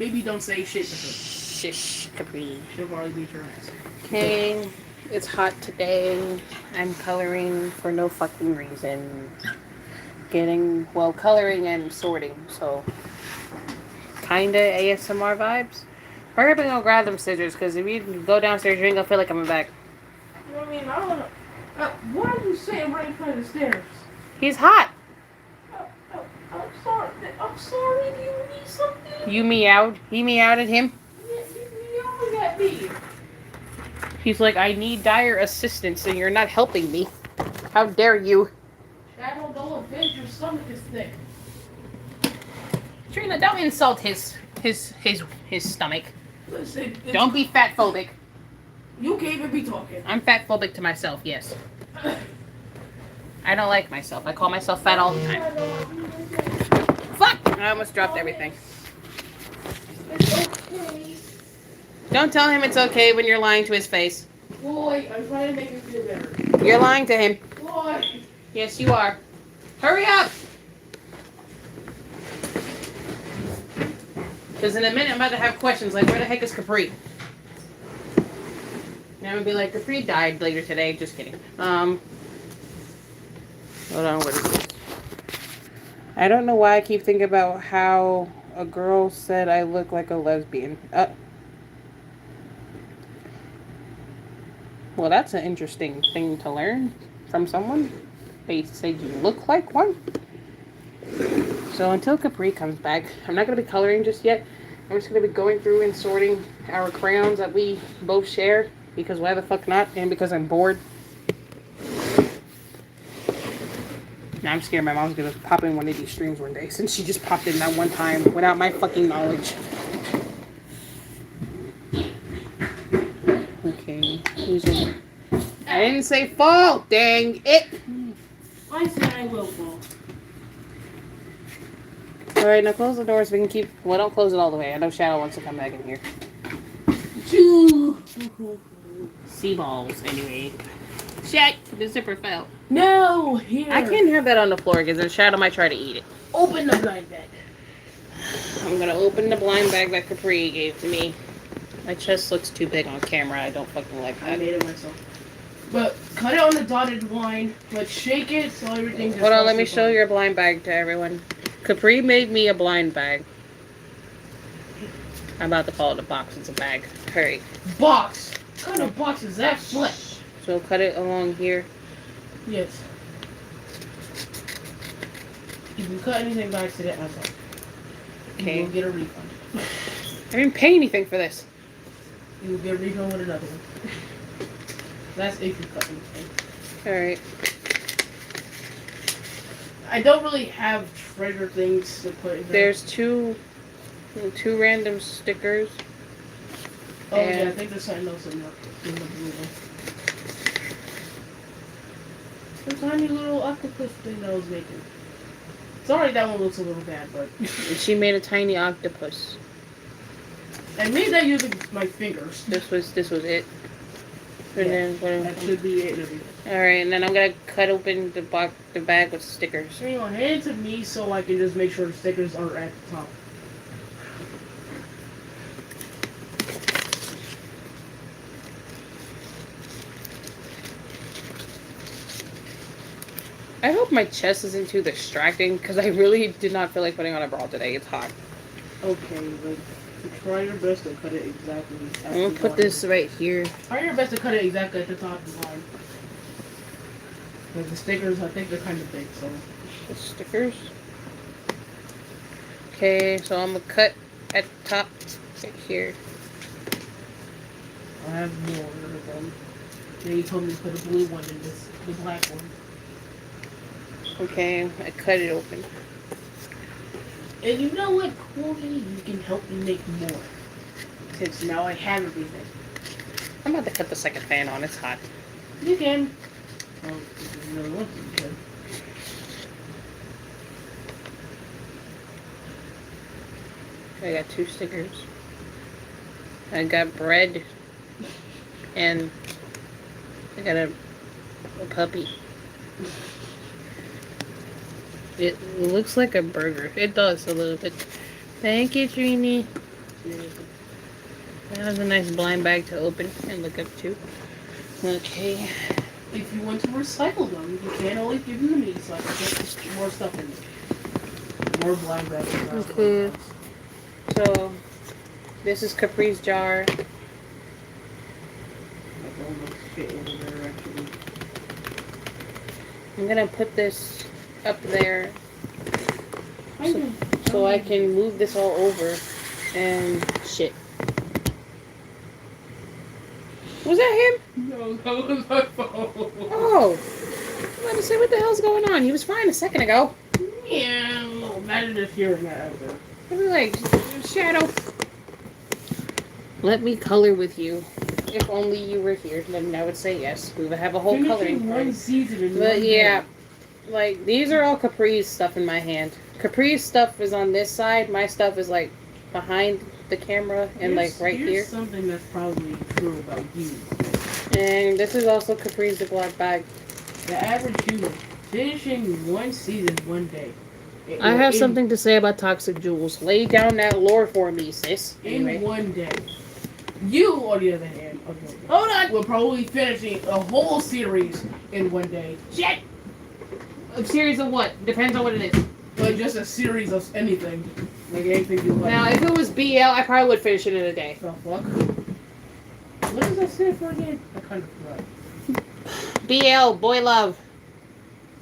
Baby, don't say shit to her. Shish Capri. She'll probably beat your ass. Okay, it's hot today. I'm coloring for no fucking reason. Coloring and sorting, so kinda ASMR vibes. Hurry up and go grab them scissors, because if you go downstairs, you ain't gonna feel like coming back. You know what I mean? I don't know. Why are you sitting right in front of the stairs? He's hot. I'm sorry. I'm sorry. Do you need something? You meowed. He meowed at him. You yelling at me. He's like, I need dire assistance, and you're not helping me. How dare you? Shadow, don't offend. Your stomach is thick. Trina, don't insult his stomach. Listen. Don't be fat phobic. You can't even be talking. I'm fat phobic to myself, yes. I don't like myself. I call myself fat all the time. Fuck! I almost dropped everything. It's okay. Don't tell him it's okay when you're lying to his face. Boy, I'm trying to make you feel better. You're lying to him. Boy. Yes, you are. Hurry up! Because in a minute I'm about to have questions like, where the heck is Capri? And I'm going to be like, Capri died later today. Just kidding. Hold on, what is this? I don't know why I keep thinking about how a girl said I look like a lesbian. Well, that's an interesting thing to learn from someone. They said you look like one. So until Capri comes back, I'm not going to be coloring just yet. I'm just going to be going through and sorting our crayons that we both share. Because why the fuck not? And because I'm bored. Now I'm scared my mom's going to pop in one of these streams one day. Since she just popped in that one time without my fucking knowledge. Okay. I didn't say fall, dang it. I said I will fall. Alright, now close the door so we can keep... Well, don't close it all the way. I know Shadow wants to come back in here. Sea balls, anyway. Shit! The zipper fell. No! Here. I can't have that on the floor because then Shadow might try to eat it. Open the blind bag. I'm gonna open the blind bag that Capri gave to me. My chest looks too big on camera. I don't fucking like that. I made it myself. But cut it on the dotted line. Let's shake it so everything just... Hold on, let me show your blind bag to everyone. Capri made me a blind bag. I'm about to call it a box. It's a bag. Hurry. Box! What kind of box is that? Flesh. So cut it along here. Yes. If you cut anything by accident, I'm sorry. Okay. You will get a refund. I didn't pay anything for this. You will get a refund with another one. That's if you cut anything. Alright. I don't really have treasure things to put in there. There's two random stickers. Oh yeah, I think there's something else in the blue one. The tiny little octopus thing that I was making. Sorry, that one looks a little bad, but... She made a tiny octopus. I made that using my fingers. This was it. And Yeah, then that should be it. Alright, and then I'm gonna cut open the bag with stickers. Hang on, hand it to me so I can just make sure the stickers are at the top. I hope my chest isn't too distracting, because I really did not feel like putting on a bra today. It's hot. Okay, but try your best to cut it exactly at I'm gonna put this right here. Try your best to cut it exactly at the top of the line. Because the stickers, I think they're kind of big, so... The stickers? Okay, so I'm gonna cut at the top right here. I have more of them. Yeah, you told me to put a blue one in this, the black one. Okay, I cut it open. And you know what, Chloe? You can help me make more. Since now I have everything. I'm about to cut the second fan on. It's hot. You can. Oh, if you really want to, you can. I got two stickers. I got bread. And I got a puppy. It looks like a burger. It does a little bit. Thank you, Trini. That was a nice blind bag to open and look up to. Okay. If you want to recycle them, you can't always give them to me, so I can get more stuff in there. More blind bags. Okay. So, this is Capri's jar. Like almost fit over there, actually. I'm gonna put this up there so I can move this all over and shit. Was that him? No, that was my phone. Oh. I'm about to say, what the hell's going on? He was fine a second ago. Yeah, imagine just hearing that out there. I'd be like, Shadow. Let me color with you. If only you were here, then I would say yes. We would have a whole coloring Finishing party. one season in But one yeah, day. like these are all Capri's stuff in my hand. Capri's stuff is on this side. My stuff is like behind the camera and like right Here's here. something that's probably true about you. And this is also Capri's Ziploc bag. The average human finishing one season one day. I have In- something to say about Toxic Jewels. Lay down that lore for me, sis. in Anyway. one day. You, on the other hand, hold on, we're probably finishing a whole series in one day. Shit! A series of what? Depends on what it is. Like just a series of anything. Like anything you like. Now, if it was BL, I probably would finish it in a day. The fuck? What does that stand for again? I kind of forgot. BL, boy love.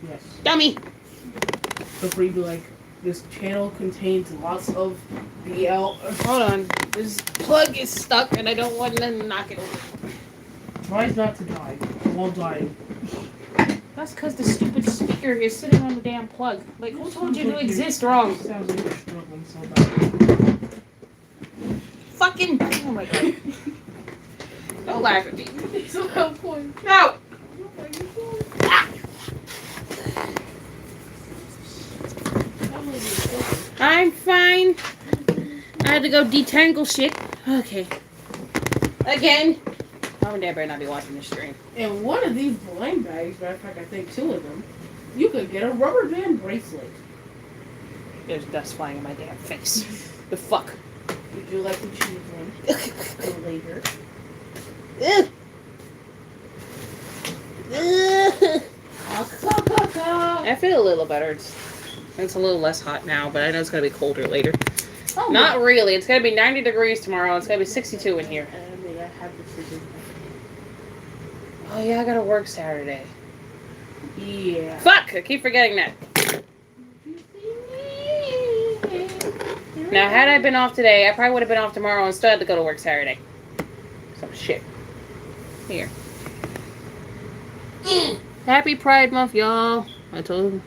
Yes. Dummy. So for you to like, this channel contains lots of BL. Hold on. This plug is stuck and I don't want to knock it over. Tries not to die. While dying. That's because the stupid speaker is sitting on the damn plug. Like, who told you to exist wrong? Sounds like you're struggling so bad. Fucking. Oh my god. Don't laugh at me. So help point. No! I'm fine. I had to go detangle shit. Okay. Again. Mom and Dad better not be watching this stream. In one of these blind bags, matter of fact, I think two of them, you could get a rubber band bracelet. There's dust flying in my damn face. The fuck? Would you like to choose one for later? Ugh. Ugh. I feel a little better. It's a little less hot now, but I know it's going to be colder later. Oh, Not really. It's going to be 90 degrees tomorrow. It's going to be 62 in here. I have decision. Oh, yeah, I got to work Saturday. Yeah. Fuck! I keep forgetting that. Now, had I been off today, I probably would have been off tomorrow and still had to go to work Saturday. Some shit. Here. Happy Pride Month, y'all. I told you.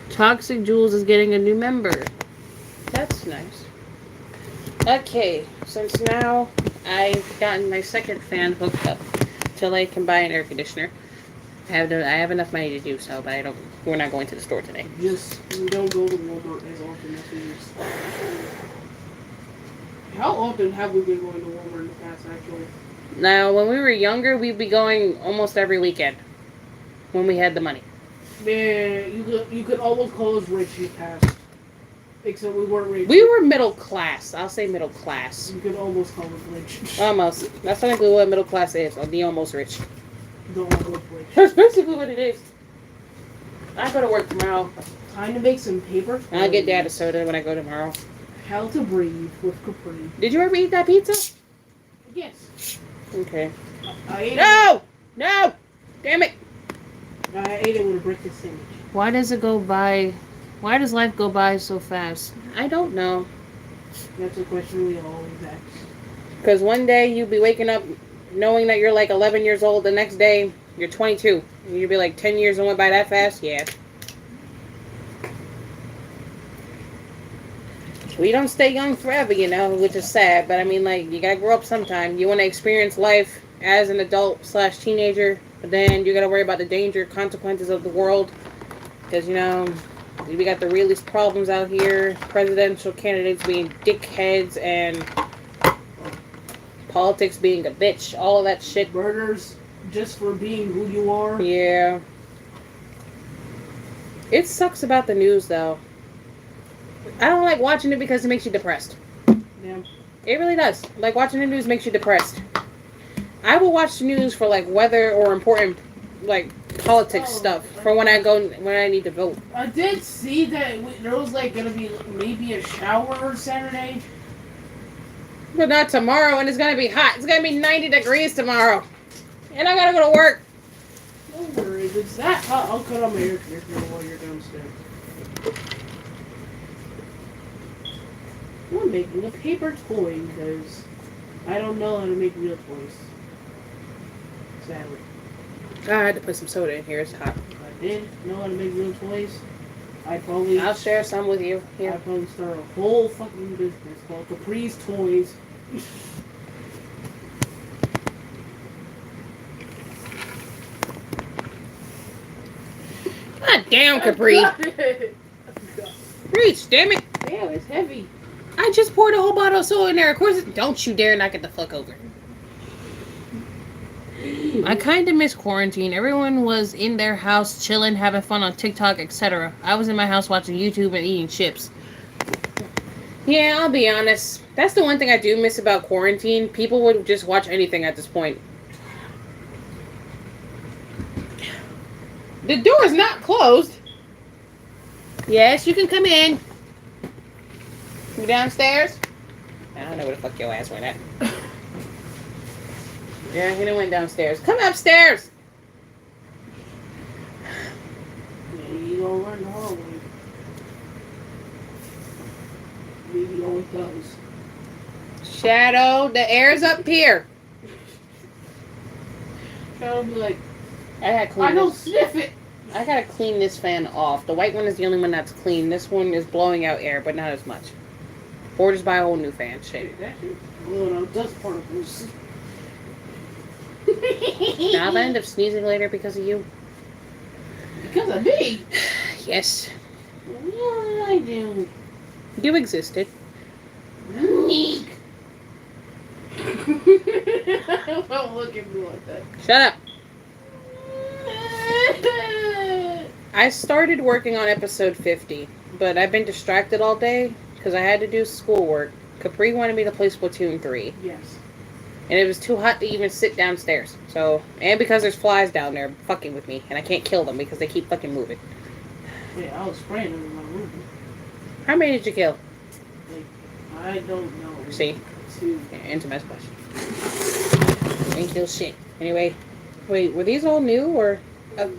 Toxic Jewels is getting a new member. That's nice. Okay, since now I've gotten my second fan hooked up till I can buy an air conditioner. I have enough money to do so, but we're not going to the store today. Just don't go to Walmart as often as we used to. How often have we been going to Walmart in the past, actually? Now, when we were younger, we'd be going almost every weekend when we had the money. Man, you could almost call us rich in the past. Except we weren't rich. We were middle class. I'll say middle class. You could almost call us rich. Almost. That's technically what middle class is. I'll be almost rich. Don't almost rich. That's basically what it is. I go to work tomorrow. Time to make some paper. And I'll get Dad a soda when I go tomorrow. How to breathe with Capri. Did you ever eat that pizza? Yes. Okay. I ate No! No! Damn it! it. I ate it with a breakfast sandwich. Why does it go by? Why does life go by so fast? I don't know. That's a question we always ask. Because one day you'll be waking up knowing that you're like 11 years old. The next day you're 22. And you'll be like 10 years and went by that fast? Yeah. We don't stay young forever, you know, which is sad. But I mean, like, you gotta grow up sometime. You want to experience life as an adult / teenager. But then you gotta worry about the danger, consequences of the world. Because, you know, we got the realest problems out here. Presidential candidates being dickheads and politics being a bitch. All of that shit. Murders just for being who you are. Yeah. It sucks about the news, though. I don't like watching it because it makes you depressed. Yeah, am. It really does. Like, watching the news makes you depressed. I will watch the news for, like, weather or important, like, politics stuff for when I need to vote. I did see that there was, like, gonna be maybe a shower Saturday. But not tomorrow, and it's gonna be hot. It's gonna be 90 degrees tomorrow. And I gotta go to work. Don't worry, if it's that hot, I'll cut on my air conditioner while you're downstairs. I'm making a paper toy because I don't know how to make real toys. Sadly. I had to put some soda in here. It's hot. If I did know how to make real toys, I'll share some with you. Here. I'd probably start a whole fucking business called Capri's Toys. God damn, Capri. Reach, damn it. Damn, it's heavy. I just poured a whole bottle of soda in there. Of course, don't you dare knock it the fuck over. I kind of miss quarantine. Everyone was in their house, chilling, having fun on TikTok, etc. I was in my house watching YouTube and eating chips. Yeah, I'll be honest. That's the one thing I do miss about quarantine. People would just watch anything at this point. The door is not closed. Yes, you can come in. You downstairs? I don't know where the fuck your ass went at. Yeah, he done went downstairs. Come upstairs! Yeah, you gonna run the hallway. Maybe he always does. Shadow, the air's up here. Shadow'll be like, I don't sniff it! I gotta clean this fan off. The white one is the only one that's clean. This one is blowing out air, but not as much. Or just buy a whole new fan. Shit. That shit blowing out dust particles. Now I'll end up sneezing later because of you. Because of me? Yes. What did I do? You existed. Meek. Don't look at me like that. Shut up. I started working on episode 50, but I've been distracted all day because I had to do schoolwork. Capri wanted me to play Splatoon 3. Yes. And it was too hot to even sit downstairs. So, and because there's flies down there fucking with me, and I can't kill them because they keep fucking moving. Yeah, I was spraying them in my room. How many did you kill? Like, I don't know. See? Two. Yeah, into my question. Ain't kill shit. Anyway, wait, were these all new or at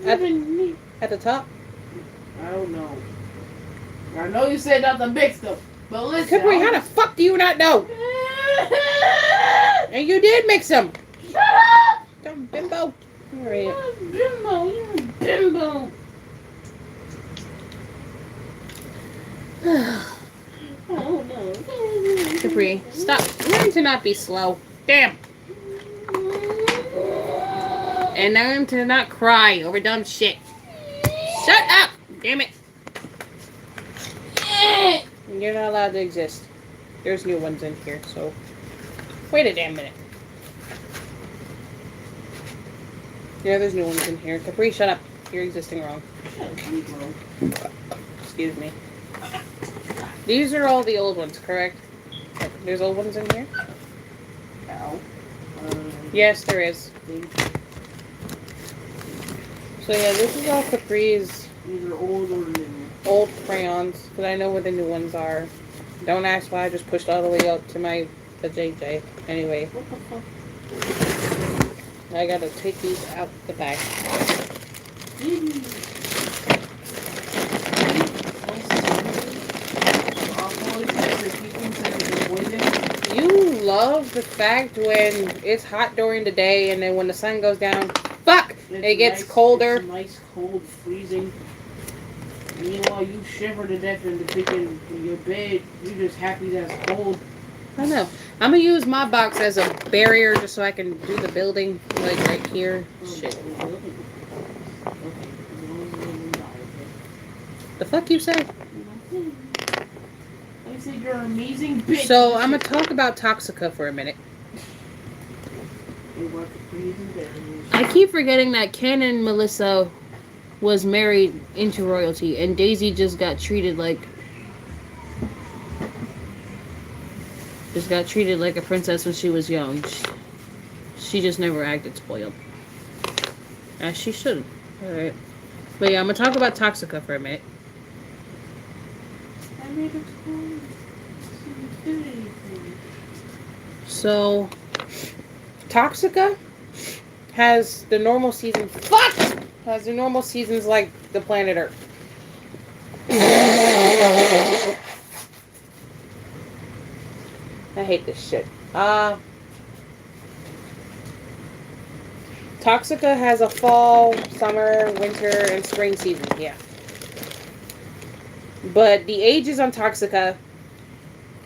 the top? I don't know. I know you said not to mix them, but listen. Capri, how the fuck do you not know? And you did mix them. Shut up! Dumb bimbo. Alright. Bimbo, you bimbo. Oh no. Capri, stop. Learn to not be slow. Damn. And learn to not cry over dumb shit. Shut up! Damn it. You're not allowed to exist. There's new ones in here, so wait a damn minute. Yeah, there's new ones in here. Capri, shut up. You're existing wrong. Excuse me. These are all the old ones, correct? There's old ones in here? Ow. Yes, there is. So yeah, this is all Capri's These are old or new. old crayons, because I know where the new ones are. Don't ask why I just pushed all the way up to the JJ. Anyway, What the fuck? I gotta take these out the back. You love the fact when it's hot during the day and then when the sun goes down, fuck! It gets colder. It's nice, cold, freezing. Meanwhile, you shiver to death in the freaking in your bed. You're just happy that it's cold. I know. I'm gonna use my box as a barrier just so I can do the building, like right here. Shit. The fuck you say? I said you're an amazing bitch. So I'm gonna talk about Toxica for a minute. I keep forgetting that Ken and Melissa was married into royalty, and Daisy just got treated like Just got treated like a princess when she was young. She just never acted spoiled. As she should. Alright. But yeah, I'm gonna talk about Toxica for a minute. I made a call. She didn't do anything. So, Toxica has the normal season. Fuck! Has the normal seasons like the planet Earth. I hate this shit. Toxica has a fall, summer, winter, and spring season. Yeah. But the ages on Toxica,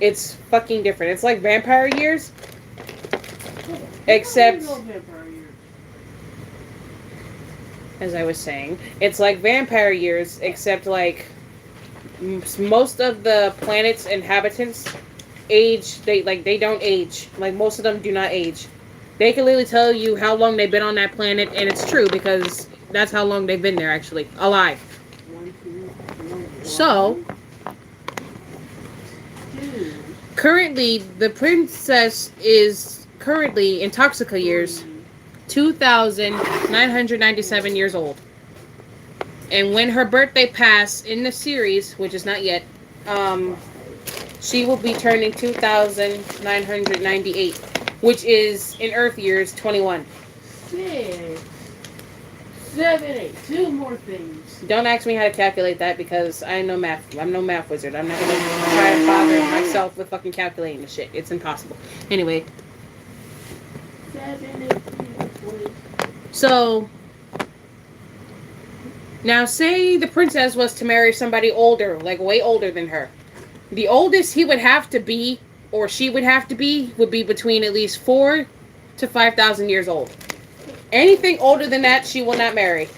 it's fucking different. It's like vampire years. Except, as I was saying, it's like vampire years, except like most of the planet's inhabitants age. They don't age. Like most of them do not age. They can literally tell you how long they've been on that planet, and it's true because that's how long they've been there actually alive. So, currently, the princess is currently in Toxica years 2,997 years old. And when her birthday passes in the series, which is not yet, she will be turning 2,998, which is in Earth years 21. 6, 7, 8. 2 more things. Don't ask me how to calculate that because I know math. I'm no math wizard. I'm not gonna try to bother myself with fucking calculating the shit. It's impossible. Anyway. 7, 8, 20. So now say the princess was to marry somebody older, like way older than her. The oldest he would have to be, or she would have to be, would be between at least 4,000 to 5,000 years old. Anything older than that, she will not marry.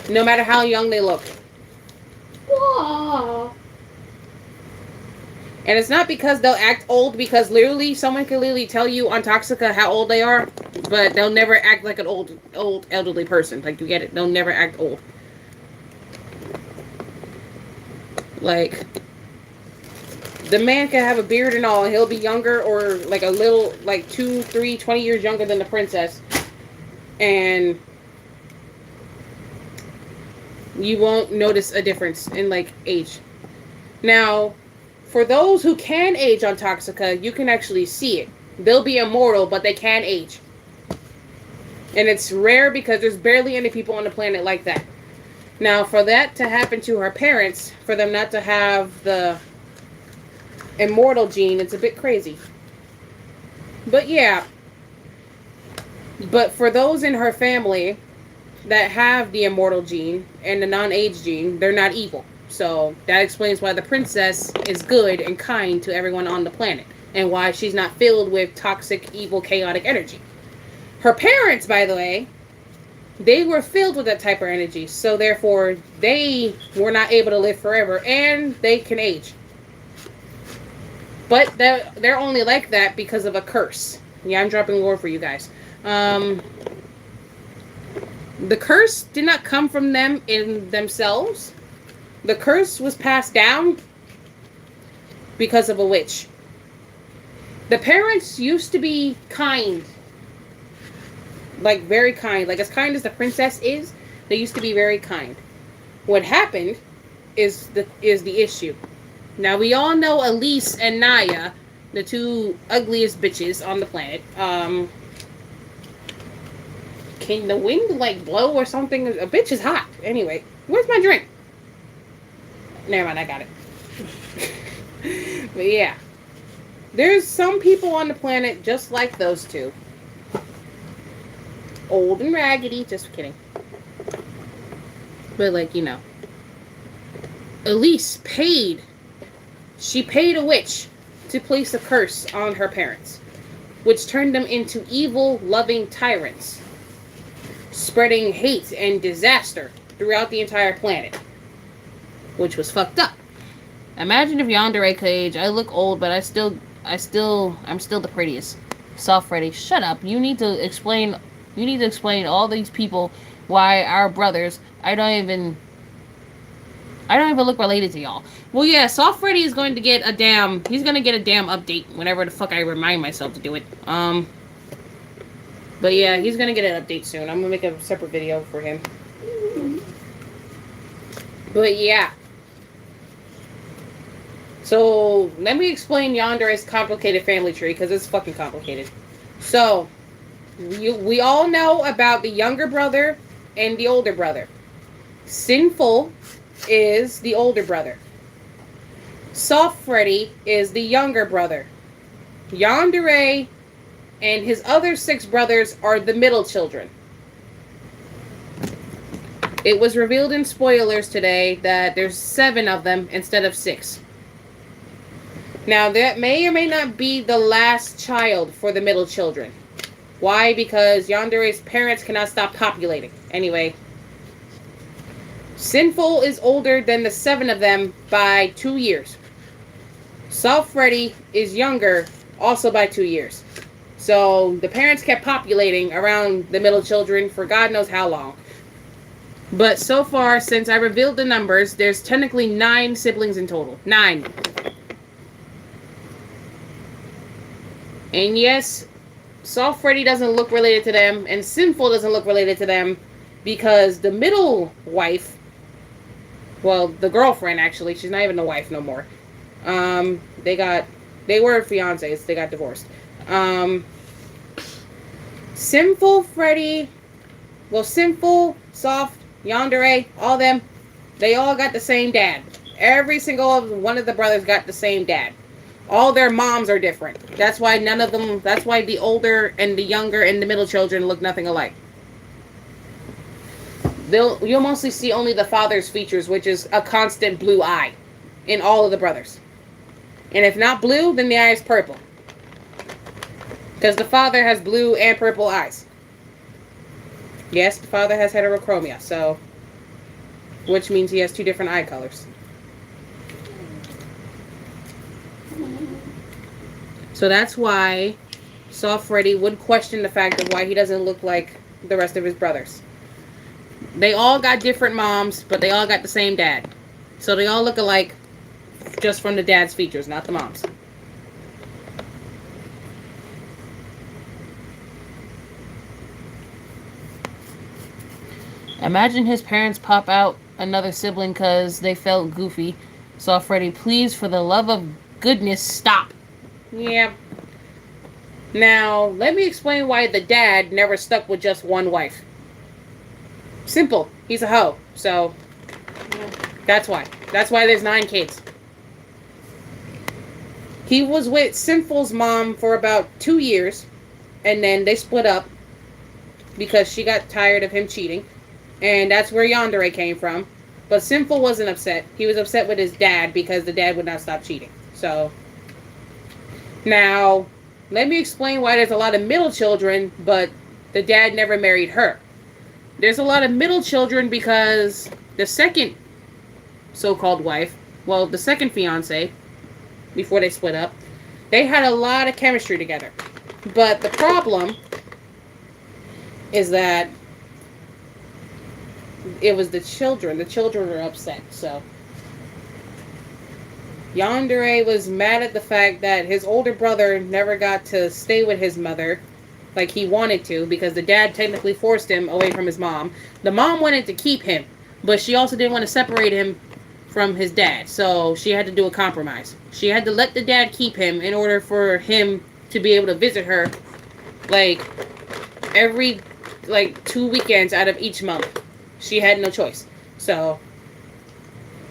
No matter how young they look. Whoa. And it's not because they'll act old, because literally, someone can literally tell you on Toxica how old they are, but they'll never act like an old elderly person. Like, you get it? They'll never act old. Like, the man can have a beard and all, and he'll be younger, or like a little, like 2, 3, 20 years younger than the princess. And you won't notice a difference in, like, age. Now, for those who can age on Toxica, you can actually see it. They'll be immortal, but they can age. And it's rare because there's barely any people on the planet like that. Now, for that to happen to her parents, for them not to have the immortal gene, it's a bit crazy. But yeah. But for those in her family that have the immortal gene and the non-age gene, they're not evil. So that explains why the princess is good and kind to everyone on the planet, and why she's not filled with toxic, evil, chaotic energy. Her parents, by the way, they were filled with that type of energy, so therefore they were not able to live forever, and they can age. But they're only like that because of a curse. Yeah, I'm dropping lore for you guys. The curse did not come from them in themselves. The curse was passed down because of a witch. The parents used to be kind. Like, very kind. Like, as kind as the princess is, they used to be very kind. What happened is the issue. Now, we all know Elise and Naya, the two ugliest bitches on the planet. Can the wind, like, blow or something? A bitch is hot. Anyway, where's my drink? Never mind, I got it. But yeah. There's some people on the planet just like those two. Old and raggedy. Just kidding. But, like, you know. Elise paid. She paid a witch to place a curse on her parents, which turned them into evil, loving tyrants, spreading hate and disaster throughout the entire planet. Which was fucked up. Imagine if Yandere could age. I look old, but I'm still the prettiest. Soft Freddy, shut up. You need to explain all these people why our brothers, I don't I don't even look related to y'all. Well, yeah, Soft Freddy is going to get a damn... He's going to get a damn update whenever the fuck I remind myself to do it. But yeah, he's going to get an update soon. I'm going to make a separate video for him. But yeah. So, let me explain Yandere's complicated family tree, because it's fucking complicated. So, we all know about the younger brother and the older brother. Sinful is the older brother. Soft Freddy is the younger brother. Yandere and his other 6 brothers are the middle children. It was revealed in spoilers today that there's 7 of them instead of 6. Now, that may or may not be the last child for the middle children. Why? Because Yandere's parents cannot stop copulating. Anyway, Sinful is older than the 7 of them by 2 years. Soft Freddy is younger, also by 2 years. So, the parents kept populating around the middle children for God knows how long. But so far, since I revealed the numbers, there's technically 9 siblings in total. 9. And yes, Soft Freddy doesn't look related to them, and Sinful doesn't look related to them, because the middle wife, well, the girlfriend actually, she's not even the wife no more. They were fiancés, they got divorced. Sinful Freddy, well, Sinful, Soft, Yandere, all them, they all got the same dad. Every single one of the brothers got the same dad. All their moms are different. That's why none of them, that's why the older and the younger and the middle children look nothing alike. You'll mostly see only the father's features, which is a constant blue eye in all of the brothers. And if not blue, then the eye is purple. Because the father has blue and purple eyes. Yes, the father has heterochromia, so... which means he has 2 different eye colors. So that's why Soft Freddy would question the fact of why he doesn't look like the rest of his brothers. They all got different moms, but they all got the same dad. So they all look alike just from the dad's features, not the mom's. Imagine his parents pop out another sibling because they felt goofy. Soft Freddy, please, for the love of goodness, stop. Yeah. Now, let me explain why the dad never stuck with just one wife. Simple. He's a hoe. So, that's why. That's why there's 9 kids. He was with Sinful's mom for about 2 years. And then they split up. Because she got tired of him cheating. And that's where Yandere came from. But Sinful wasn't upset. He was upset with his dad because the dad would not stop cheating. So... now, let me explain why there's a lot of middle children, but the dad never married her. There's a lot of middle children because the second so-called wife, well, the second fiance, before they split up, they had a lot of chemistry together. But the problem is that it was the children. The children were upset, so... Yandere was mad at the fact that his older brother never got to stay with his mother like he wanted to because the dad technically forced him away from his mom. The mom wanted to keep him, but she also didn't want to separate him from his dad, so she had to do a compromise. She had to let the dad keep him in order for him to be able to visit her every 2 weekends out of each month. She had no choice. So,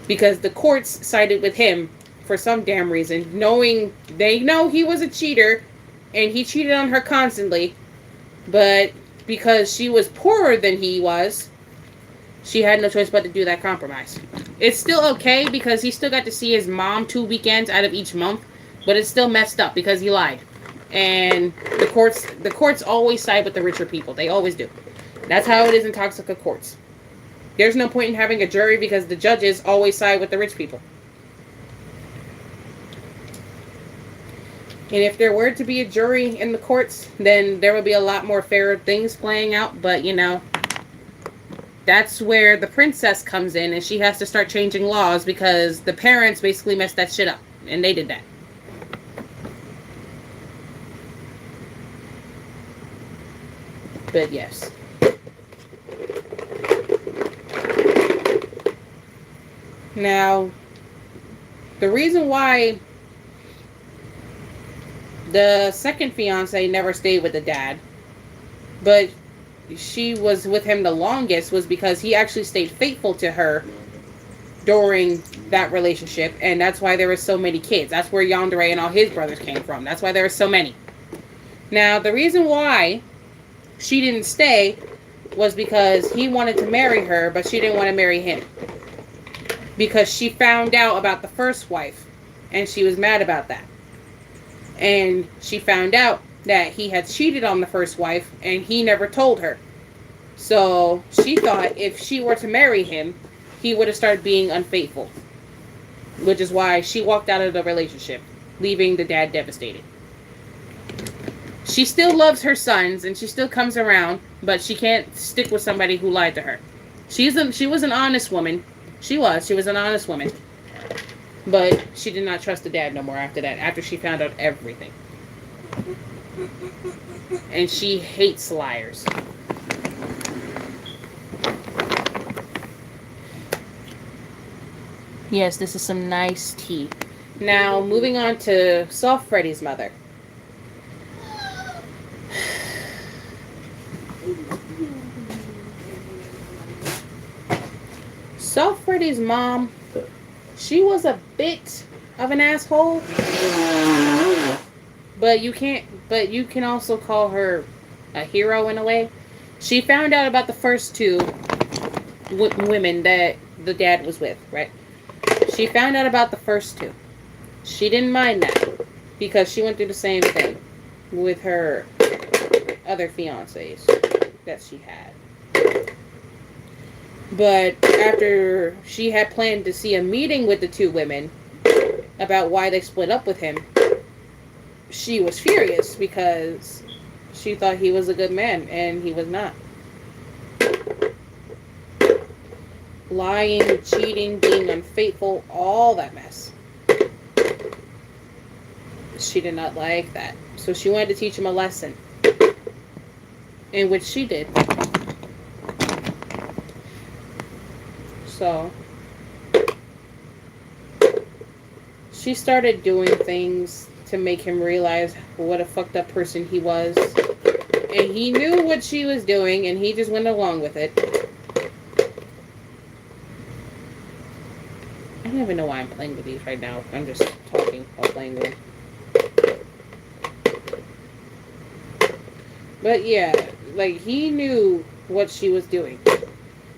because the courts sided with him for some damn reason, knowing they know he was a cheater and he cheated on her constantly, but because she was poorer than he was, she had no choice but to do that compromise. It's still okay because he still got to see his mom 2 weekends out of each month, but it's still messed up because he lied. And the courts always side with the richer people. They always do. That's how it is in Toxica courts. There's no point in having a jury because the judges always side with the rich people. And if there were to be a jury in the courts, then there would be a lot more fairer things playing out. But, you know, that's where the princess comes in, and she has to start changing laws because the parents basically messed that shit up, and they did that. But yes. Now, the reason why the second fiance never stayed with the dad, but she was with him the longest, was because he actually stayed faithful to her during that relationship, and that's why there were so many kids. That's where Yandere and all his brothers came from. That's why there were so many. Now, the reason why she didn't stay was because he wanted to marry her, but she didn't want to marry him. Because she found out about the first wife, and she was mad about that. And she found out that he had cheated on the first wife, and he never told her. So she thought if she were to marry him, he would have started being unfaithful. Which is why she walked out of the relationship, leaving the dad devastated. She still loves her sons, and she still comes around, but she can't stick with somebody who lied to her. She was an honest woman. She was an honest woman. But she did not trust the dad no more after that, after she found out everything. And she hates liars. Yes, this is some nice tea. Now, moving on to Soft Freddy's mother. Soft Freddy's mom, she was a bit of an asshole, but you can also call her a hero in a way. She found out about the first two women that the dad was with, right? She found out about the first two. She didn't mind that because she went through the same thing with her other fiancés that she had. But after she had planned to see a meeting with the two women about why they split up with him, she was furious because she thought he was a good man, and he was not. Lying, cheating, being unfaithful, all that mess. She did not like that. So she wanted to teach him a lesson. In which she did. So she started doing things to make him realize what a fucked up person he was. And he knew what she was doing, and he just went along with it. I don't even know why I'm playing with these right now. I'm just talking while playing with them. But yeah, like, he knew what she was doing.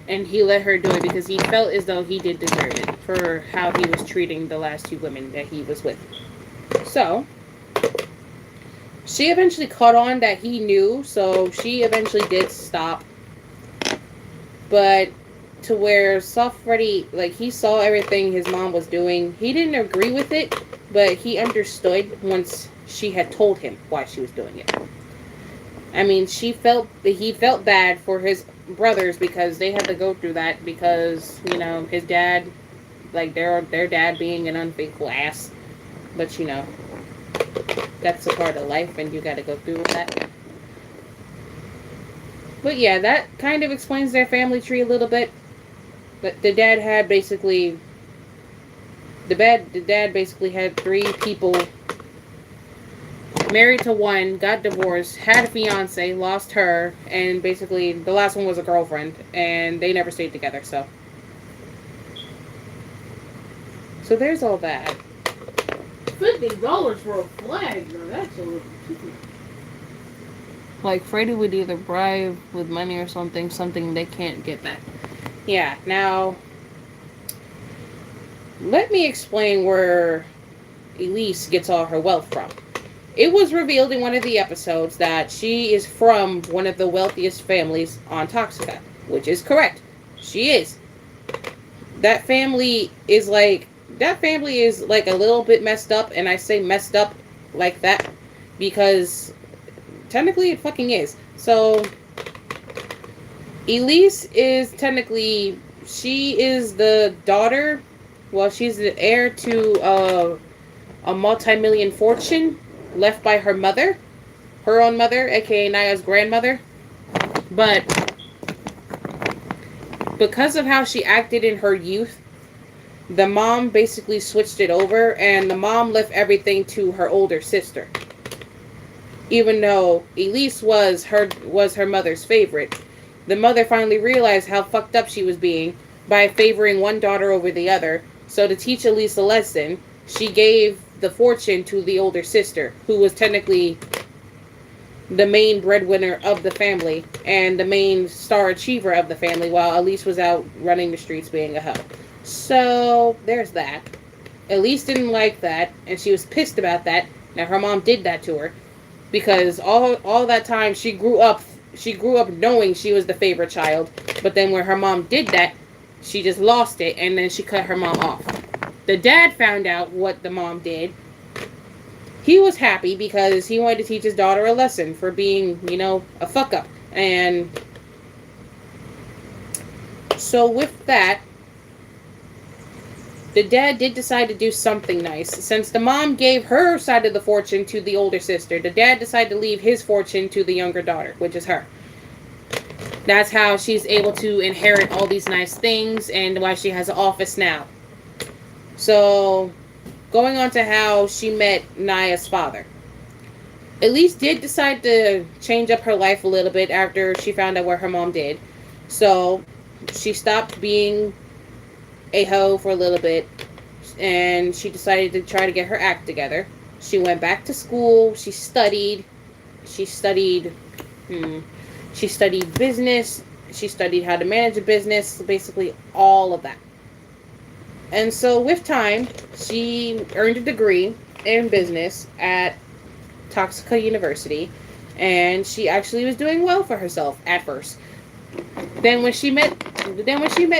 And he let her do it because he felt as though he did deserve it for how he was treating the last two women that he was with. So, she eventually caught on that he knew, so she eventually did stop. But to where Soft Freddy, like, he saw everything his mom was doing. He didn't agree with it, but he understood once she had told him why she was doing it. I mean, he felt bad for his brothers because they had to go through that because, you know, his dad, like, their dad being an unfaithful ass. But, you know, that's a part of life, and you got to go through with that. But yeah, that kind of explains their family tree a little bit. But the dad had basically, the dad basically had three people. Married to one, got divorced, had a fiance, lost her, and basically the last one was a girlfriend, and they never stayed together, so. So there's all that. $50 for a flag, now that's a little cheap. Like, Freddy would either bribe with money or something they can't get back. Yeah, now, let me explain where Elise gets all her wealth from. It was revealed in one of the episodes that she is from one of the wealthiest families on Toxica, which is correct. She is. That family is like a little bit messed up, and I say messed up like that because technically it fucking is. So Elise is technically, she is the daughter, well, she's the heir to a multi-million fortune left by her mother, her own mother, aka Naya's grandmother. But because of how she acted in her youth, the mom basically switched it over, and the mom left everything to her older sister. Even though Elise was her mother's favorite, the mother finally realized how fucked up she was being by favoring one daughter over the other. So to teach Elise a lesson, she gave the fortune to the older sister, who was technically the main breadwinner of the family and the main star achiever of the family, while Elise was out running the streets being a hoe. So there's that. Elise didn't like that, and she was pissed about that. Now her mom did that to her because all that time she grew up knowing she was the favorite child, but then when her mom did that, she just lost it, and then she cut her mom off. The dad found out what the mom did. He was happy because he wanted to teach his daughter a lesson for being, a fuck up. And so with that, the dad did decide to do something nice. Since the mom gave her side of the fortune to the older sister, the dad decided to leave his fortune to the younger daughter, which is her. That's how she's able to inherit all these nice things and why she has an office now. So, going on to how she met Naya's father. Elise did decide to change up her life a little bit after she found out what her mom did. So, she stopped being a hoe for a little bit, and she decided to try to get her act together. She went back to school. She studied business. She studied how to manage a business, basically all of that. And so with time, she earned a degree in business at Toxica University, and she actually was doing well for herself at first. Then when she met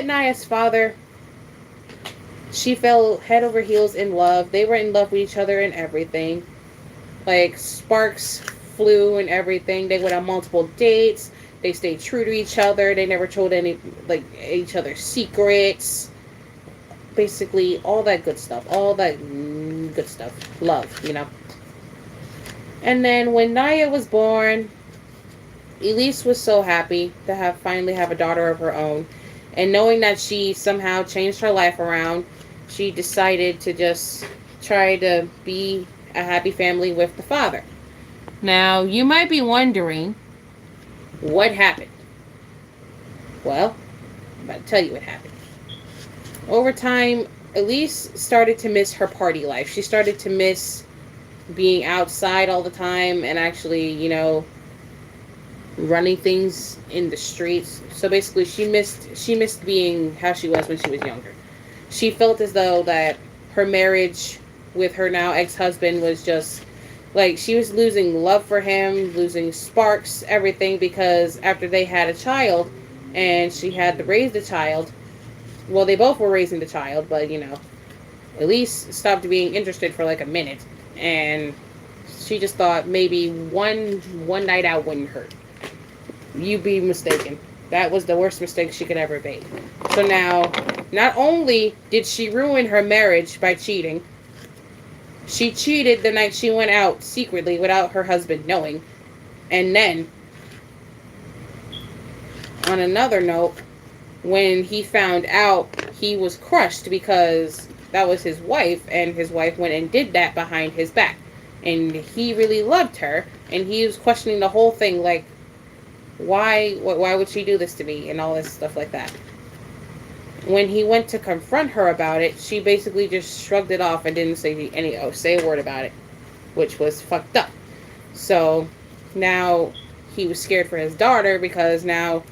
Naya's father, she fell head over heels in love. They were in love with each other and everything. Like, sparks flew and everything. They went on multiple dates. They stayed true to each other. They never told each other secrets. Basically, all that good stuff. All that good stuff. Love, And then when Naya was born, Elise was so happy to finally have a daughter of her own. And knowing that she somehow changed her life around, she decided to just try to be a happy family with the father. Now, you might be wondering, what happened? Well, I'm about to tell you what happened. Over time, Elise started to miss her party life. She started to miss being outside all the time and actually, running things in the streets. So basically, she missed being how she was when she was younger. She felt as though that her marriage with her now ex-husband was just like she was losing love for him, losing sparks, everything, because after they had a child and she had to raise the child, well, they both were raising the child, but Elise stopped being interested for like a minute, and she just thought maybe one night out wouldn't hurt. You'd be mistaken. That was the worst mistake she could ever make. So now, not only did she ruin her marriage by cheating, she cheated the night she went out secretly without her husband knowing. And then, on another note, when he found out, he was crushed because that was his wife, and his wife went and did that behind his back. And he really loved her, and he was questioning the whole thing, like, why would she do this to me, and all this stuff like that. When he went to confront her about it, she basically just shrugged it off and didn't say a word about it, which was fucked up. So now he was scared for his daughter because now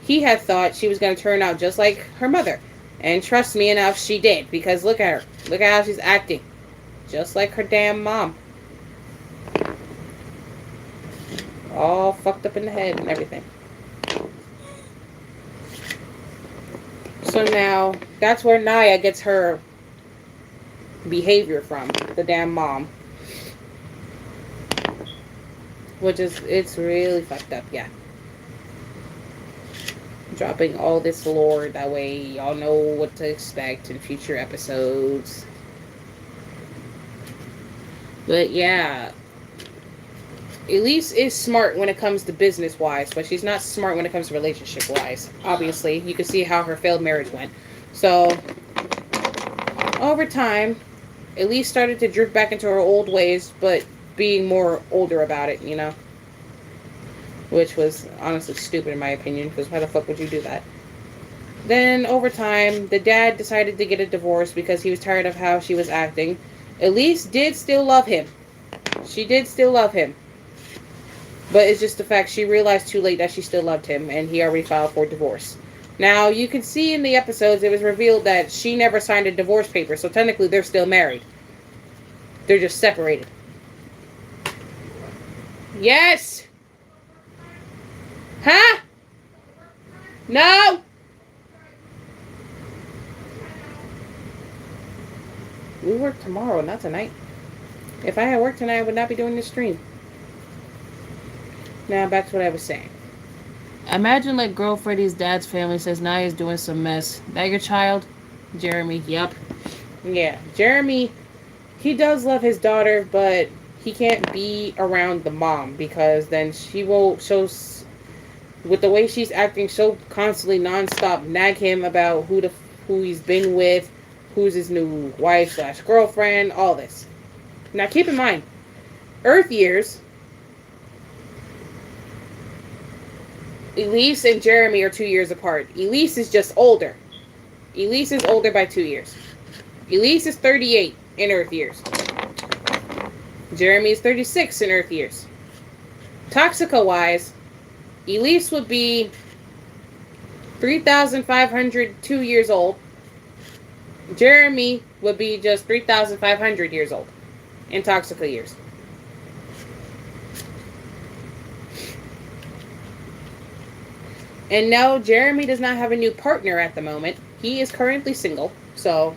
he had thought she was going to turn out just like her mother. And trust me enough, she did, because look at her. Look at how she's acting. Just like her damn mom. All fucked up in the head and everything. So now, that's where Naya gets her behavior from. The damn mom. Which is, it's really fucked up, yeah. dropping all this lore. That way y'all know what to expect in future episodes. But yeah, Elise is smart when it comes to business-wise, but she's not smart when it comes to relationship-wise. Obviously, you can see how her failed marriage went. So, over time, Elise started to drift back into her old ways, but being more older about it, you know? Which was honestly stupid in my opinion, because why the fuck would you do that? Then, over time, the dad decided to get a divorce because he was tired of how she was acting. Elise did still love him. She did still love him. But it's just the fact she realized too late that she still loved him, and he already filed for divorce. Now, you can see in the episodes, it was revealed that she never signed a divorce paper, so technically they're still married. They're just separated. Yes! Huh? No! We work tomorrow, not tonight. If I had work tonight, I would not be doing this stream. Now, back to what I was saying. Imagine like girl Freddy's dad's family says Naya's doing some mess. That your child? Jeremy, yep. Yeah, Jeremy, he does love his daughter, but he can't be around the mom because then she will with the way she's acting, she'll constantly nonstop nag him about who he's been with, who's his new wife / girlfriend, all this. Now keep in mind, Earth years, Elise and Jeremy are 2 years apart. Elise is just older. Elise is older by 2 years. Elise is 38 in Earth years. Jeremy is 36 in Earth years. Toxica-wise, Elise would be 3,502 years old. Jeremy would be just 3,500 years old in Toxica years. And no, Jeremy does not have a new partner at the moment. He is currently single, so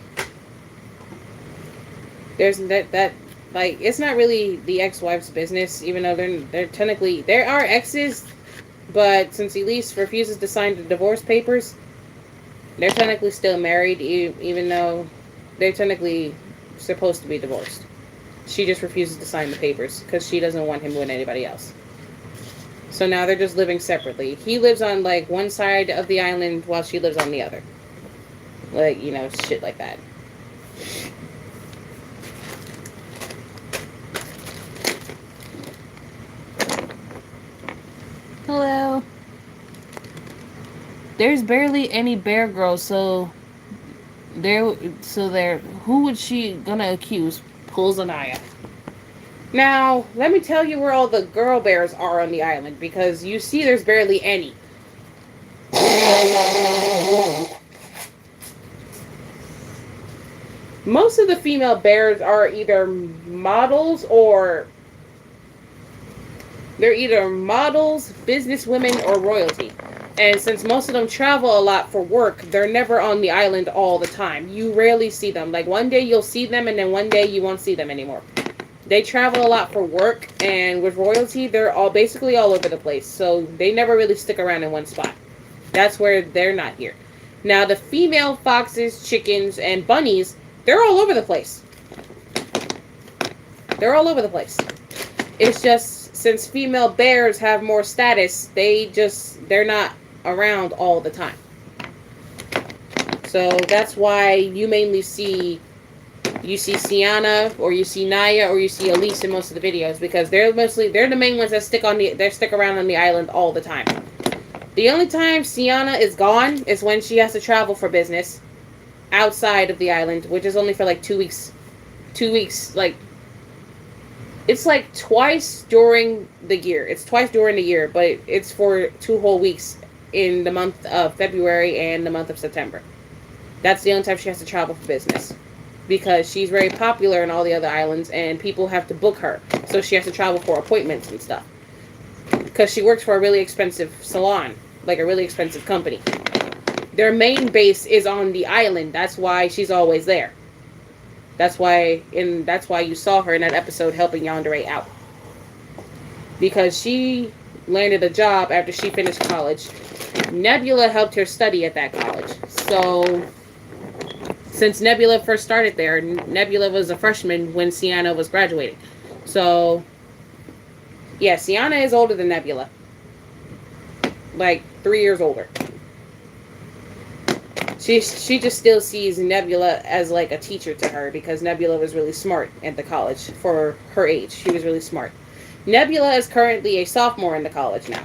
there's that like it's not really the ex-wife's business, even though they're technically there are exes, but since Elise refuses to sign the divorce papers, they're technically still married, even though they're technically supposed to be divorced. She just refuses to sign the papers because she doesn't want him with anybody else. So now they're just living separately. He lives on, like, one side of the island while she lives on the other. Like, you know, shit like that. Hello. There's barely any Bear Girls, so who would she gonna accuse? Pulls Anaya. Now, let me tell you where all the girl bears are on the island, because you see there's barely any. Most of the female bears are either models businesswomen, or royalty. And since most of them travel a lot for work, they're never on the island all the time. You rarely see them. Like, one day you'll see them, and then one day you won't see them anymore. They travel a lot for work, and with royalty, they're basically all over the place. So they never really stick around in one spot. That's where they're not here. Now, the female foxes, chickens, and bunnies, they're all over the place. They're all over the place. It's just, since female bears have more status, they're not around all the time. So that's why you mainly see Sienna, or you see Naya, or you see Elise in most of the videos, because they're the main ones that stick around on the island all the time. The only time Sienna is gone is when she has to travel for business outside of the island, which is only for like 2 weeks. 2 weeks, like, it's like twice during the year. It's twice during the year, but it's for 2 whole weeks in the month of February and the month of September. That's the only time she has to travel for business, because she's very popular in all the other islands, and people have to book her. So she has to travel for appointments and stuff. Because she works for a really expensive salon, like a really expensive company. Their main base is on the island. That's why she's always there. That's why you saw her in that episode helping Yandere out. Because she landed a job after she finished college Nebula helped her study at that college. So, since Nebula first started there, Nebula was a freshman when Sienna was graduating. So, yeah, Sienna is older than Nebula. Like, 3 years older. She just still sees Nebula as like a teacher to her because Nebula was really smart at the college for her age. She was really smart. Nebula is currently a sophomore in the college now.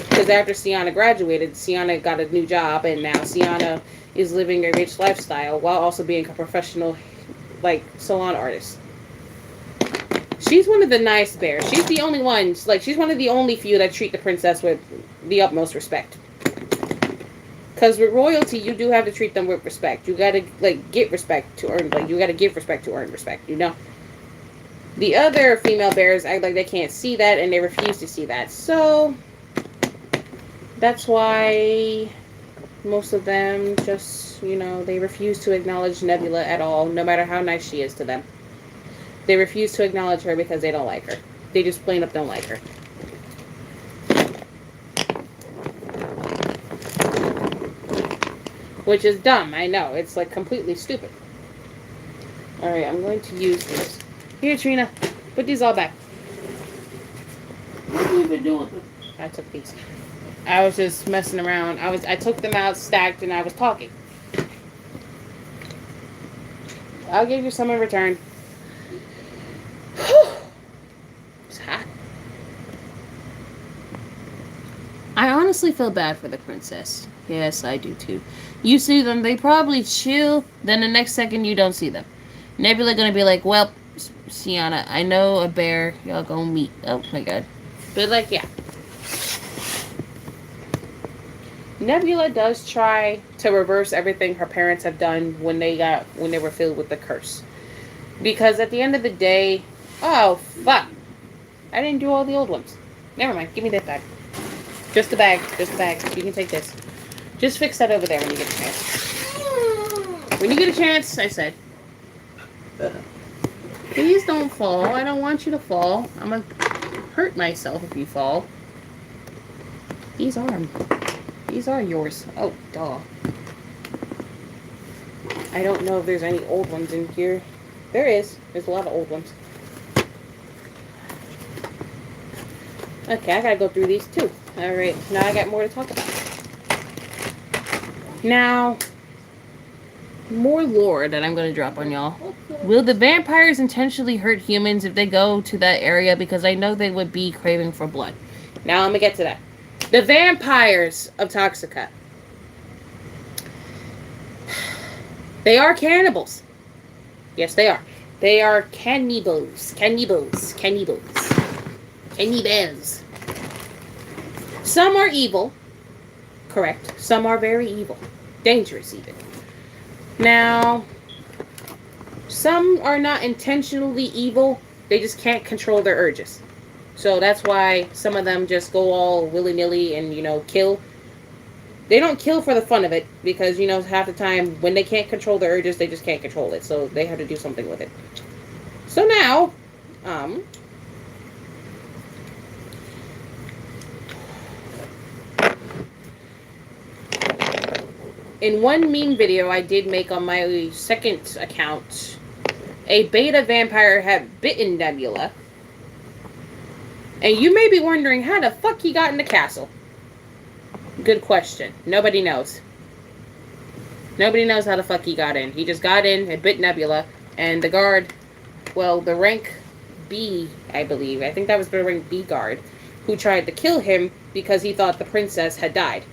Because after Sienna graduated, Sienna got a new job, and now Sienna is living a rich lifestyle while also being a professional, like, salon artist. She's one of the nice bears. She's the only one, like, she's one of the only few that treat the princess with the utmost respect. Because with royalty, you do have to treat them with respect. You gotta, like, get respect to earn, like, you gotta give respect to earn respect, you know? The other female bears act like they can't see that, and they refuse to see that. So, that's why most of them just, you know, they refuse to acknowledge Nebula at all, no matter how nice she is to them. They refuse to acknowledge her because they don't like her. They just plain up don't like her. Which is dumb, I know. It's like completely stupid. Alright, I'm going to use this. Here, Trina. Put these all back. What have you been doing with them? I took these. I was just messing around. I took them out, stacked, and I was talking. I'll give you some in return. It's hot. I honestly feel bad for the princess. Yes, I do too. You see them, they probably chill, then the next second you don't see them. Nebula gonna be like, well, Sienna, I know a bear, y'all gonna meet. Oh my god. But like, yeah. Nebula does try to reverse everything her parents have done when they were filled with the curse. Because at the end of the day, oh fuck. I didn't do all the old ones. Never mind, give me that bag. Just the bag, just the bag. You can take this. Just fix that over there when you get a chance. When you get a chance, I said. Please don't fall. I don't want you to fall. I'm gonna hurt myself if you fall. These are yours. Oh, duh. I don't know if there's any old ones in here. There is. There's a lot of old ones. Okay, I gotta go through these too. Alright, now I got more to talk about. Now, more lore that I'm going to drop on y'all. Will the vampires intentionally hurt humans if they go to that area? Because I know they would be craving for blood. Now, I'm going to get to that. The vampires of Toxica. They are cannibals. Yes, they are. They are cannibals. Cannibals. Cannibals. Cannibals. Some are evil. Correct. Some are very evil. Dangerous, even. Now, some are not intentionally evil. They just can't control their urges. So that's why some of them just go all willy-nilly and, you know, kill. They don't kill for the fun of it. Because, you know, half the time, when they can't control their urges, they just can't control it. So they have to do something with it. So now, in one meme video I did make on my second account, a beta vampire had bitten Nebula. And you may be wondering how the fuck he got in the castle. Good question. Nobody knows. Nobody knows how the fuck he got in. He just got in and bit Nebula. And the guard, well, the rank B, I believe. I think that was the rank B guard, who tried to kill him because he thought the princess had died.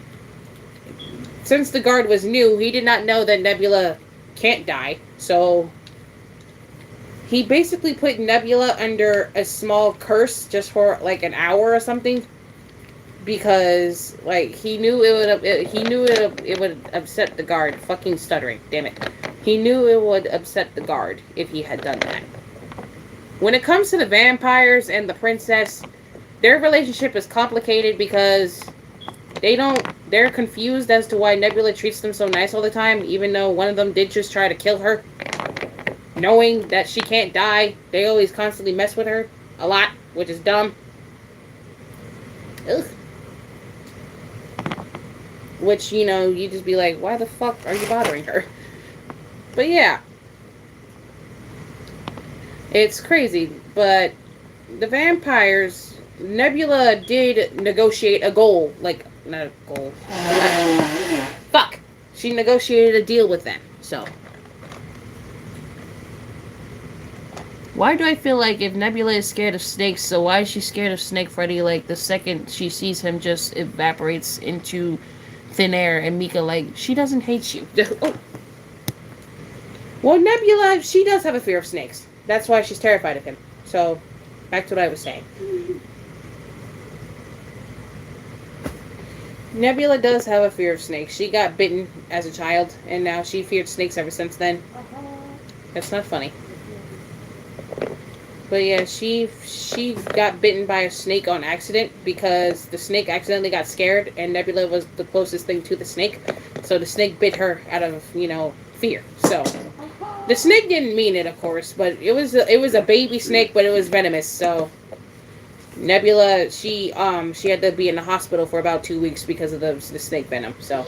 Since the guard was new, he did not know that Nebula can't die. So he basically put Nebula under a small curse just for like an hour or something, because like he knew it would upset the guard. Fucking stuttering, damn it! He knew it would upset the guard if he had done that. When it comes to the vampires and the princess, their relationship is complicated because they're confused as to why Nebula treats them so nice all the time, even though one of them did just try to kill her. Knowing that she can't die, they always constantly mess with her a lot, which is dumb. Ugh. which, you know, you just be like, why the fuck are you bothering her? But yeah. It's crazy, but the vampires, Nebula did negotiate a goal. Like, not a goal. Fuck! She negotiated a deal with them, so. Why do I feel like if Nebula is scared of snakes, so why is she scared of Snake Freddy? Like, the second she sees him just evaporates into thin air, and Mika, like, she doesn't hate you. Oh. Well, Nebula, she does have a fear of snakes. That's why she's terrified of him. So, back to what I was saying. Nebula does have a fear of snakes. She got bitten as a child, and now she feared snakes ever since then. That's not funny. But yeah, she got bitten by a snake on accident because the snake accidentally got scared, and Nebula was the closest thing to the snake. So the snake bit her out of, you know, fear. So the snake didn't mean it, of course, but it was a baby snake, but it was venomous. So Nebula, she had to be in the hospital for about 2 weeks because of the snake venom. So,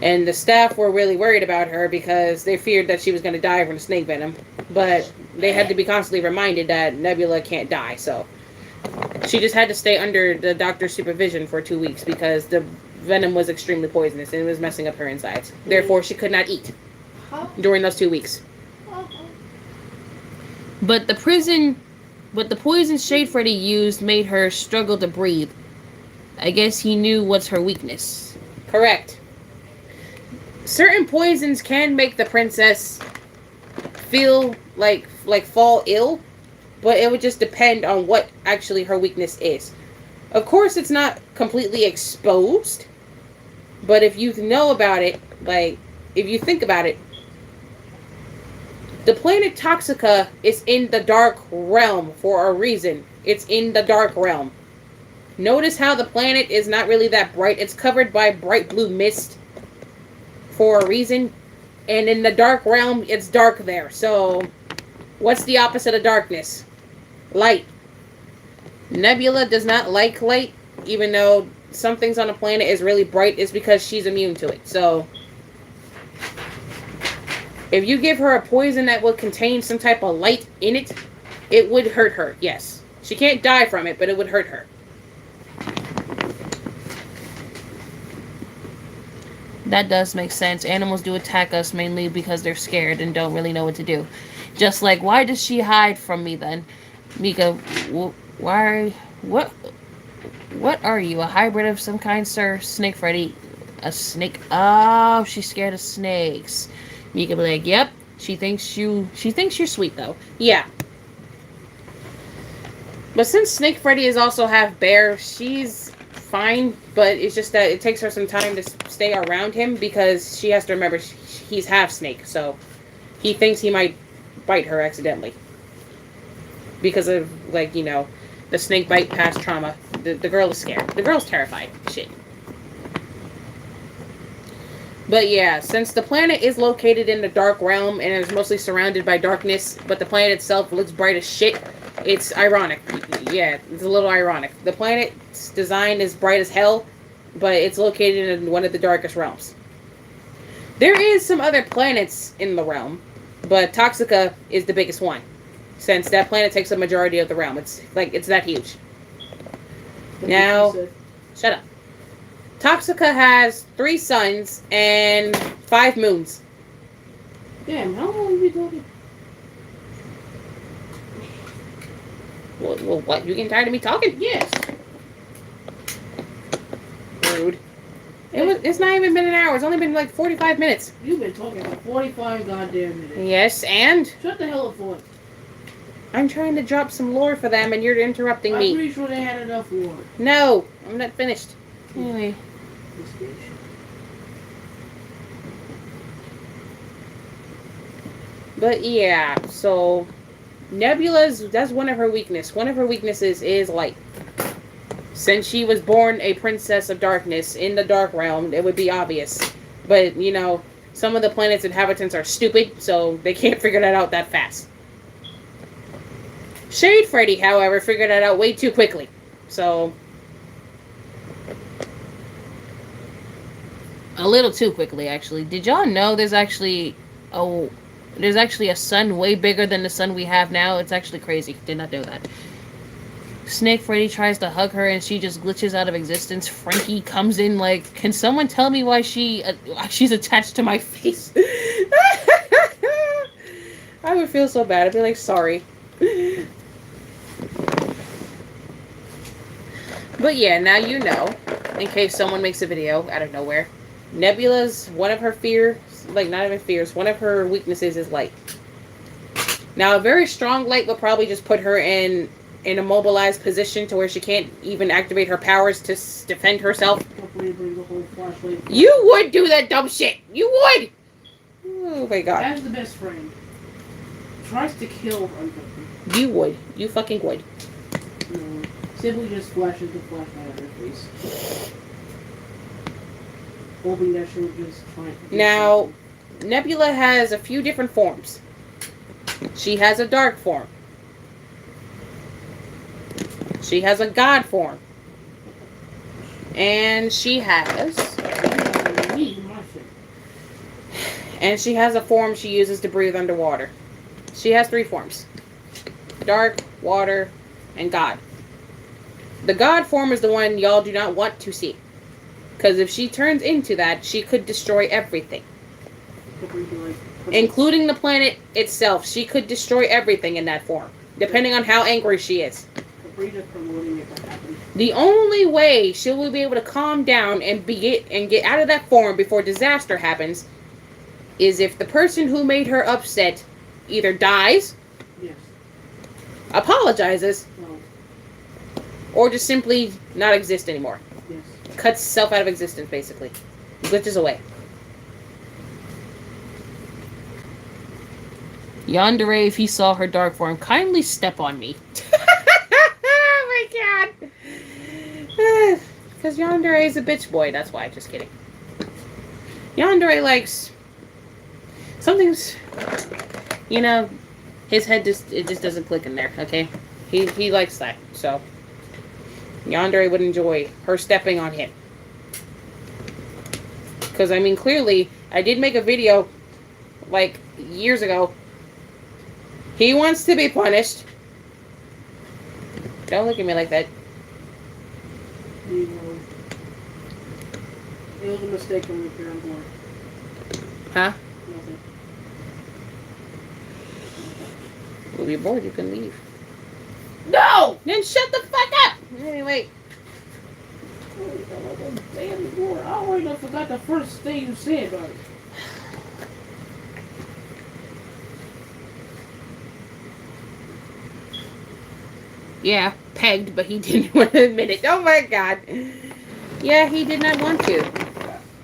and the staff were really worried about her because they feared that she was going to die from the snake venom. But they had to be constantly reminded that Nebula can't die. So she just had to stay under the doctor's supervision for 2 weeks because the venom was extremely poisonous and it was messing up her insides. Therefore, she could not eat during those 2 weeks. But the poison Shade Freddy used made her struggle to breathe. I guess he knew what's her weakness. Correct. Certain poisons can make the princess feel like fall ill, but it would just depend on what actually her weakness is. Of course, it's not completely exposed, but if you know about it, like, if you think about it, the planet Toxica is in the Dark Realm for a reason. It's in the Dark Realm. Notice how the planet is not really that bright. It's covered by bright blue mist for a reason. And in the Dark Realm, it's dark there. So, what's the opposite of darkness? Light. Nebula does not like light, even though some things on the planet is really bright. It's because she's immune to it. So, if you give her a poison that will contain some type of light in it, it would hurt her, yes. She can't die from it, but it would hurt her. That does make sense. Animals do attack us mainly because they're scared and don't really know what to do. Just like, why does she hide from me then? Mika, why? What are you? A hybrid of some kind, sir? Snake Freddy. A snake? Oh, she's scared of snakes. Mika be like, yep. She thinks you're sweet though. Yeah. But since Snake Freddy is also half bear, she's fine, but it's just that it takes her some time to stay around him because she has to remember he's half snake, so he thinks he might bite her accidentally because of, like, you know, the snake bite past trauma. The girl is scared. The girl's terrified. Shit. But yeah, since the planet is located in the Dark Realm and is mostly surrounded by darkness, but the planet itself looks bright as shit, it's ironic. Yeah, it's a little ironic. The planet's design is bright as hell, but it's located in one of the darkest realms. There is some other planets in the realm, but Toxica is the biggest one, since that planet takes a majority of the realm. It's that huge. Now, shut up. Toxica has 3 suns and 5 moons. Damn, how long have you been talking? Well, what? You getting tired of me talking? Yes. Rude. It's not even been an hour. It's only been like 45 minutes. You've been talking for 45 goddamn minutes. Yes, and? Shut the hell up for it. I'm trying to drop some lore for them, and you're interrupting me. I'm pretty sure they had enough lore. No, I'm not finished. Anyway. But yeah, so that's one of her weaknesses. One of her weaknesses is light. Since she was born a princess of darkness in the Dark Realm, it would be obvious. But, you know, some of the planet's inhabitants are stupid, so they can't figure that out that fast. Shade Freddy, however, figured that out way too quickly. So, A little too quickly, actually. Did y'all know there's actually a sun way bigger than the sun we have now? It's actually crazy. Did not know that. Snake Freddy tries to hug her and she just glitches out of existence. Frankie comes in like, can someone tell me why she's attached to my face? I would feel so bad. I'd be like, sorry. But yeah, now you know, in case someone makes a video out of nowhere. Nebula's, one of her fears, like not even fears, one of her weaknesses is light. Now, a very strong light will probably just put her in an immobilized position to where she can't even activate her powers to defend herself. You would do that dumb shit. You would. Oh my god. As the best friend, tries to kill Uncle. You would. You fucking would. No, simply just flashes the flashlight at her face. Hoping that she'll just try to now, Nebula has a few different forms. She has a dark form. She has a god form. And she has... And she has a form she uses to breathe underwater. She has 3 forms. Dark, water, and God. The God form is the one y'all do not want to see. Because if she turns into that, she could destroy everything. Including the planet itself. She could destroy everything in that form. Depending on how angry she is. The only way she will be able to calm down and get out of that form before disaster happens is if the person who made her upset either dies, yes, apologizes, no, or just simply not exist anymore. yes. Cuts self out of existence, basically. Glitches away. Yandere, if he saw her dark form, kindly step on me. Oh my god. Because Yandere is a bitch boy, that's why. Just kidding. Yandere likes... Something's... You know, his head just doesn't click in there, okay? He likes that, so... Yandere would enjoy her stepping on him. Because, I mean, clearly, I did make a video, like, years ago. He wants to be punished. Don't look at me like that. It was a mistake on your on board. Huh? Nothing. If you're bored, you can leave. No! Then shut the fuck up! Anyway. I already forgot the first thing you said about it. Yeah, pegged, but he didn't want to admit it. Oh my god. Yeah, he did not want to.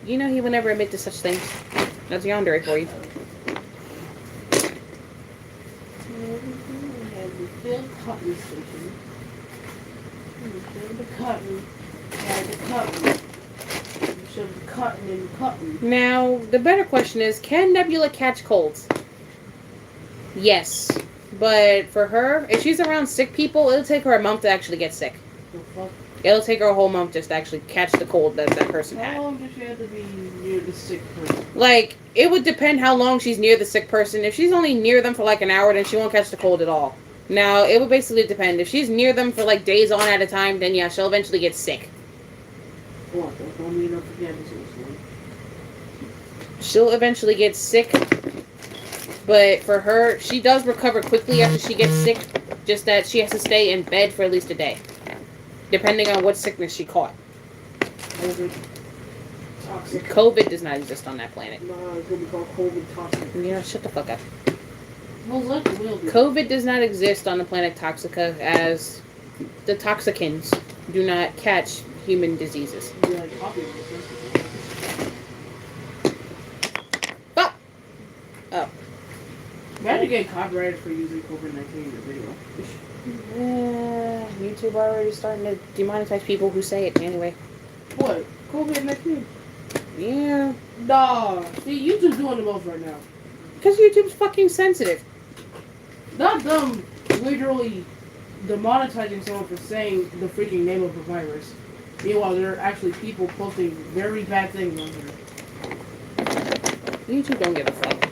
You know he would never admit to such things. That's Yandere for you. The cotton station. The cotton. Had the cotton. You shoved the cotton in the cotton. Now, the better question is, can Nebula catch colds? Yes. But for her, if she's around sick people, it'll take her a month to actually get sick. The fuck? It'll take her a whole month just to actually catch the cold that person had. How long does she have to be near the sick person? Like, it would depend how long she's near the sick person. If she's only near them for like an hour, then she won't catch the cold at all. Now, it would basically depend. If she's near them for like days on at a time, then yeah, she'll eventually get sick. What? Don't mean enough again. She'll eventually get sick. But for her, she does recover quickly after she gets sick. Just that she has to stay in bed for at least a day. Depending on what sickness she caught. COVID. Toxic. COVID does not exist on that planet. No, it's going to be called COVID toxic. Yeah, shut the fuck up. Most likely will be. COVID does not exist on the planet Toxica, as the Toxicans do not catch human diseases. Yeah, like copyright. Oh! Oh. Imagine getting copyrighted for using COVID-19 in your video. YouTube already starting to demonetize people who say it anyway. What? COVID-19? Yeah. Nah. See, YouTube's doing the most right now. Because YouTube's fucking sensitive. Not them literally demonetizing someone for saying the freaking name of the virus. Meanwhile, there are actually people posting very bad things on there. You two don't give a fuck.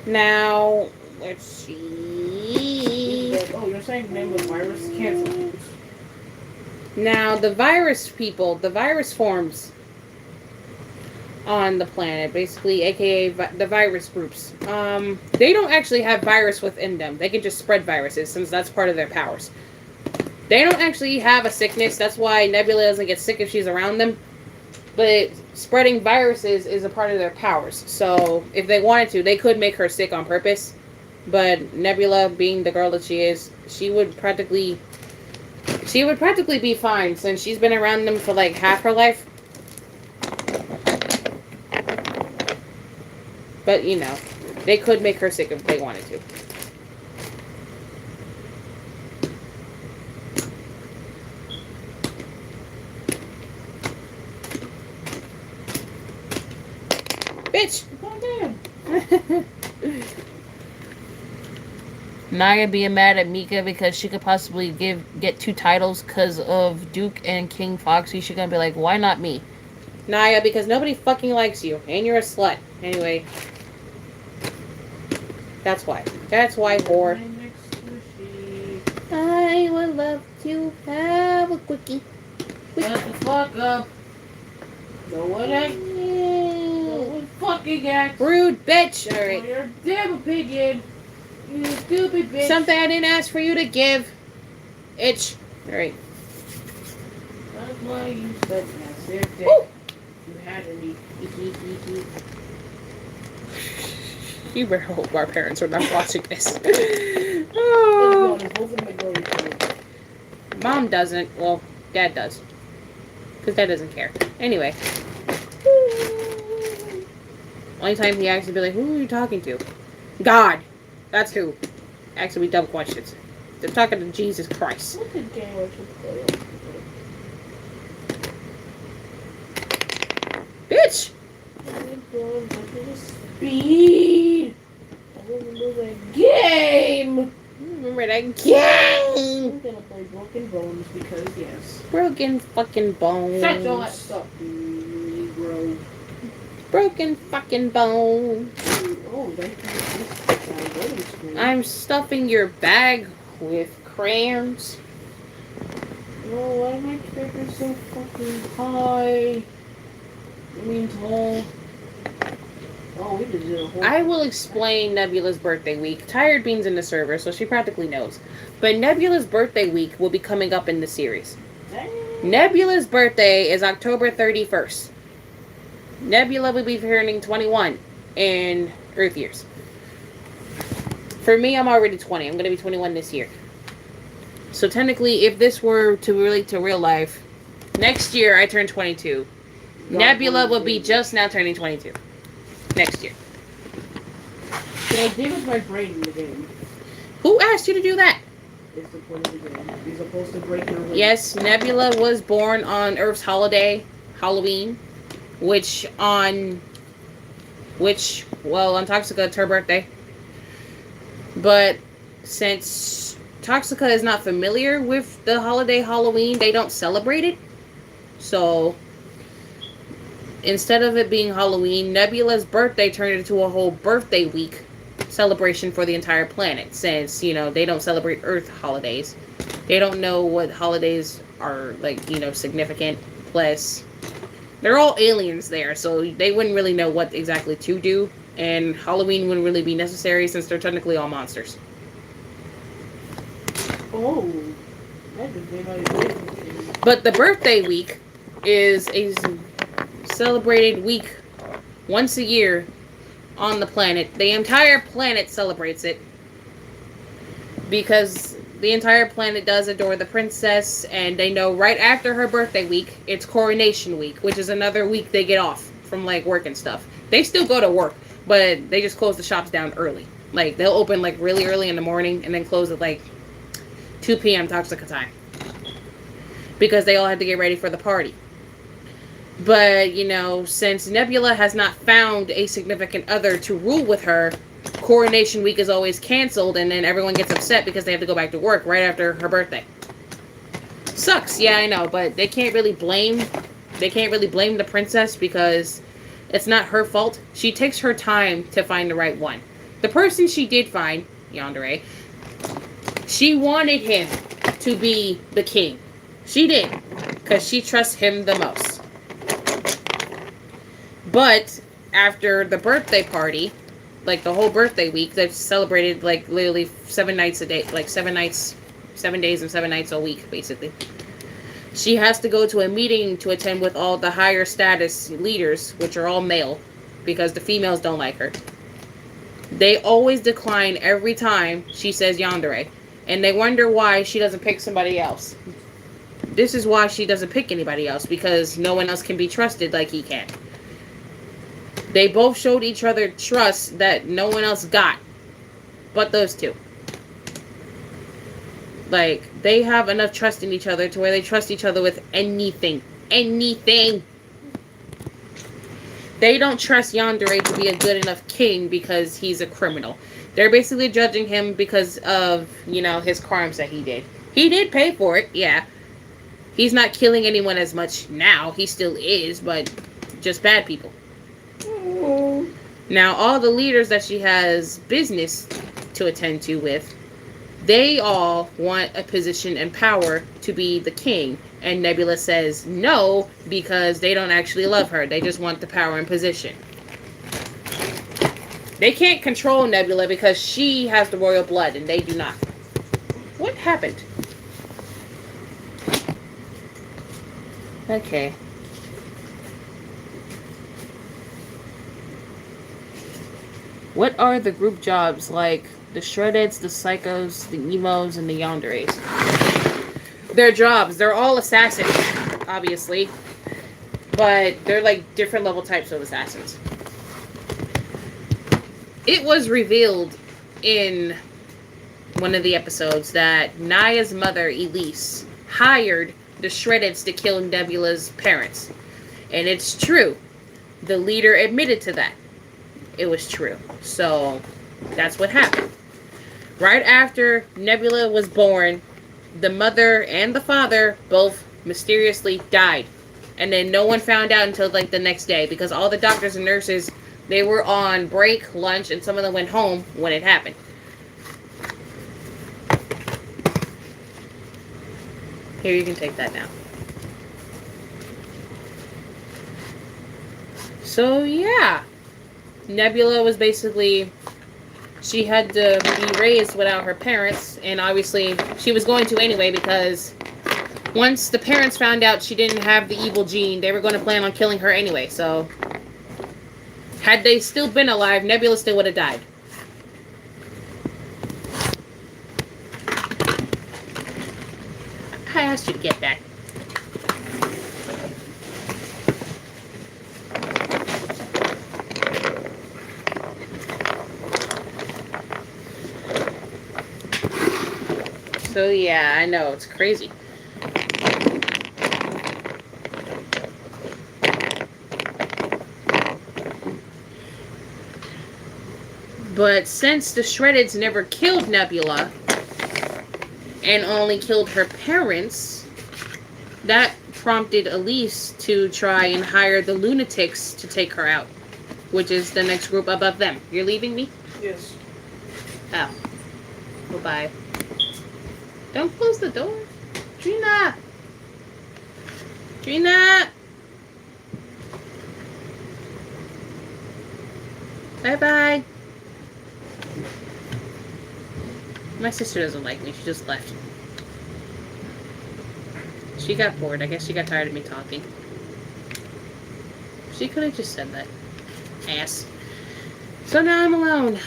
Now, let's see. Oh, you're saying the name of the virus? Cancel. Now, the virus people, the virus forms on the planet, basically, aka the virus groups. They don't actually have virus within them. They can just spread viruses, since that's part of their powers. They don't actually have a sickness. That's why Nebula doesn't get sick if she's around them. But spreading viruses is a part of their powers. So if they wanted to, they could make her sick on purpose. But Nebula, being the girl that she is, she would practically be fine since she's been around them for like half her life. But you know, they could make her sick if they wanted to. Bitch! Oh, damn. Naya being mad at Mika because she could possibly get 2 titles because of Duke and King Foxy. She's gonna be like, why not me? Naya, because nobody fucking likes you. And you're a slut. Anyway. That's why. That's why, whore. I would love to have a quickie. Shut the fuck up. No one act. No one fucking acts. Rude bitch. Alright. You're a damn opinion. You stupid bitch. Something I didn't ask for you to give. Itch. Alright. That's why you said that. Woo! You had to be. You better hope our parents are not watching this. Oh. Mom doesn't. Well, Dad does. Because Dad doesn't care. Anyway. Only time he actually be like, who are you talking to? God. That's who. Actually, dumb questions. They're talking to Jesus Christ. What the game I should play? Bitch! Speed! I remember that game! Remember that game? I'm gonna play Broken Bones because yes. Broken fucking bones. Shut all that stuff, Negro. Broken fucking bones. Oh, that's I'm stuffing your bag with crayons. No, why are my characters so fucking high? I mean tall. Oh, we just did a whole... I will explain Nebula's birthday week. Tired Bean's in the server, so she practically knows. But Nebula's birthday week will be coming up in the series. Nebula's birthday is October 31st. Nebula will be turning 21 in Earth years. For me, I'm already 20. I'm going to be 21 this year. So technically, if this were to relate to real life, next year I turn 22. Nebula will be just now turning 22. Next year. So I damaged my brain in the game. Who asked you to do that? It's the point of the game. You're supposed to break your leg. Yes, Nebula was born on Earth's holiday, Halloween, on Toxica, it's her birthday. But since Toxica is not familiar with the holiday Halloween, they don't celebrate it. So instead of it being Halloween, Nebula's birthday turned into a whole birthday week celebration for the entire planet. Since, you know, they don't celebrate Earth holidays. They don't know what holidays are, like, you know, significant. Plus, they're all aliens there, so they wouldn't really know what exactly to do. And Halloween wouldn't really be necessary since they're technically all monsters. Oh. That just made my brain. But the birthday week is a celebrated week once a year on the planet. The entire planet celebrates it because the entire planet does adore the princess, and they know right after her birthday week, it's Coronation Week, which is another week they get off from, like, work and stuff. They still go to work, but they just close the shops down early. Like, they'll open, like, really early in the morning and then close at, like, 2 p.m. Toxica time. Because they all had to get ready for the party. But, you know, since Nebula has not found a significant other to rule with her, Coronation Week is always canceled, and then everyone gets upset because they have to go back to work right after her birthday. Sucks, yeah, I know, but they can't really blame the princess because It's not her fault. She takes her time to find the right one. The person she did find, Yandere, she wanted him to be the king. She did. Because she trusts him the most. But after the birthday party, like the whole birthday week, they've celebrated like literally 7 nights a day, like 7 nights, 7 days and 7 nights a week, basically. She has to go to a meeting to attend with all the higher status leaders, which are all male, because the females don't like her. They always decline every time she says Yandere, and they wonder why she doesn't pick somebody else. This is why she doesn't pick anybody else, because no one else can be trusted like he can. They both showed each other trust that no one else got, but those two. Like, they have enough trust in each other to where they trust each other with anything. Anything. They don't trust Yandere to be a good enough king because he's a criminal. They're basically judging him because of, you know, his crimes that he did. He did pay for it, yeah. He's not killing anyone as much now. He still is, but just bad people. Now, all the leaders that she has business to attend to with, they all want a position and power to be the king. And Nebula says no, because they don't actually love her. They just want the power and position. They can't control Nebula because she has the royal blood and they do not. What happened? Okay. What are the group jobs like the Shreddeds, the Psychos, the Emos, and the Yanderes? Their jobs. They're all assassins, obviously. But they're like different level types of assassins. It was revealed in one of the episodes that Naya's mother, Elise, hired the Shreddeds to kill Nebula's parents. And it's true. The leader admitted to that. It was true. So, that's what happened. Right after Nebula was born, the mother and the father both mysteriously died. And then no one found out until like the next day, because all the doctors and nurses, they were on break, lunch, and some of them went home when it happened. Here, you can take that now. So, yeah. Nebula was basically, she had to be raised without her parents, and obviously she was going to anyway, because once the parents found out she didn't have the evil gene, they were going to plan on killing her anyway. So had they still been alive, Nebula still would have died. I asked you to get back. So yeah, I know, it's crazy. But since the Shreddeds never killed Nebula and only killed her parents, that prompted Elise to try and hire the Lunatics to take her out, which is the next group above them. You're leaving me? Yes. Oh. Bye-bye. Don't close the door. Trina! Trina! Bye-bye. My sister doesn't like me. She just left. She got bored. I guess she got tired of me talking. She could have just said that. Ass. So now I'm alone.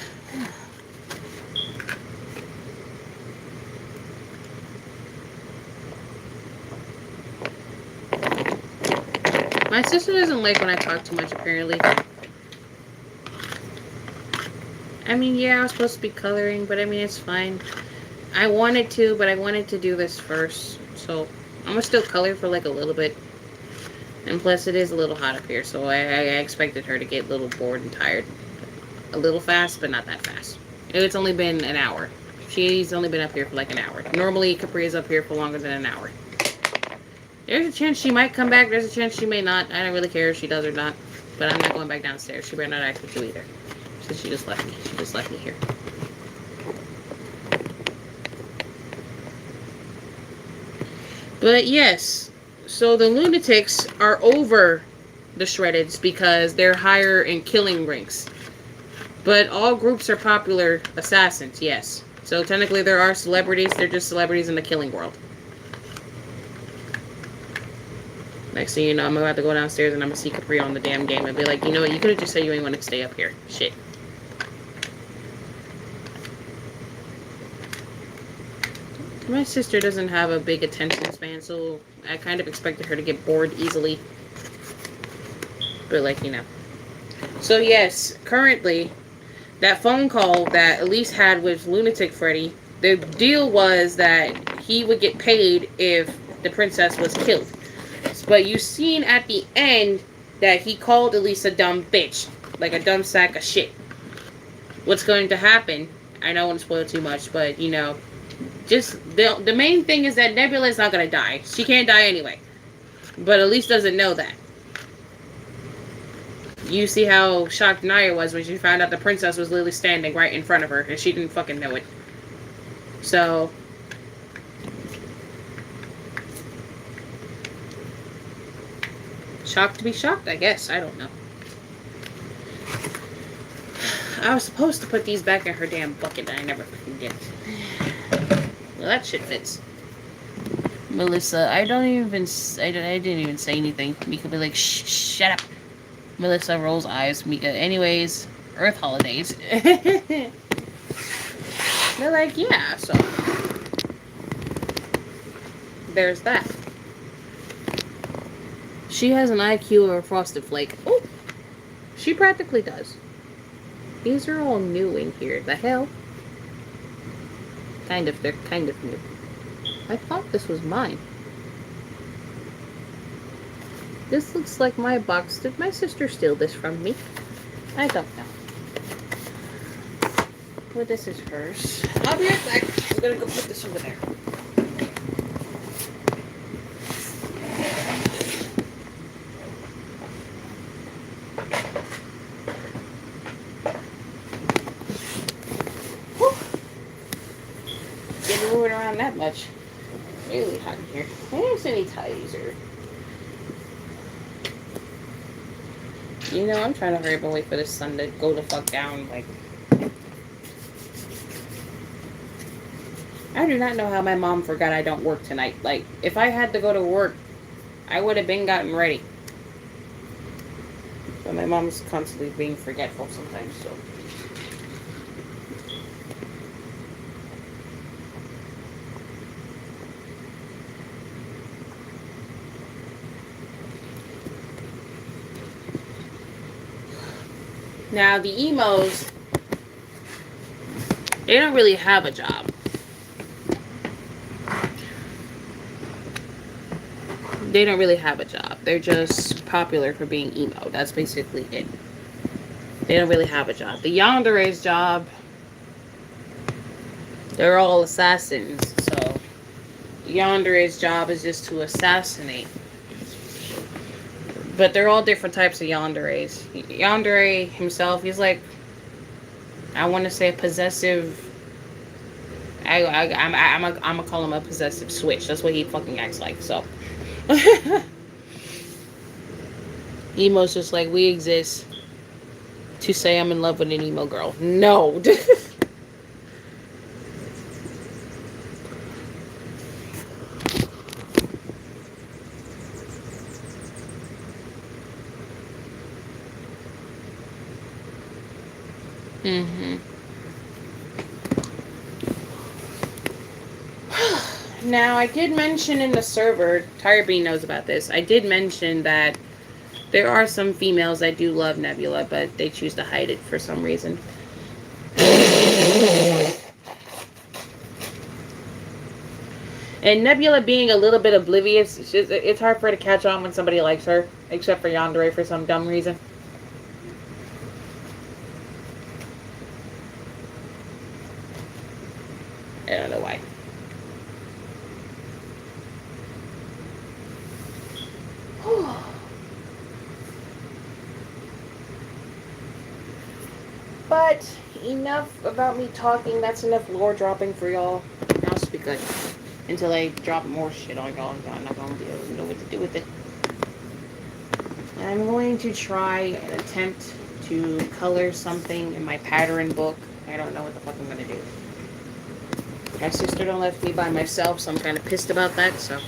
My sister doesn't like when I talk too much, apparently. I mean, yeah, I was supposed to be coloring, but I mean, it's fine. I wanted to, but I wanted to do this first. So, I'm going to still color for like a little bit. And plus, it is a little hot up here, so I expected her to get a little bored and tired. A little fast, but not that fast. It's only been an hour. She's only been up here for like an hour. Normally, Capri is up here for longer than an hour. There's a chance she might come back. There's a chance she may not. I don't really care if she does or not. But I'm not going back downstairs. She better not ask me to either. So she just left me. She just left me here. But yes, so the lunatics are over the Shreddeds because they're higher in killing ranks. But all groups are popular assassins, yes. So technically there are celebrities, they're just celebrities in the killing world. Next thing you know, I'm about to go downstairs and I'm gonna see Capri on the damn game and be like, you know what, you could have just said you ain't want to stay up here. Shit. My sister doesn't have a big attention span, so I kind of expected her to get bored easily. But, like, you know. So, yes, currently, that phone call that Elise had with Lunatic Freddy, the deal was that he would get paid if the princess was killed. But you seen at the end that he called Elise a dumb bitch. Like a dumb sack of shit. What's going to happen, I don't want to spoil too much, but, you know, just, the main thing is that Nebula is not going to die. She can't die anyway. But Elise doesn't know that. You see how shocked Naya was when she found out the princess was literally standing right in front of her, and she didn't fucking know it. So, shocked to be shocked, I guess. I don't know. I was supposed to put these back in her damn bucket, and I never fucking did. Well, that shit fits. Melissa, I didn't even say anything. Mika be like, shh, shut up. Melissa rolls eyes. Mika, anyways, Earth holidays. They're like, yeah, so. There's that. She has an IQ of a Frosted Flake. Oh, she practically does. These are all new in here. The hell? They're kind of new. I thought this was mine. This looks like my box. Did my sister steal this from me? I don't know. Well, this is hers. I'll be right back. I'm gonna go put this over there. Moving around that much. Really hot in here. There's any ties or. You know, I'm trying to hurry up and wait for this sun to go the fuck down. Like, I do not know how my mom forgot I don't work tonight. Like, if I had to go to work, I would have been gotten ready. But my mom's constantly being forgetful sometimes, so. Now, the emos, they don't really have a job. They don't really have a job. They're just popular for being emo. That's basically it. They don't really have a job. The Yandere's job, they're all assassins. So, Yandere's job is just to assassinate. But they're all different types of Yanderes. Yandere himself, he's like, I want to say a possessive. I'm gonna call him a possessive switch. That's what he fucking acts like. So, emo's just like, we exist to say I'm in love with an emo girl. No. Now, I did mention in the server, Tired Bean knows about this, I did mention that there are some females that do love Nebula, but they choose to hide it for some reason. And Nebula being a little bit oblivious, it's hard for her to catch on when somebody likes her, except for Yandere for some dumb reason. I don't know why. But enough about me talking. That's enough lore dropping for y'all. Now should be good. Until I drop more shit on y'all. I'm not going to be able to know what to do with it. I'm going to try and attempt to color something in my pattern book. I don't know what the fuck I'm going to do. My sister don't left me by myself, so I'm kind of pissed about that, so.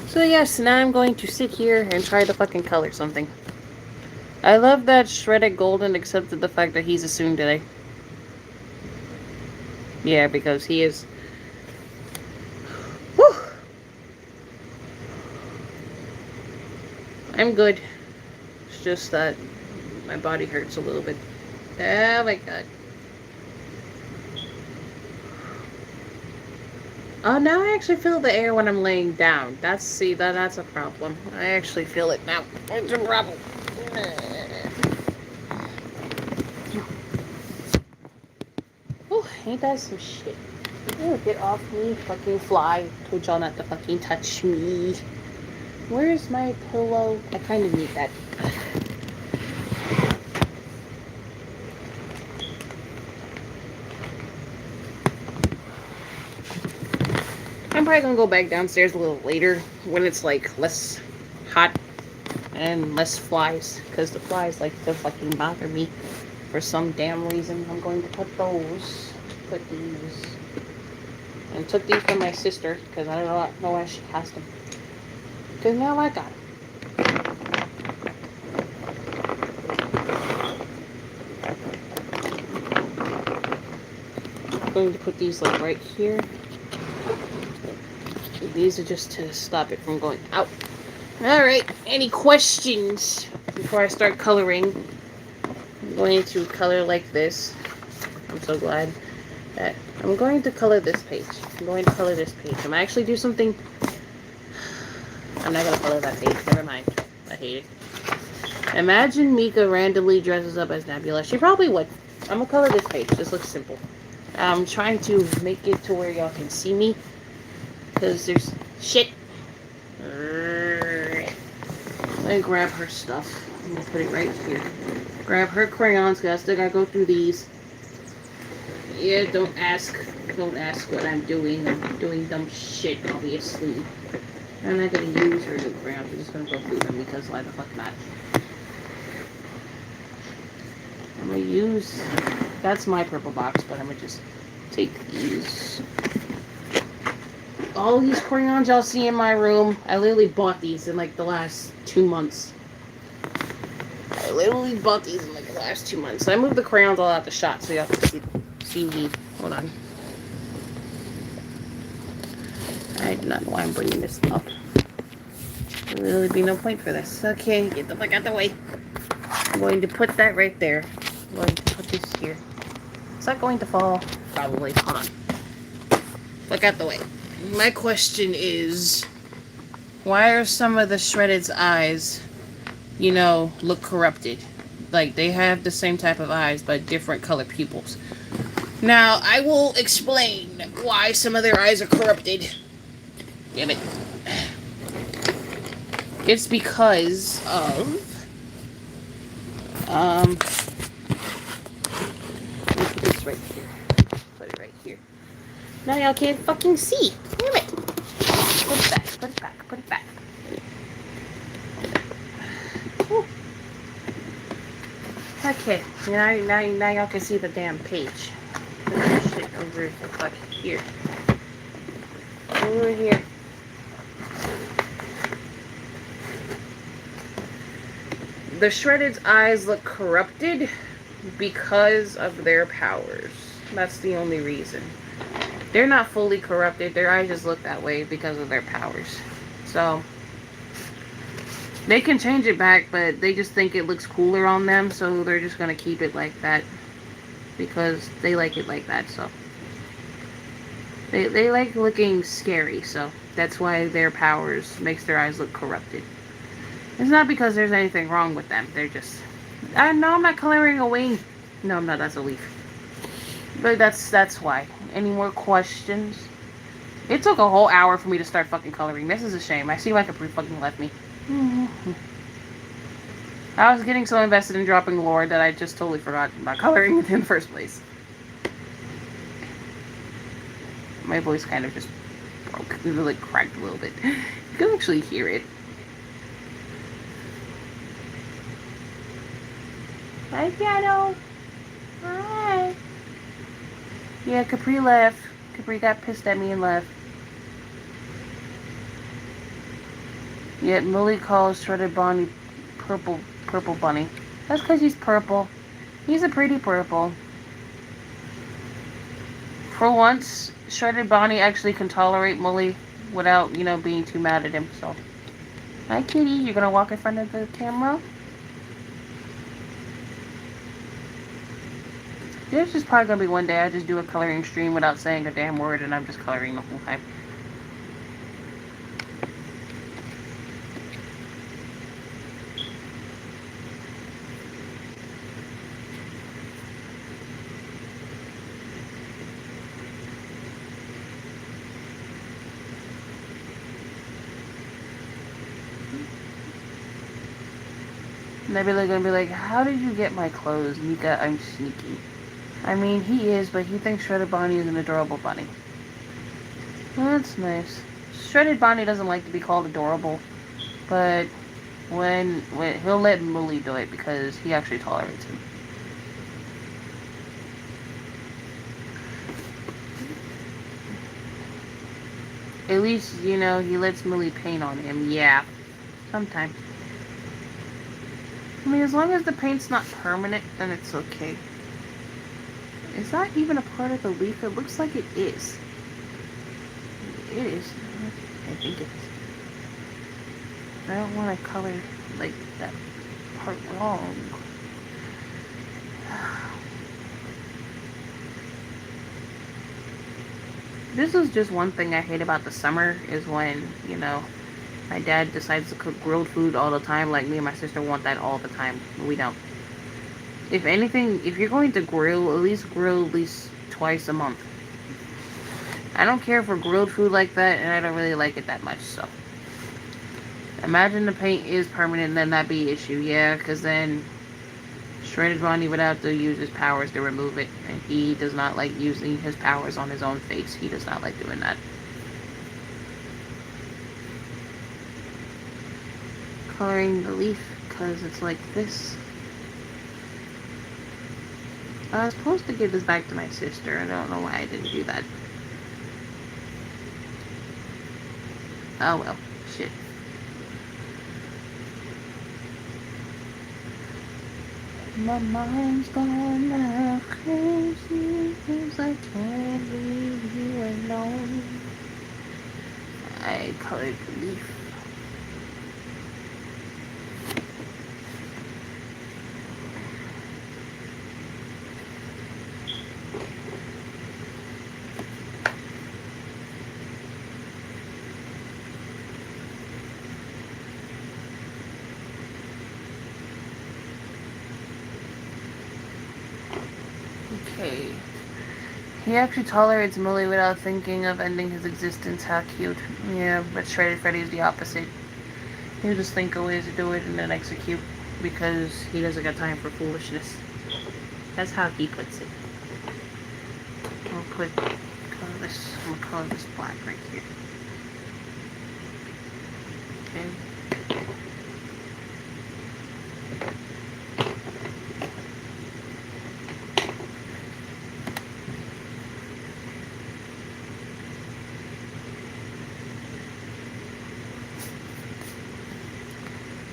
So yes, now I'm going to sit here and try to fucking color something. I love that Shredded Golden accepted the fact that he's a tsundere. Yeah, because he is. Whew. I'm good. It's just that my body hurts a little bit. Oh my god. Oh, now I actually feel the air when I'm laying down. That's a problem. I actually feel it now. It's a problem. Oh, ain't that some shit? Oh, get off me, fucking fly. Told y'all not to fucking touch me. Where's my pillow? I kind of need that. I'm probably gonna go back downstairs a little later when it's like less hot and less flies, because the flies like to fucking bother me for some damn reason. I'm going to put these, and took these from my sister because I don't know why she has them. Because now I got them. I'm going to put these like right here. These are just to stop it from going out. Alright, any questions before I start coloring? I'm going to color like this. I'm so glad that I'm going to color this page. I'm going to color this page. I'm actually do something. I'm not going to color that page. Never mind. I hate it. Imagine Mika randomly dresses up as Nebula. She probably would. I'm going to color this page. This looks simple. I'm trying to make it to where y'all can see me. Because there's shit. Let me grab her stuff. I'm going to put it right here. Grab her crayons, because I still got to go through these. Yeah, don't ask what I'm doing. I'm doing dumb shit, obviously. I'm not going to use her new crayons. I'm just going to go through them, because why the fuck not? I'm going to use... That's my purple box, but I'm going to just take these. All these crayons y'all see in my room, I literally bought these in like the last 2 months. I literally bought these in like the last 2 months. I moved the crayons all out the shot so y'all can see me. Hold on. I do not know why I'm bringing this up. There'll really be no point for this. Okay, get the fuck out the way. I'm going to put that right there. I'm going to put this here. Is that going to fall? Probably. Hold on. Fuck out the way. My question is, why are some of the Shredded's eyes, you know, look corrupted? Like, they have the same type of eyes, but different color pupils. Now, I will explain why some of their eyes are corrupted. Damn it. It's because of, let me put this right here. Put it right here. Now y'all can't fucking see. Damn it. Put it back, put it back, put it back. Whew. Okay, now y'all can see the damn page. Put this shit over the fuck here. Over here. The Shredded's eyes look corrupted because of their powers. That's the only reason. They're not fully corrupted. Their eyes just look that way because of their powers. So, they can change it back, but they just think it looks cooler on them, so they're just going to keep it like that. Because they like it like that, so. They like looking scary, so that's why their powers makes their eyes look corrupted. It's not because there's anything wrong with them. They're just... No, I'm not coloring a wing. No, I'm not. That's a leaf. But that's why. Any more questions? It took a whole hour for me to start fucking coloring. This is a shame. I see why Capri fucking left me. I was getting so invested in dropping lore that I just totally forgot about coloring it in the first place. My voice kind of just broke. It really cracked a little bit. You can actually hear it. Hi, Shadow. Hi. Yeah, Capri left. Capri got pissed at me and left. Yet Millie calls Shredded Bonnie purple bunny. That's because he's purple. He's a pretty purple. For once, Shredded Bonnie actually can tolerate Millie without, being too mad at him. So, hi, kitty. You're gonna walk in front of the camera. There's just probably gonna be one day I just do a coloring stream without saying a damn word, and I'm just coloring the whole time. And they're gonna be like, how did you get my clothes, Mika? I'm sneaky. I mean, he is, but he thinks Shredded Bonnie is an adorable bunny. Well, that's nice. Shredded Bonnie doesn't like to be called adorable, but when he'll let Millie do it because he actually tolerates him. At least, he lets Millie paint on him. Yeah, sometimes. I mean, as long as the paint's not permanent, then it's okay. Is that even a part of the leaf? It looks like it is. It is. I think it is. I don't want to color, that part wrong. This is just one thing I hate about the summer, is when, my dad decides to cook grilled food all the time. Like, me and my sister want that all the time. We don't. If anything, if you're going to grill, at least twice a month. I don't care for grilled food like that, and I don't really like it that much, so. Imagine the paint is permanent, then that'd be an issue. Yeah, because then Shredded Bonnie would have to use his powers to remove it, and he does not like using his powers on his own face. He does not like doing that. Coloring the leaf, because it's like this. I was supposed to give this back to my sister. I don't know why I didn't do that. Oh well, shit. My mind's gone now crazy, 'cause I can't leave you alone. I colored the leaf. Okay. He actually tolerates Millie without thinking of ending his existence. How cute. Yeah, but Shredded Freddy is the opposite. He'll just think of ways to do it and then execute, because he doesn't got time for foolishness. That's how he puts it. I'm gonna color this black right here. Okay.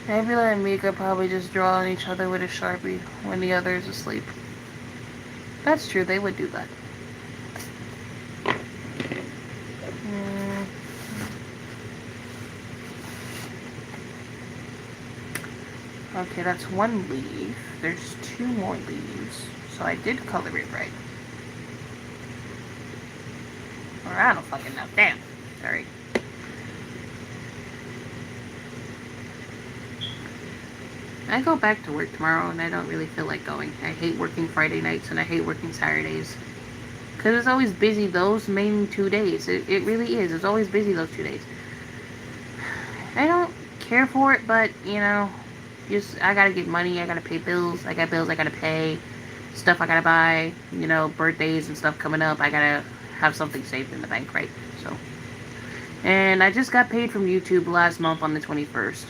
Nebula and Mika probably just draw on each other with a Sharpie when the other is asleep. That's true, they would do that. Okay, that's one leaf. There's two more leaves. So I did color it right. Or I don't fucking know. Damn. Sorry. I go back to work tomorrow and I don't really feel like going. I hate working Friday nights and I hate working Saturdays. Because it's always busy those main 2 days. It really is. It's always busy those 2 days. I don't care for it, but, Just, I gotta get money, I gotta pay bills, I got bills I gotta pay, stuff I gotta buy, you know, birthdays and stuff coming up. I gotta have something saved in the bank, right? So, and I just got paid from YouTube last month on the 21st.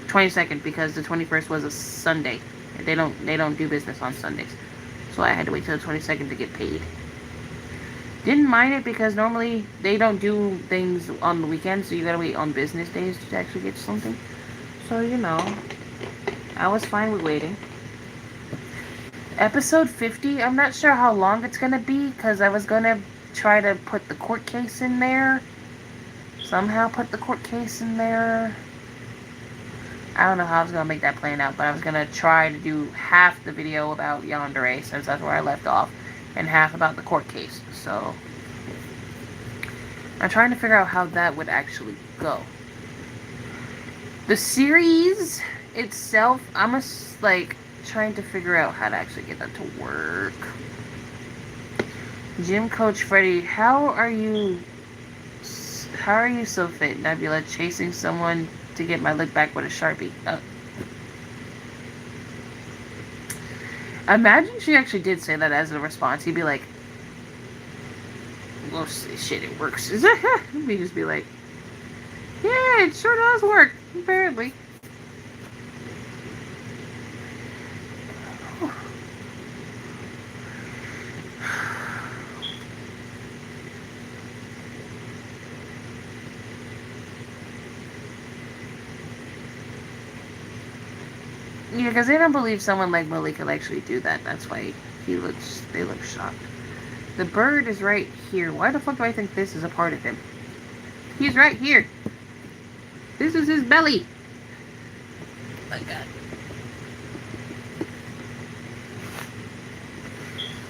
22nd, because the 21st was a Sunday. They don't do business on Sundays. So I had to wait till the 22nd to get paid. Didn't mind it because normally they don't do things on the weekends, so you gotta wait on business days to actually get something. So, you know, I was fine with waiting. Episode 50, I'm not sure how long it's gonna be, because I was gonna try to put the court case in there. Somehow put the court case in there. I don't know how I was gonna make that plan out, but I was gonna try to do half the video about Yandere, since that's where I left off, and half about the court case. So I'm trying to figure out how that would actually go. The series itself, I'm just like trying to figure out how to actually get that to work. Gym Coach Freddy, how are you so fit? Nebula, chasing someone to get my look back with a Sharpie. Imagine she actually did say that as a response. He'd be like, well, shit, it works. He'd just be like, yeah, it sure does work, apparently. Yeah, because they don't believe someone like Malik could actually do that. That's why they look shocked. The bird is right here. Why the fuck do I think this is a part of him? He's right here. This is his belly. Oh my god.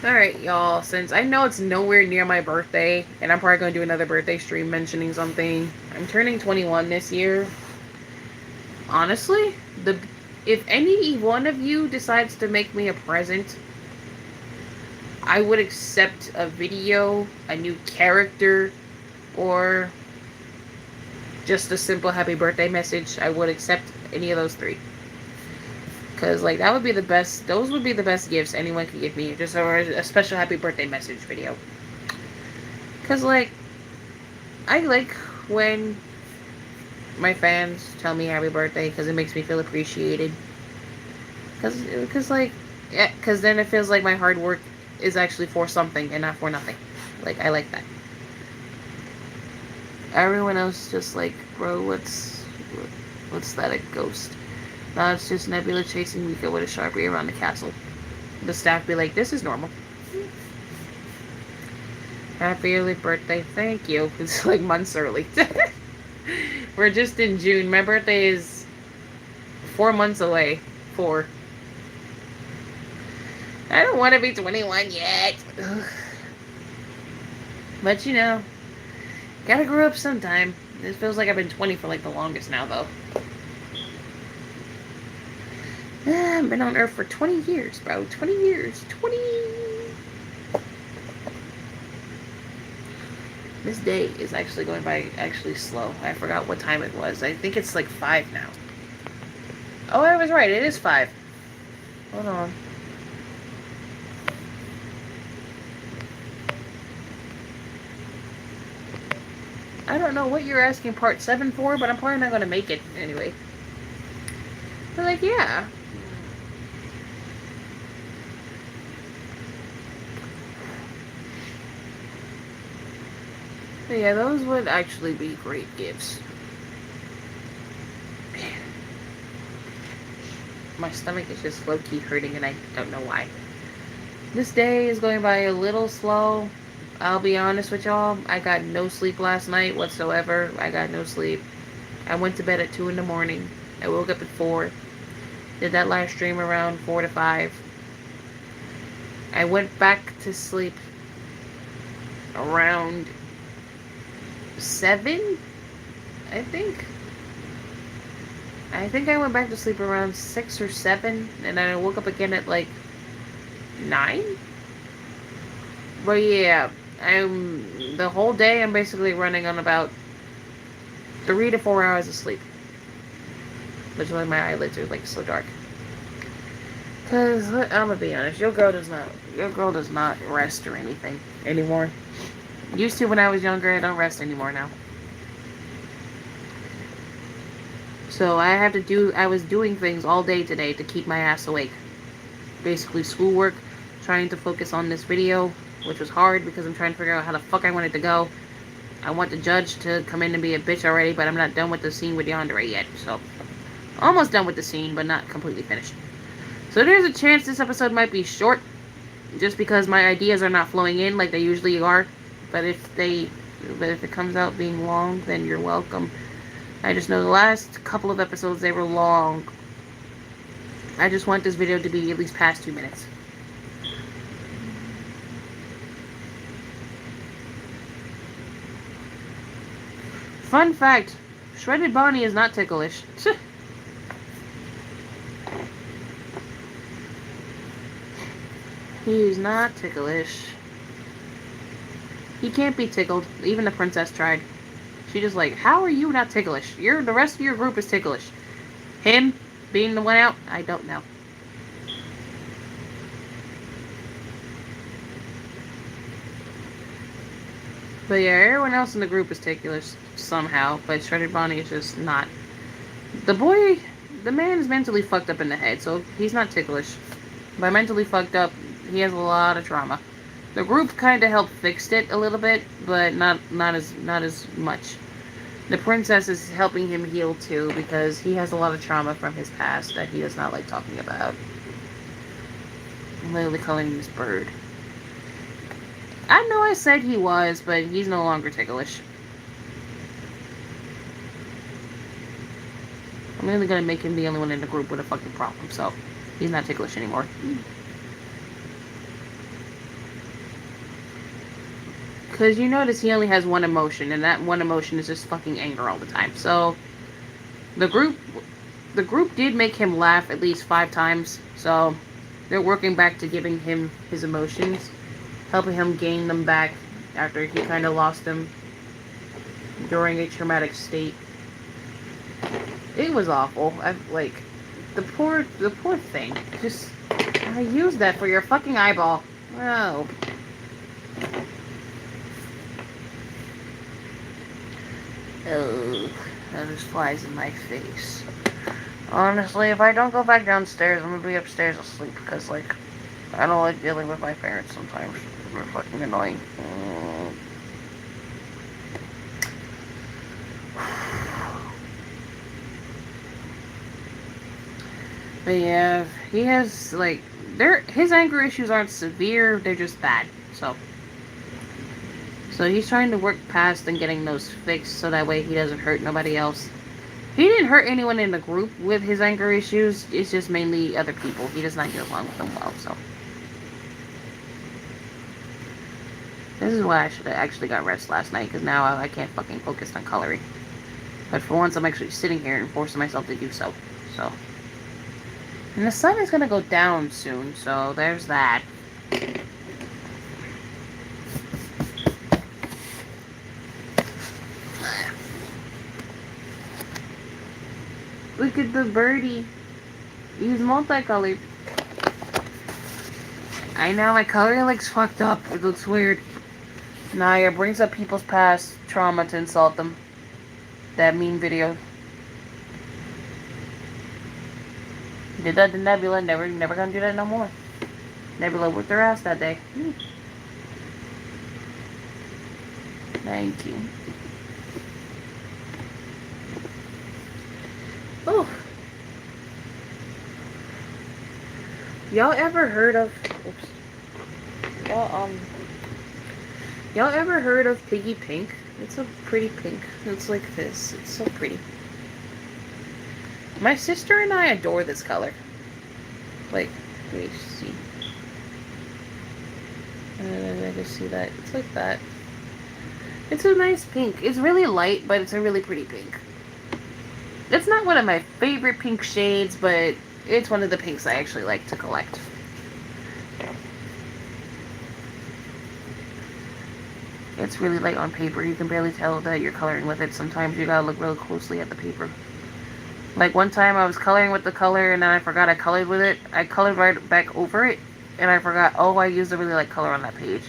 Alright, y'all. Since I know it's nowhere near my birthday, and I'm probably going to do another birthday stream mentioning something. I'm turning 21 this year. Honestly, if any one of you decides to make me a present, I would accept a video, a new character, or just a simple happy birthday message. I would accept any of those three. Because, like, that would be the best, those would be the best gifts anyone could give me. Just a special happy birthday message video. Because, like, I like when my fans tell me happy birthday, because it makes me feel appreciated. Because like, yeah, because then it feels like my hard work is actually for something and not for nothing. Like, I like that. Everyone else just like, bro, what's that, a ghost? No, it's just Nebula chasing Mika with a Sharpie around the castle. The staff be like, this is normal. Happy early birthday, thank you. It's like months early. We're just in June. My birthday is 4 months away. 4. I don't want to be 21 yet. Ugh. But you know, gotta grow up sometime. It feels like I've been 20 for like the longest now, though. I've been on Earth for 20 years, bro. 20 years. 20. This day is actually going by slow. I forgot what time it was. I think it's like 5 now. Oh, I was right. It is 5. Hold on. I don't know what you're asking part 7 for, but I'm probably not going to make it anyway. But like, yeah. But yeah, those would actually be great gifts. Man. My stomach is just low-key hurting and I don't know why. This day is going by a little slow. I'll be honest with y'all. I got no sleep last night whatsoever. I got no sleep. I went to bed at 2 in the morning. I woke up at 4. Did that live stream around 4 to 5. I went back to sleep around 7, I think. I think I went back to sleep around 6 or 7, and then I woke up again at like 9. But yeah, the whole day I'm basically running on about 3 to 4 hours of sleep. which is why my eyelids are like so dark. Cause I'm gonna be honest, your girl does not rest or anything anymore. Used to when I was younger, I don't rest anymore now. So I was doing things all day today to keep my ass awake. Basically schoolwork, trying to focus on this video, which was hard because I'm trying to figure out how the fuck I want it to go. I want the judge to come in and be a bitch already, but I'm not done with the scene with Yandere yet, so. Almost done with the scene, but not completely finished. So there's a chance this episode might be short, just because my ideas are not flowing in like they usually are. But if it comes out being long, then you're welcome. I just know the last couple of episodes, they were long. I just want this video to be at least past 2 minutes. Fun fact, Shredded Bonnie is not ticklish. He's not ticklish. He can't be tickled. Even the princess tried. She just like, how are you not ticklish? The rest of your group is ticklish. Him being the one out, I don't know. But yeah, everyone else in the group is ticklish somehow, but Shredded Bonnie is just not. The man is mentally fucked up in the head, so he's not ticklish. By mentally fucked up, he has a lot of trauma. The group kind of helped fix it a little bit, but not as much. The princess is helping him heal too, because he has a lot of trauma from his past that he does not like talking about. I'm literally calling this bird. I know I said he was, but he's no longer ticklish. I'm really gonna make him the only one in the group with a fucking problem, so he's not ticklish anymore. Because you notice he only has one emotion, and that one emotion is just fucking anger all the time. So, the group did make him laugh at least 5 times. So, they're working back to giving him his emotions, helping him gain them back after he kind of lost them during a traumatic state. It was awful. The poor thing. Just, I used that for your fucking eyeball. Oh. Ugh, that just flies in my face. Honestly, if I don't go back downstairs, I'm gonna be upstairs asleep because, like, I don't like dealing with my parents sometimes. They're fucking annoying. But yeah, he has, like, his anger issues aren't severe, they're just bad, so he's trying to work past and getting those fixed so that way he doesn't hurt nobody else. He didn't hurt anyone in the group with his anger issues. It's just mainly other people. He does not get along with them well, so. This is why I should have actually got rest last night, because now I can't fucking focus on coloring. But for once, I'm actually sitting here and forcing myself to do so. And the sun is going to go down soon, so there's that. Look at the birdie. He's multicolored. I know, my coloring looks fucked up. It looks weird. Naya brings up people's past trauma to insult them. That meme video. Did that to Nebula. Never gonna do that no more. Nebula whipped their ass that day. Thank you. Oh. Y'all ever heard of... Oops. Y'all ever heard of Piggy Pink? It's a pretty pink. It's like this. It's so pretty. My sister and I adore this color. Like, let me see. I just see that. It's like that. It's a nice pink. It's really light, but it's a really pretty pink. It's not one of my favorite pink shades, but it's one of the pinks I actually like to collect. It's really light on paper. You can barely tell that you're coloring with it. Sometimes you gotta look really closely at the paper. Like one time I was coloring with the color and then I forgot I colored with it. I colored right back over it and I forgot, oh, I used a really light color on that page.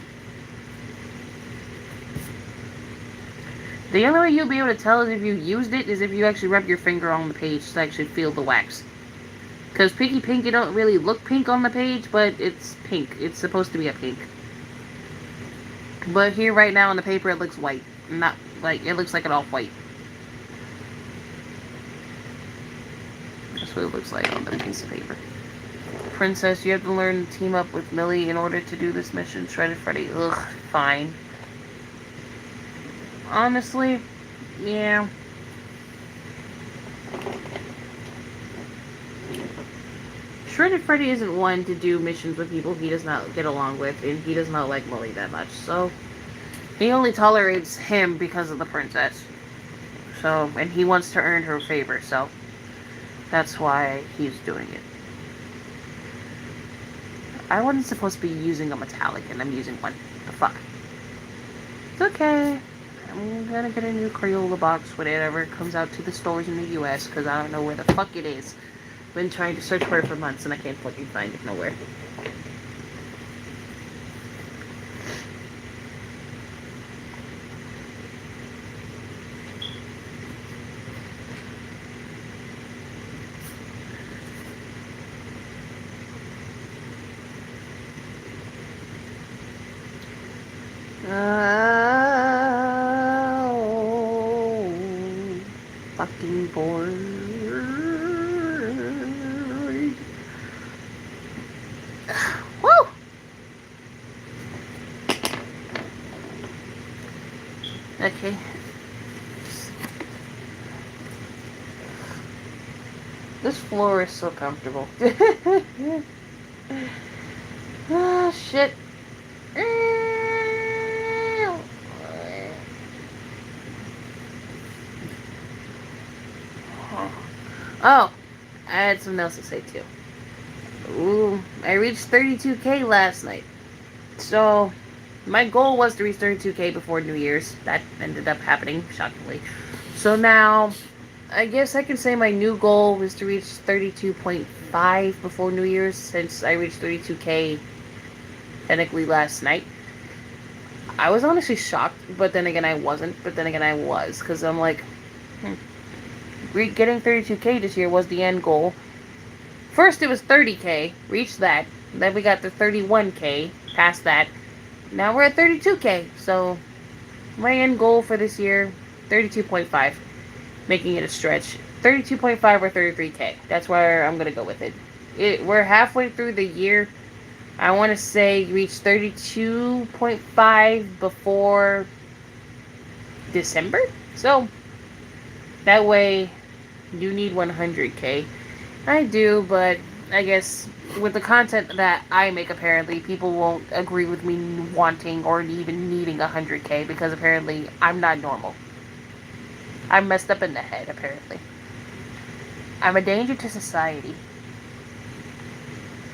The only way you'll be able to tell is if you used it is if you actually rub your finger on the page to actually feel the wax. Because Pinky Pink, it don't really look pink on the page, but it's pink. It's supposed to be a pink. But here right now on the paper it looks white. Not like, it looks like an off-white. That's what it looks like on the piece of paper. Princess, you have to learn to team up with Millie in order to do this mission. Shredded Freddy. Ugh, fine. Honestly, yeah. Shredded Freddy isn't one to do missions with people he does not get along with, and he does not like Millie that much, so he only tolerates him because of the princess. So, and he wants to earn her favor, so that's why he's doing it. I wasn't supposed to be using a metallic, and I'm using one. The fuck? It's okay. I'm gonna get a new Crayola box whenever it comes out to the stores in the US, because I don't know where the fuck it is. Been trying to search for it for months, and I can't fucking find it nowhere. Oh, fucking bored. Woo! Okay. This floor is so comfortable. Ah, shit. Oh, I had something else to say too. Ooh, I reached 32K last night. So, my goal was to reach 32K before New Year's. That ended up happening, shockingly. So now, I guess I can say my new goal was to reach 32.5 before New Year's, since I reached 32K technically last night. I was honestly shocked, but then again I wasn't, but then again I was, because I'm like, getting 32K this year was the end goal. First it was 30K, reached that. Then we got to 31K, past that. Now we're at 32K, so my end goal for this year, 32.5. Making it a stretch. 32.5 or 33K. That's where I'm going to go with it. We're halfway through the year. I want to say reach 32.5 before December. So, that way, you need 100K. I do, but I guess with the content that I make, apparently, people won't agree with me wanting or even needing 100K, because apparently I'm not normal. I'm messed up in the head, apparently. I'm a danger to society.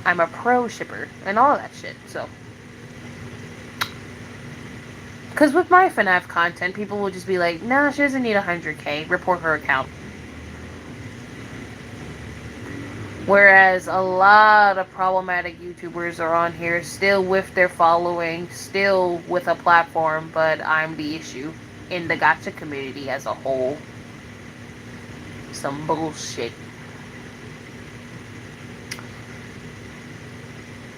I'm a pro shipper and all that shit, so. Because with my FNAF content, people will just be like, nah, she doesn't need 100K, report her account. Whereas a lot of problematic YouTubers are on here, still with their following, still with a platform, but I'm the issue in the gacha community as a whole. Some bullshit.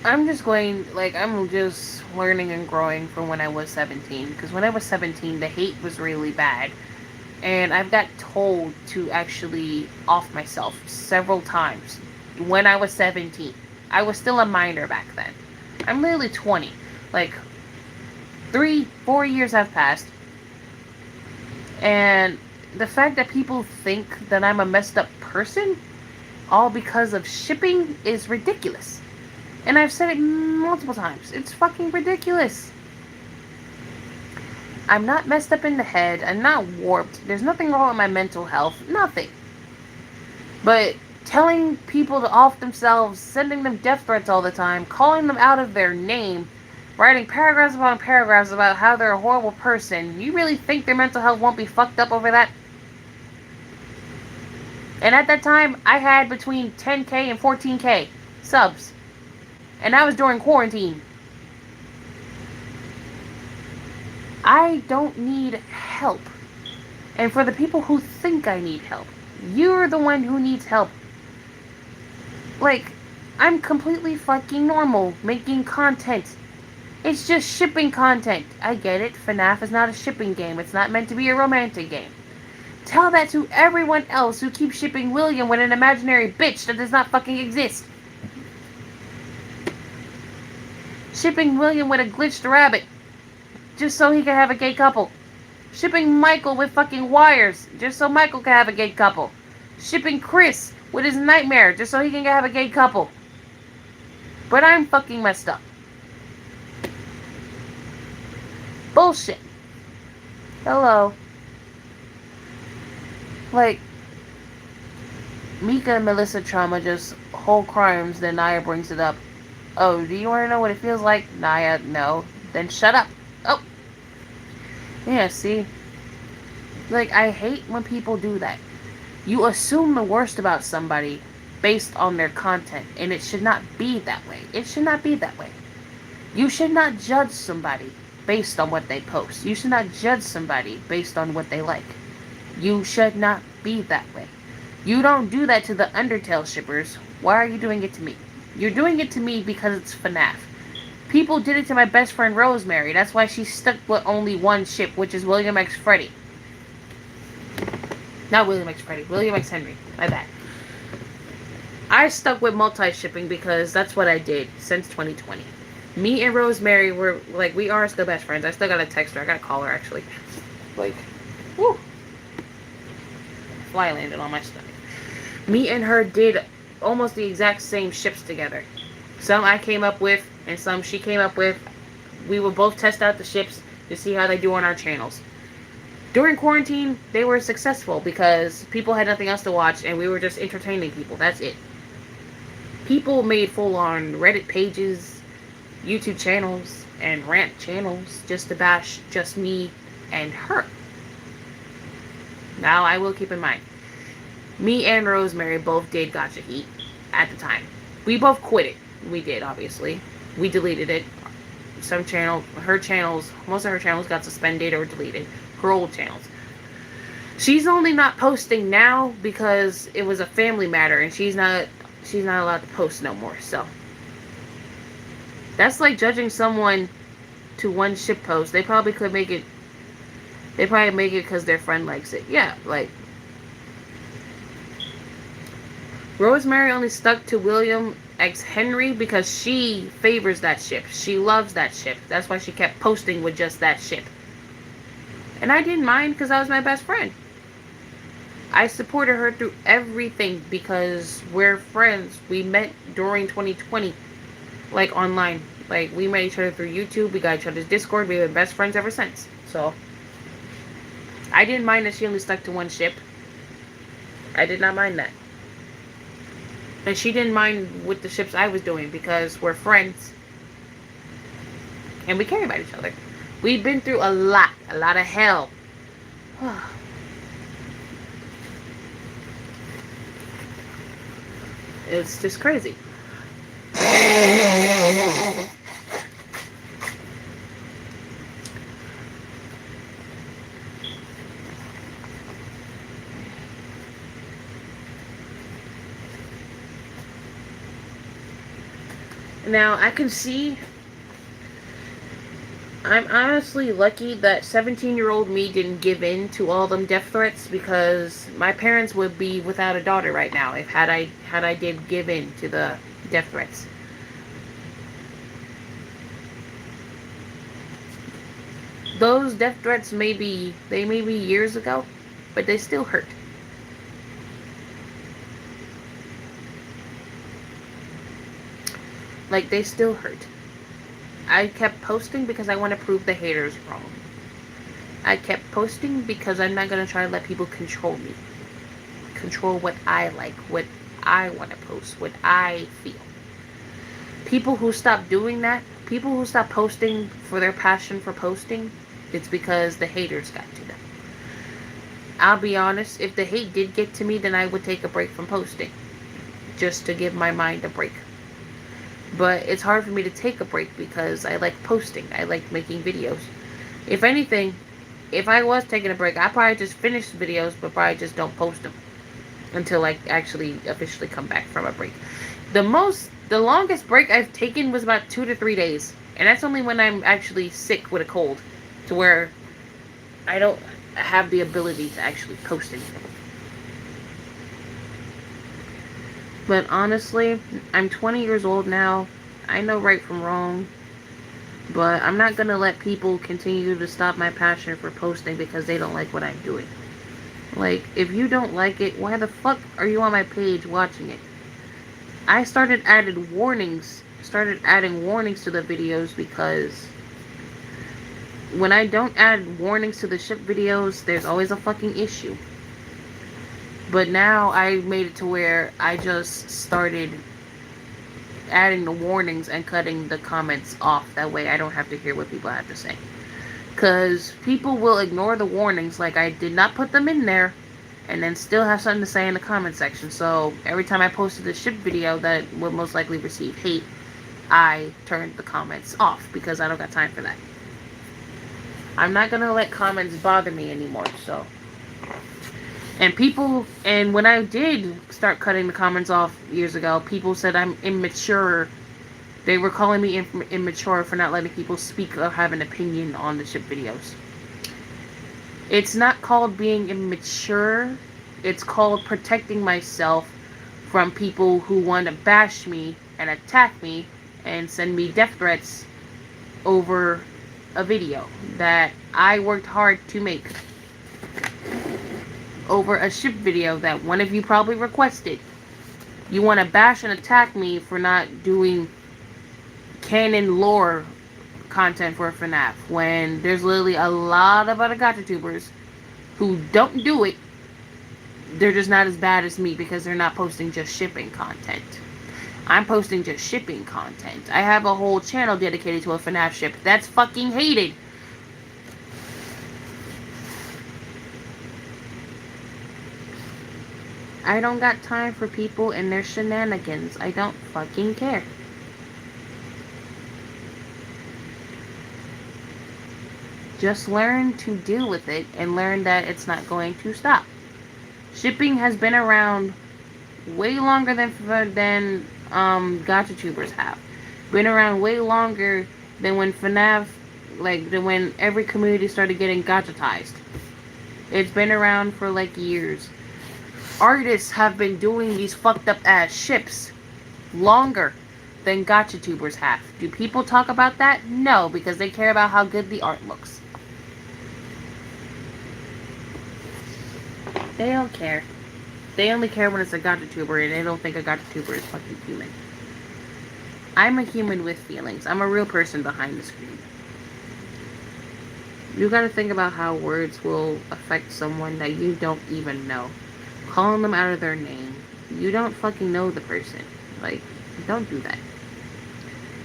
I'm just learning and growing from when I was 17. Because when I was 17, the hate was really bad. And I've got told to actually off myself several times when I was 17. I was still a minor back then. I'm literally 20. Like, 3-4 years have passed. And the fact that people think that I'm a messed up person, all because of shipping, is ridiculous. And I've said it multiple times. It's fucking ridiculous. I'm not messed up in the head. I'm not warped. There's nothing wrong with my mental health. Nothing. But telling people to off themselves, sending them death threats all the time, calling them out of their name, writing paragraphs upon paragraphs about how they're a horrible person, you really think their mental health won't be fucked up over that? And at that time, I had between 10K and 14K subs. And that was during quarantine. I don't need help. And for the people who think I need help, you're the one who needs help. Like, I'm completely fucking normal making content. It's just shipping content. I get it. FNAF is not a shipping game. It's not meant to be a romantic game. Tell that to everyone else who keeps shipping William with an imaginary bitch that does not fucking exist. Shipping William with a glitched rabbit just so he can have a gay couple. Shipping Michael with fucking wires just so Michael can have a gay couple. Shipping Chris with his nightmare just so he can have a gay couple. But I'm fucking messed up. Bullshit. Hello. Like, Mika and Melissa trauma just whole crimes, then Naya brings it up. Oh, do you want to know what it feels like? Naya, no. Then shut up. Oh. Yeah, see? Like, I hate when people do that. You assume the worst about somebody based on their content, and it should not be that way. It should not be that way. You should not judge somebody based on what they post. You should not judge somebody based on what they like. You should not be that way. You don't do that to the Undertale shippers. Why are you doing it to me? You're doing it to me because it's FNAF. People did it to my best friend Rosemary. That's why she's stuck with only one ship, which is William X Freddy. Not William X Freddy. William X Henry. My bad. I stuck with multi-shipping because that's what I did since 2020. Me and Rosemary were, like, we are still best friends. I still gotta text her. I gotta call her, actually. Like, woo. Fly landed on my stomach. Me and her did almost the exact same ships together. Some I came up with, and some she came up with. We would both test out the ships to see how they do on our channels. During quarantine, they were successful because people had nothing else to watch, and we were just entertaining people. That's it. People made full-on Reddit pages, YouTube channels, and rant channels just to bash just me and her. Now, I will keep in mind, me and Rosemary both did Gacha Heat at the time. We both quit it. We did, obviously. We deleted it. Some channel, her channels, most of her channels got suspended or deleted. Her old channels. She's only not posting now because it was a family matter and she's not allowed to post no more. So that's like judging someone to one ship post. They probably could make it. They probably make it because their friend likes it. Yeah, like Rosemary only stuck to William X Henry because she favors that ship. She loves that ship. That's why she kept posting with just that ship. And I didn't mind because I was my best friend. I supported her through everything because we're friends. We met during 2020, like online. Like we met each other through YouTube. We got each other's Discord. We've been best friends ever since. So I didn't mind that she only stuck to one ship. I did not mind that. And she didn't mind with the ships I was doing because we're friends. And we care about each other. We've been through a lot of hell. It's just crazy. Now, I can see, I'm honestly lucky that 17-year-old me didn't give in to all them death threats because my parents would be without a daughter right now if had I did give in to the death threats. Those death threats may be years ago, but they still hurt. Like, they still hurt. I kept posting because I want to prove the haters wrong. I kept posting because I'm not going to try to let people control me. Control what I like, what I want to post, what I feel. People who stop doing that, people who stop posting for their passion for posting, it's because the haters got to them. I'll be honest, if the hate did get to me, then I would take a break from posting. Just to give my mind a break. But it's hard for me to take a break because I like posting. I like making videos. If anything, if I was taking a break, I'd probably just finish videos, but probably just don't post them until I actually officially come back from a break. The longest break I've taken was about 2 to 3 days. And that's only when I'm actually sick with a cold. To where I don't have the ability to actually post anything. But honestly, I'm 20 years old now. I know right from wrong. But I'm not going to let people continue to stop my passion for posting because they don't like what I'm doing. Like, if you don't like it, why the fuck are you on my page watching it? I started adding warnings to the videos because when I don't add warnings to the ship videos, there's always a fucking issue. But now I made it to where I just started adding the warnings and cutting the comments off. That way I don't have to hear what people have to say. Because people will ignore the warnings like I did not put them in there and then still have something to say in the comment section. So every time I posted a ship video that would most likely receive hate, I turned the comments off because I don't got time for that. I'm not going to let comments bother me anymore, so. And when I did start cutting the comments off years ago, people said I'm immature. They were calling me immature for not letting people speak or have an opinion on the ship videos. It's not called being immature. It's called protecting myself from people who want to bash me and attack me and send me death threats over a video that I worked hard to make. Over a ship video that one of you probably requested. You want to bash and attack me for not doing canon lore content for FNAF when there's literally a lot of other gacha tubers who don't do it. They're just not as bad as me because they're not posting just shipping content. I'm posting just shipping content. I have a whole channel dedicated to a FNAF ship that's fucking hated. I don't got time for people and their shenanigans. I don't fucking care. Just learn to deal with it and learn that it's not going to stop. Shipping has been around way longer than gacha tubers have. Been around way longer than when FNAF, when every community started getting gachatized. It's been around for like years. Artists have been doing these fucked up ass ships longer than gacha tubers have. Do people talk about that? No, because they care about how good the art looks. They don't care. They only care when it's a gacha tuber and they don't think a gacha tuber is fucking human. I'm a human with feelings. I'm a real person behind the screen. You gotta think about how words will affect someone that you don't even know. Calling them out of their name. You don't fucking know the person. Like, don't do that.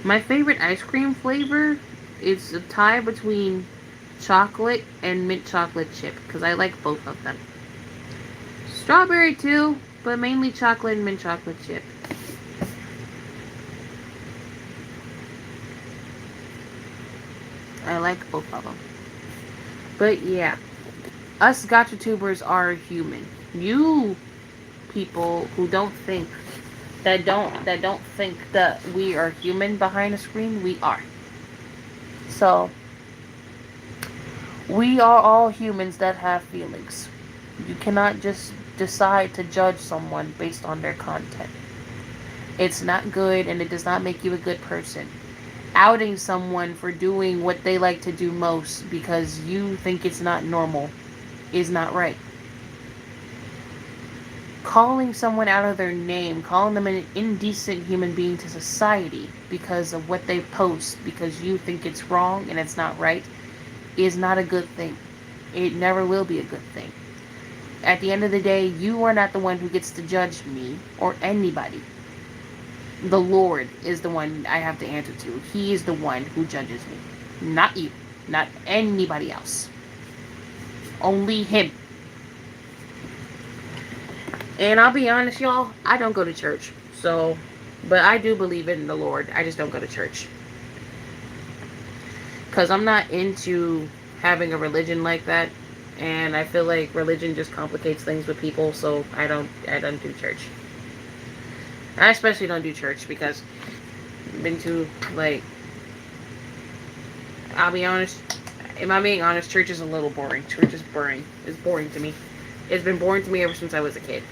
My favorite ice cream flavor is a tie between chocolate and mint chocolate chip because I like both of them. Strawberry too, but mainly chocolate and mint chocolate chip. I like both of them. But yeah, us gacha tubers are human. You people who don't think that we are human behind a screen, we are. So we are all humans that have feelings. You cannot just decide to judge someone based on their content. It's not good and it does not make you a good person. Outing someone for doing what they like to do most because you think it's not normal is not right. Calling someone out of their name, calling them an indecent human being to society because of what they post, because you think it's wrong and it's not right, is not a good thing. It never will be a good thing. At the end of the day, you are not the one who gets to judge me or anybody. The Lord is the one I have to answer to. He is the one who judges me. Not you. Not anybody else. Only Him. And I'll be honest, y'all, I don't go to church. So, but I do believe in the Lord. I just don't go to church. Because I'm not into having a religion like that. And I feel like religion just complicates things with people. So I don't do church. I especially don't do church because I've been to, like, I'll be honest. If I'm being honest, church is a little boring. Church is boring. It's boring to me. It's been boring to me ever since I was a kid.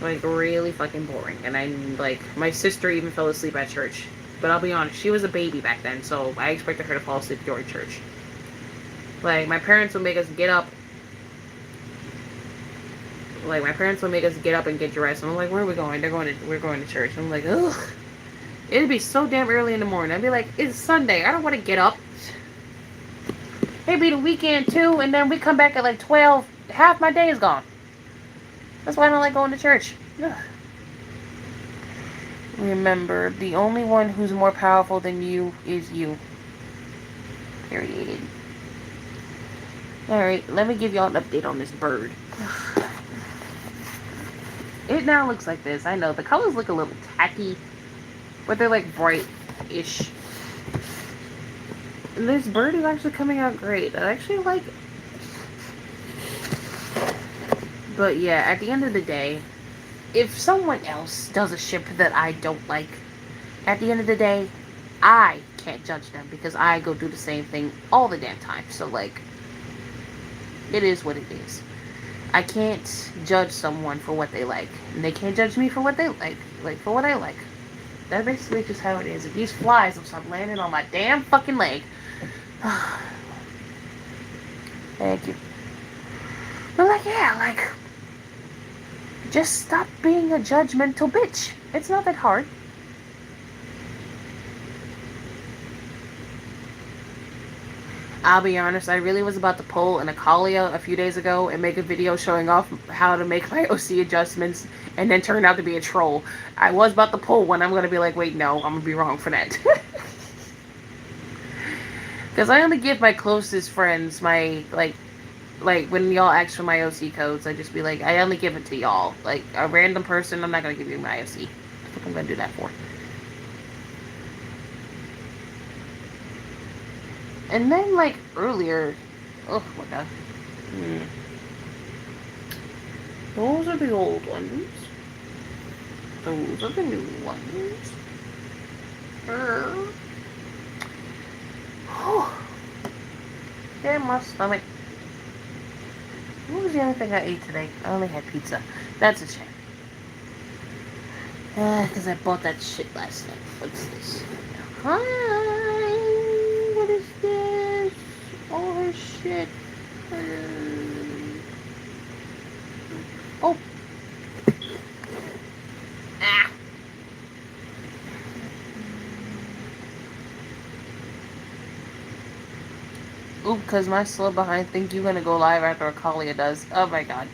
Like, really fucking boring. And I'm like, my sister even fell asleep at church. But I'll be honest, she was a baby back then, so I expected her to fall asleep during church. Like, my parents would make us get up. Like, my parents would make us get up and get dressed. And I'm like, where are we going? We're going to church. And I'm like, ugh. It'd be so damn early in the morning. I'd be like, it's Sunday. I don't want to get up. It'd be the weekend, too, and then we come back at like 12. Half my day is gone. That's why I don't like going to church. Ugh. Remember, the only one who's more powerful than you is you. Period. Alright, let me give y'all an update on this bird. It now looks like this. I know, the colors look a little tacky, but they're like bright-ish. And this bird is actually coming out great. I actually like it. But yeah, at the end of the day, if someone else does a ship that I don't like, at the end of the day, I can't judge them because I go do the same thing all the damn time. So, like, it is what it is. I can't judge someone for what they like, and they can't judge me for what they like for what I like. That's basically just how it is. If these flies will stop landing on my damn fucking leg. Thank you. But, like, yeah, like, just stop being a judgmental bitch. It's not that hard. I'll be honest, I really was about to pull an Akalia a few days ago and make a video showing off how to make my OC adjustments, and then turned out to be a troll. I was about to pull one. I'm going to be like, wait, no, I'm going to be wrong for that. Because I only give my closest friends my, like, when y'all ask for my OC codes, I just be like, I only give it to y'all. Like, a random person, I'm not going to give you my OC. What I'm going to do that for? And then, like, earlier... Oh, my God. Those are the old ones. Those are the new ones. Damn, my stomach. What was the only thing I ate today? I only had pizza. That's a shame. Because I bought that shit last night. What's this? Hi! What is this? Oh, shit. Oh. Ah. Oop, because my slow behind think you're going to go live after Akalia does. Oh, my God.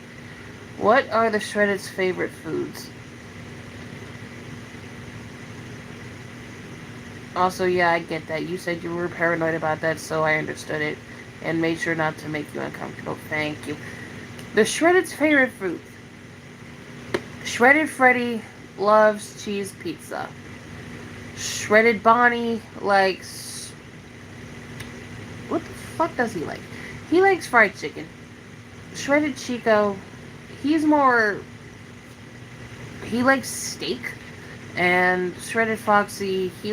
What are the Shredded's favorite foods? Also, yeah, I get that. You said you were paranoid about that, so I understood it. And made sure not to make you uncomfortable. Thank you. The Shredded's favorite food. Shredded Freddy loves cheese pizza. Shredded Bonnie likes... What the fuck does he like? He likes fried chicken. Shredded Chico, he's more... He likes steak. And Shredded Foxy, he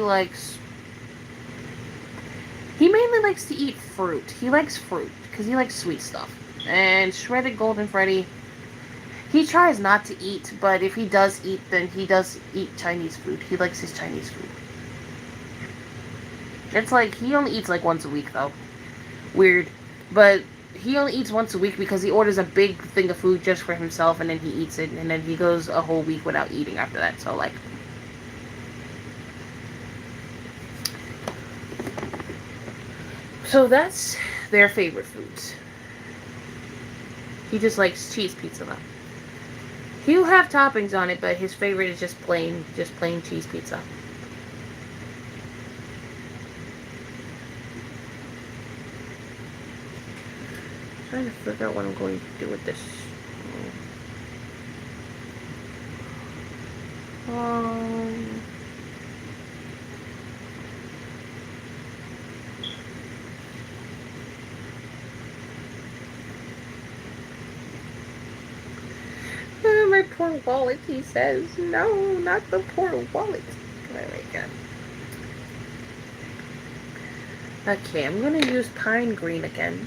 mainly likes to eat fruit. He likes fruit, because he likes sweet stuff. And Shredded Golden Freddy, he tries not to eat, but if he does eat, then he does eat Chinese food. He likes his Chinese food. It's like, he only eats like once a week, though. Weird. But he only eats once a week because he orders a big thing of food just for himself, and then he eats it, and then he goes a whole week without eating after that. So, like... So that's their favorite foods. He just likes cheese pizza, though. He'll have toppings on it, but his favorite is just plain cheese pizza. I'm trying to figure out what I'm going to do with this. Um, my poor wallet, he says. No, not the poor wallet. Oh my god. Okay, I'm gonna use pine green again.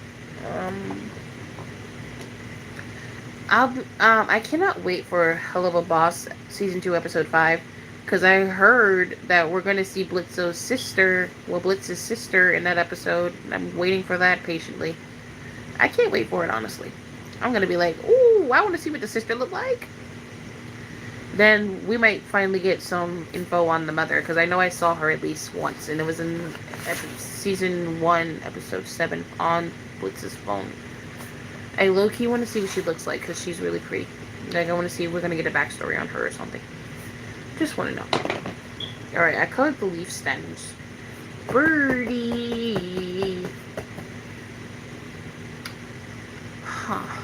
I cannot wait for Hell of a Boss season 2 episode 5 because I heard that we're gonna see Blitz's sister in that episode. I'm waiting for that patiently. I can't wait for it, honestly. I'm gonna be like, ooh, I want to see what the sister look like. Then we might finally get some info on the mother because I know I saw her at least once, and it was in season 1, episode 7 on Blitz's phone. I low-key want to see what she looks like because she's really pretty. Like, I want to see if we're going to get a backstory on her or something. Just want to know. Alright, I colored the leaf stems. Birdie! Huh.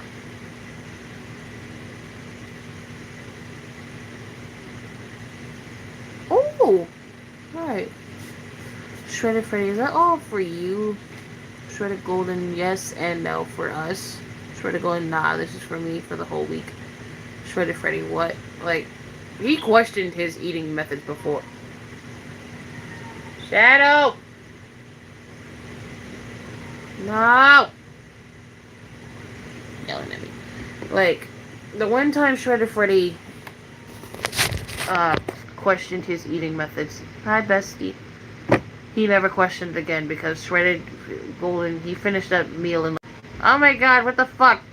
Oh! Right. Shredded Freddy, is that all for you? Shredded Golden, yes and no for us. Shredded Golden, nah, this is for me for the whole week. Shredded Freddy, what? Like, he questioned his eating methods before. Shadow! No! Yelling at me. Like, the one time Shredded Freddy questioned his eating methods. Hi, bestie. He never questioned again because Shredded Golden, he finished that meal and... Oh my god, what the fuck?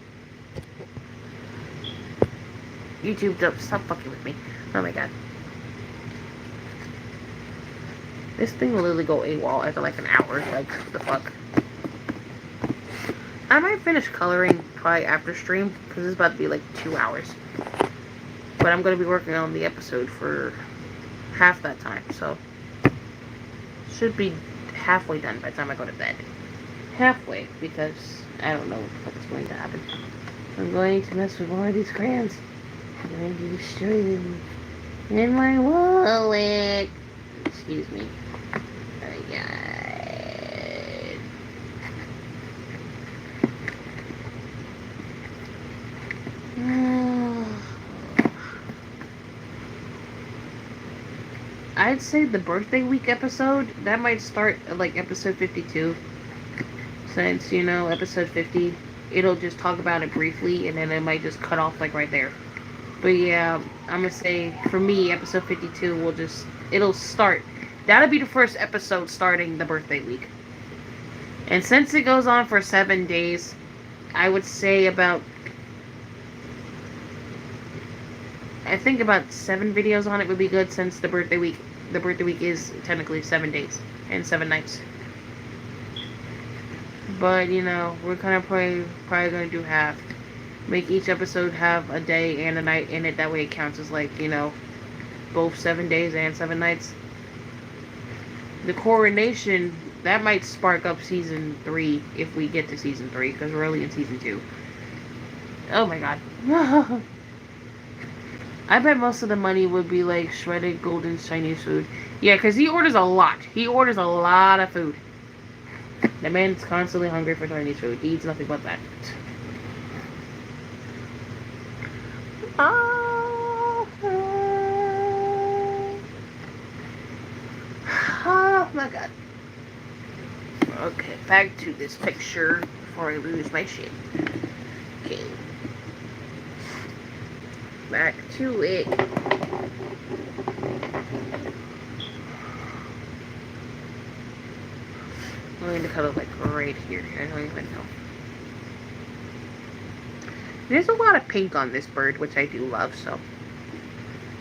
YouTube, don't stop fucking with me. Oh my god. This thing will literally go AWOL after like an hour. Like, what the fuck? I might finish coloring probably after stream because it's about to be like 2 hours. But I'm going to be working on the episode for half that time, so... Should be halfway done by the time I go to bed. Halfway, because I don't know what the fuck is going to happen. I'm going to mess with more of these crayons. I'm going to destroy them in my wallet. Excuse me. Oh my god. I'd say the birthday week episode, that might start at like episode 52. Since, you know, episode 50, it'll just talk about it briefly and then it might just cut off like right there. But yeah, I'm gonna say, for me, episode 52 will just, it'll start. That'll be the first episode starting the birthday week. And since it goes on for 7 days, I would say about, I think about 7 videos on it would be good since the birthday week is technically 7 days and 7 nights. But, you know, we're kind of probably going to do half. Make each episode have a day and a night in it. That way it counts as, like, you know, both 7 days and 7 nights. The coronation, that might spark up season 3 if we get to season 3. Because we're only in season 2. Oh my god. I bet most of the money would be, like, Shredded Golden's Chinese food. Yeah, because he orders a lot. He orders a lot of food. The man's constantly hungry for Chinese food. He eats nothing but that. Oh my god. Okay, back to this picture before I lose my shit. Okay. Back to it. I'm going to cut it like right here. I don't even know. There's a lot of pink on this bird, which I do love, so.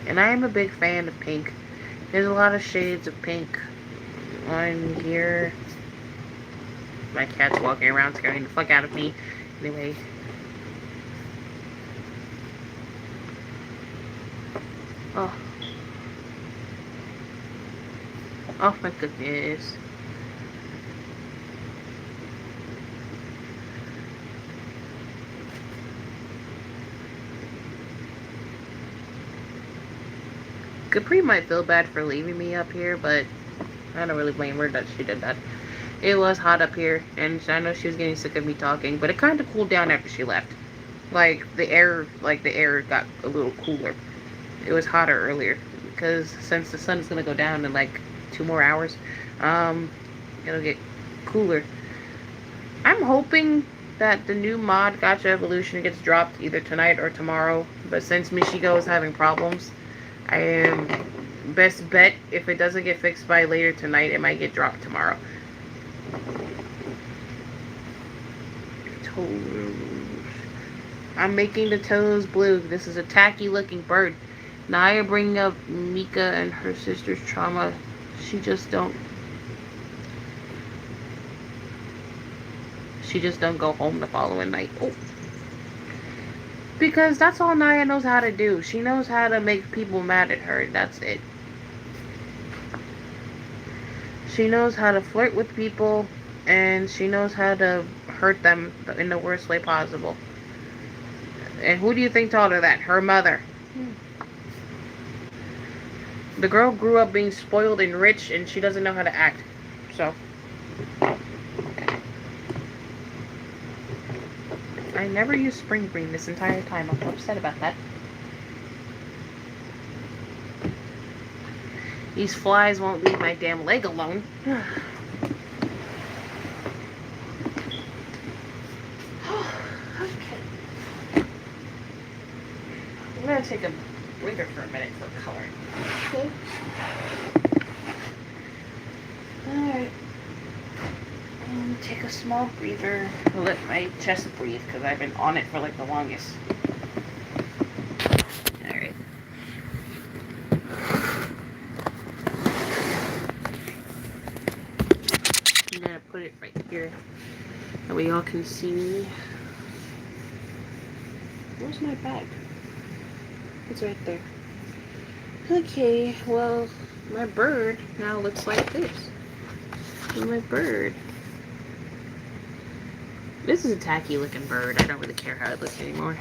And I am a big fan of pink. There's a lot of shades of pink on here. My cat's walking around scaring the fuck out of me. Anyway. Oh. Oh my goodness. Capri might feel bad for leaving me up here, but I don't really blame her that she did that. It was hot up here, and I know she was getting sick of me talking, but it kind of cooled down after she left. Like the air got a little cooler. It was hotter earlier because since the sun is gonna go down in like 2 more hours, it'll get cooler. I'm hoping that the new mod Gacha Evolution gets dropped either tonight or tomorrow. But since Michigo is having problems, I am best bet if it doesn't get fixed by later tonight, it might get dropped tomorrow. Toes. I'm making the toes blue. This is a tacky looking bird. Naya bringing up Mika and her sister's trauma. She just don't go home the following night. Oh. Because that's all Naya knows how to do. She knows how to make people mad at her. That's it. She knows how to flirt with people, and she knows how to hurt them in the worst way possible. And who do you think taught her that? Her mother. The girl grew up being spoiled and rich, and she doesn't know how to act. So I never used Spring Green this entire time. I'm upset about that. These flies won't leave my damn leg alone. Okay. I'm gonna take a breather for a minute for coloring. Okay. Alright. Take a small breather. Let my chest breathe because I've been on it for like the longest. Alright. I'm gonna put it right here so we all can see me. Where's my bag? It's right there. Okay, well, my bird now looks like this. My bird. This is a tacky looking bird. I don't really care how it looks anymore.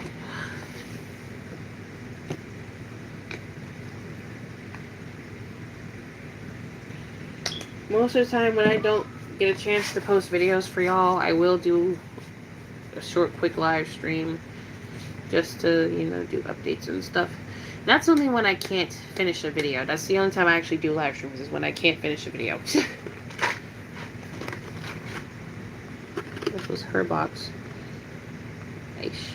Most of the time when I don't get a chance to post videos for y'all, I will do a short, quick live stream just to, you know, do updates and stuff. That's only when I can't finish a video. That's the only time I actually do live streams, is when I can't finish a video. This was her box. Nice.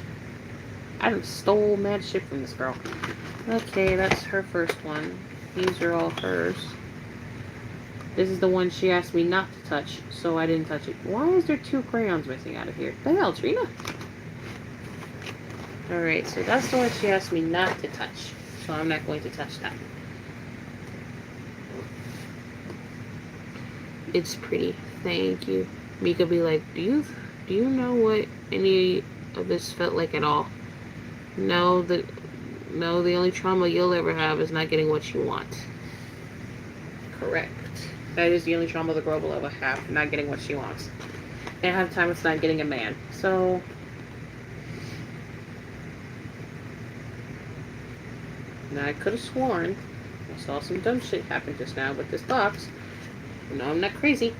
I done stole mad shit from this girl. Okay, that's her first one. These are all hers. This is the one she asked me not to touch, so I didn't touch it. Why is there 2 crayons missing out of here? The hell, Trina? Alright, so that's the one she asked me not to touch, so I'm not going to touch that. It's pretty. Thank you. Mika be like, do you know what any of this felt like at all? No, the only trauma you'll ever have is not getting what you want. Correct. That is the only trauma the girl will ever have, not getting what she wants. And half the time it's not getting a man. So now I could have sworn I saw some dumb shit happen just now with this box. No, I'm not crazy.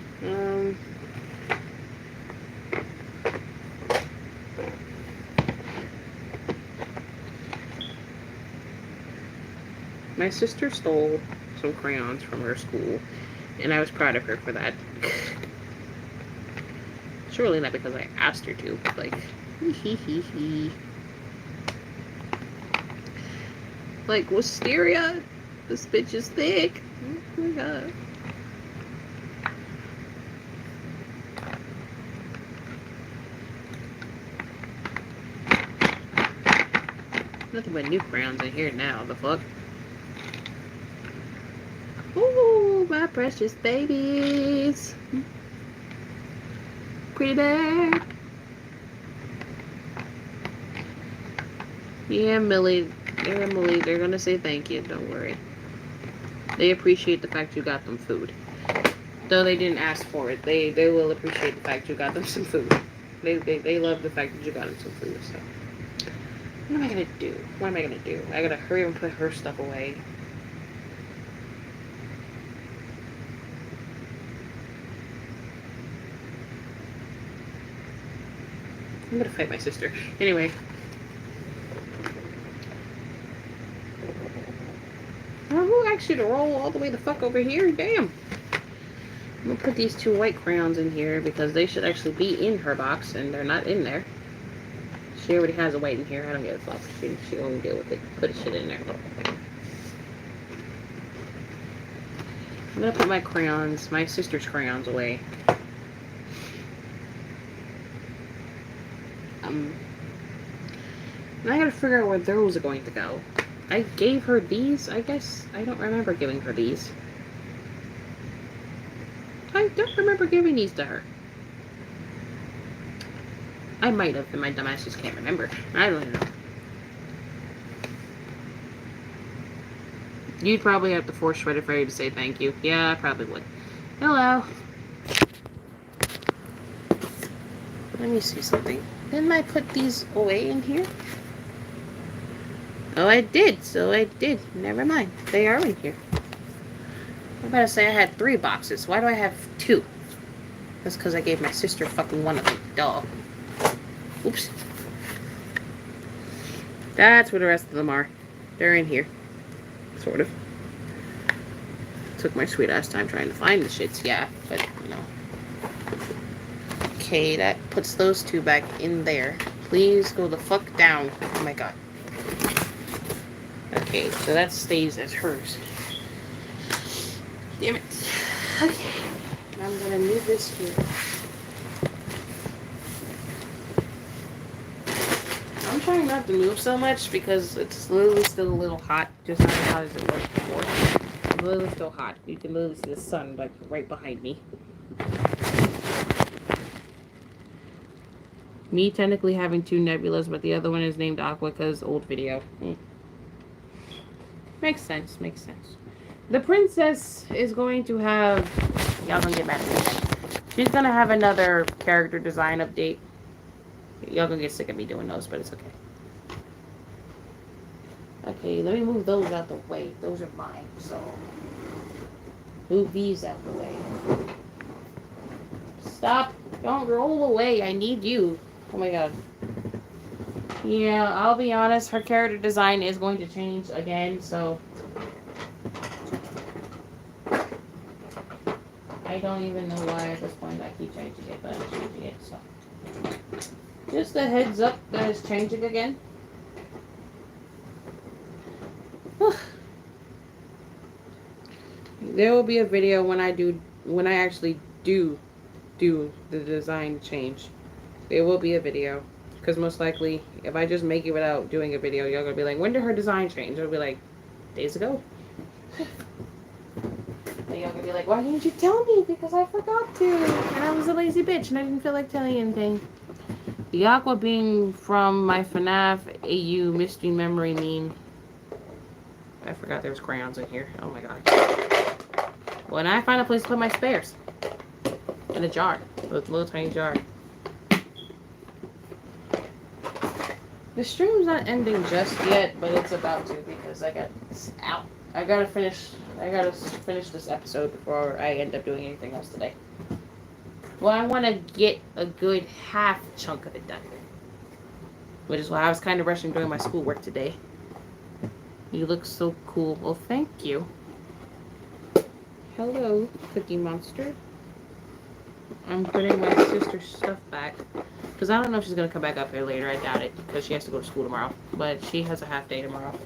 My sister stole some crayons from her school, and I was proud of her for that. Surely not because I asked her to, but like, hee. Like, Wisteria? This bitch is thick. Oh my god. Nothing but new crayons in here now, the fuck? Ooh, my precious babies. Pretty bear. Yeah, Millie, they're gonna say thank you, don't worry. They appreciate the fact you got them food. Though they didn't ask for it, they will appreciate the fact you got them some food. They love the fact that you got them some food, so. What am I gonna do? I gotta hurry up and put her stuff away. I'm gonna fight my sister. Anyway. Oh, who asked you to roll all the way the fuck over here? Damn. I'm gonna put these 2 white crayons in here because they should actually be in her box and they're not in there. She already has a white in here. I don't give a fuck. She won't deal with it. Put shit in there. I'm gonna put my crayons, my sister's crayons away. And I gotta figure out where those are going to go. I gave her these, I guess. I don't remember giving her these. I don't remember giving these to her. I might have, and my dumbass just can't remember. I don't know. You'd probably have to force Shredder Fairy to say thank you. Yeah, I probably would. Hello. Let me see something. Didn't I put these away in here? Oh, I did. So I did. Never mind. They are in here. I'm about to say I had 3 boxes. Why do I have 2? That's because I gave my sister fucking one of them. Duh. Oops. That's where the rest of them are. They're in here. Sort of. Took my sweet ass time trying to find the shits, yeah, but, you know. Okay, that puts those 2 back in there. Please go the fuck down. Oh my god. Okay, so that stays as hers. Damn it. Okay. I'm gonna move this here. I'm trying not to move so much because it's literally still a little hot. Just not as hot as it was before. It's literally still hot. You can literally see the sun like right behind me. Me technically having 2 nebulas, but the other one is named Aqua because old video. Makes sense, makes sense. The princess is going to have... Y'all gonna get mad at me. She's gonna have another character design update. Y'all gonna get sick of me doing those, but it's okay. Okay, let me move those out the way. Those are mine, so... Move these out the way. Stop! Don't roll away, I need you. Oh my god. Yeah, I'll be honest, her character design is going to change again, so... I don't even know why at this point I keep changing it, but I'm changing it, so... Just a heads up that it's changing again. There will be a video when I actually do the design change. There will be a video. Because most likely, if I just make it without doing a video, y'all gonna be like, when did her design change? I'll be like, days ago. And y'all gonna be like, why didn't you tell me? Because I forgot to. And I was a lazy bitch and I didn't feel like telling you anything. The Aqua being from my FNAF AU Mystery Memory meme. I forgot there was crayons in here. Oh my god. Well, now I find a place to put my spares. In a jar. With a little tiny jar. The stream's not ending just yet, but it's about to because I gotta finish this episode before I end up doing anything else today. Well, I want to get a good half chunk of it done. Which is why I was kind of rushing doing my schoolwork today. You look so cool. Well, thank you. Hello, Cookie Monster. I'm putting my sister's stuff back. Because I don't know if she's going to come back up here later. I doubt it. Because she has to go to school tomorrow. But she has a half day tomorrow.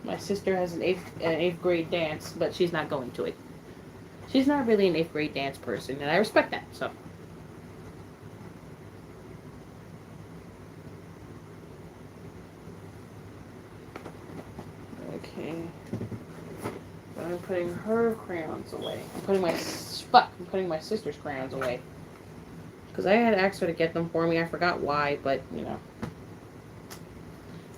My sister has an 8th grade dance. But she's not going to it. She's not really an 8th grade dance person. And I respect that. So. Okay. But I'm putting her crayons away. I'm putting my sister's crayons away. Because I had asked her to get them for me. I forgot why, but, you know.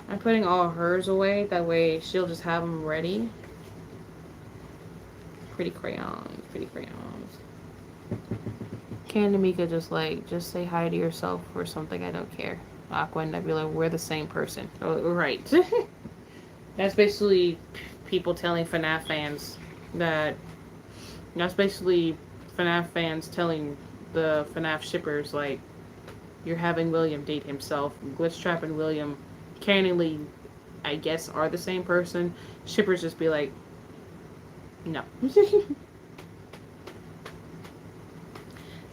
I'm putting all hers away. That way she'll just have them ready. Pretty crayons. Pretty crayons. Can Namika just say hi to yourself or something? I don't care. Aqua and Nebula, we're the same person. Oh, right. That's basically people telling FNAF fans that... That's basically FNAF fans telling the FNAF shippers, like, you're having William date himself. Glitchtrap and William cannonly, I guess, are the same person. Shippers just be like, no.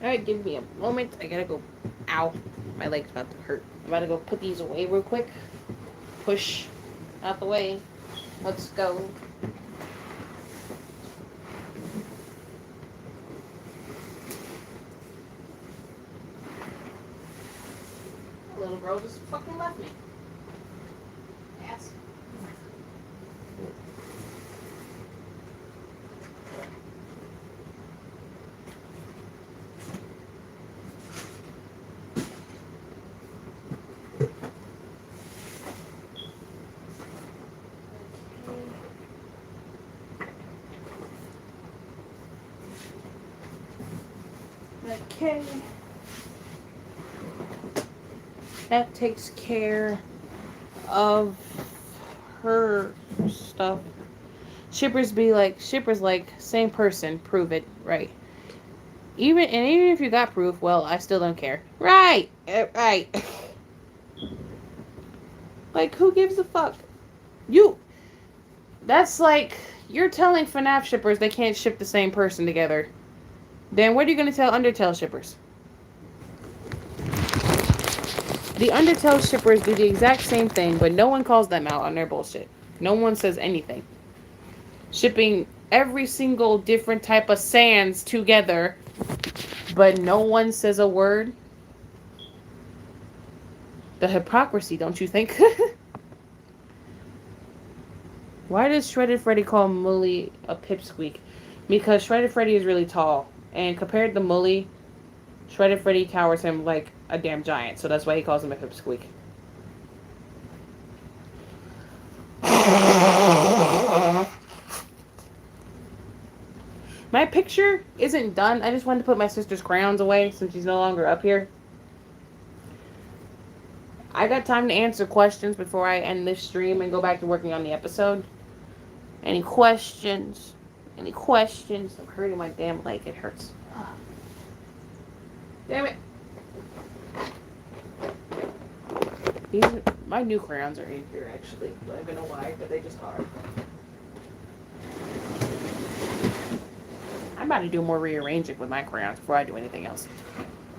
Alright, give me a moment. I gotta go. Ow. My leg's about to hurt. I'm about to go put these away real quick. Push out the way. Let's go. Little girl just fucking left me. Yes. Okay. That takes care of her stuff. Shippers like, same person, prove it, right? Even if you got proof, well, I still don't care. Right. Right. Like, who gives a fuck? That's like, you're telling FNAF shippers they can't ship the same person together. Then what are you going to tell Undertale shippers? The Undertale shippers do the exact same thing, but no one calls them out on their bullshit. No one says anything. Shipping every single different type of Sans together, but no one says a word. The hypocrisy, don't you think? Why does Shredded Freddy call Mully a pipsqueak? Because Shredded Freddy is really tall. And compared to Mully, Shredded Freddy towers him like a damn giant. So that's why he calls him a pipsqueak. My picture isn't done. I just wanted to put my sister's crayons away since she's no longer up here. I got time to answer questions before I end this stream and go back to working on the episode. Any questions? Any questions? I'm hurting my damn leg. It hurts. Damn it. My new crayons are in here, actually. I don't even know why, but they just are. I'm about to do more rearranging with my crayons before I do anything else.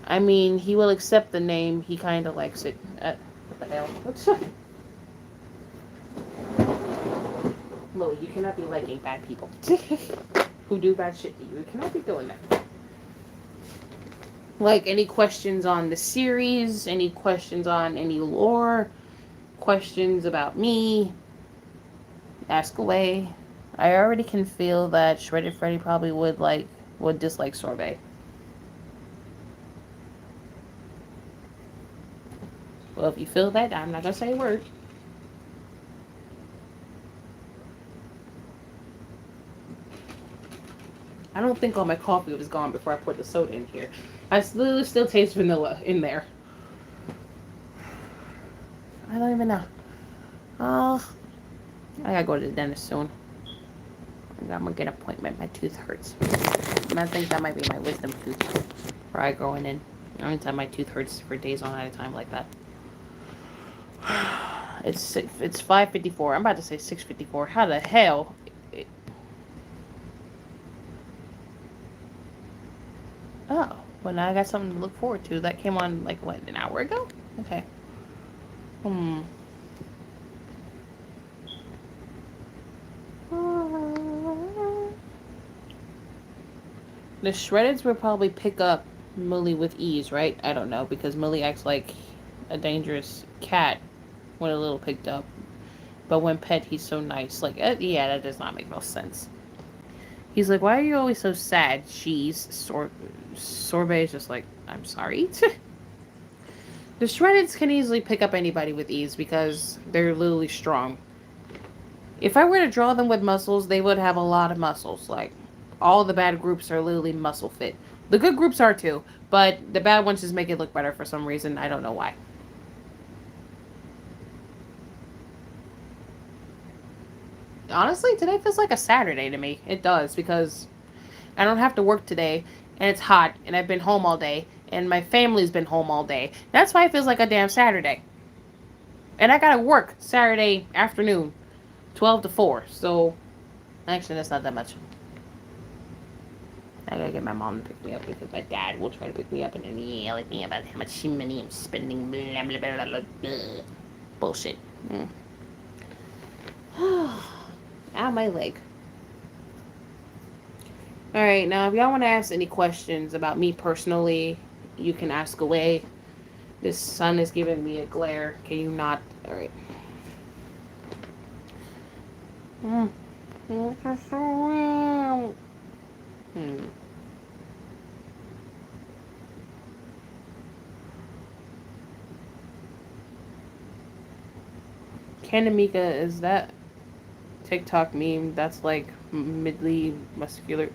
I mean, he will accept the name. He kind of likes it. What the hell? Lo, you cannot be liking bad people who do bad shit to you. You cannot be doing that. Like, any questions on the series? Any questions on any lore? Questions about me? Ask away. I already can feel that Shredded Freddy probably would dislike Sorbet. Well, if you feel that, I'm not gonna say a word. I don't think all my coffee was gone before I put the soda in here. I literally still taste vanilla in there. I don't even know. Oh, I gotta go to the dentist soon. I'm gonna get an appointment. My tooth hurts. I think that might be my wisdom tooth. Or I growing in. Anytime my tooth hurts for days on at a time like that. It's 5:54. I'm about to say 6:54. How the hell? Oh, well now I got something to look forward to. That came on like what, an hour ago? Okay. The Shreddeds would probably pick up Mully with ease, right? I don't know, because Mully acts like a dangerous cat when a little picked up. But when pet, he's so nice. Like, yeah, that does not make no sense. He's like, why are you always so sad? Sorbet is just like, I'm sorry. The Shreddeds can easily pick up anybody with ease because they're literally strong. If I were to draw them with muscles, they would have a lot of muscles. Like, all the bad groups are literally muscle fit. The good groups are too, but the bad ones just make it look better for some reason. I don't know why. Honestly, today feels like a Saturday to me. It does, because I don't have to work today, and it's hot, and I've been home all day, and my family's been home all day. That's why it feels like a damn Saturday. And I gotta work Saturday afternoon, 12 to 4. So, actually, that's not that much. I gotta get my mom to pick me up because my dad will try to pick me up and then yell at me about how much money I'm spending. Blah, blah, blah, blah, blah. Bullshit. Ow, my leg. Alright, now if y'all want to ask any questions about me personally, you can ask away. This sun is giving me a glare. Can you not? Alright. Kanamika, is that TikTok meme that's like midly muscular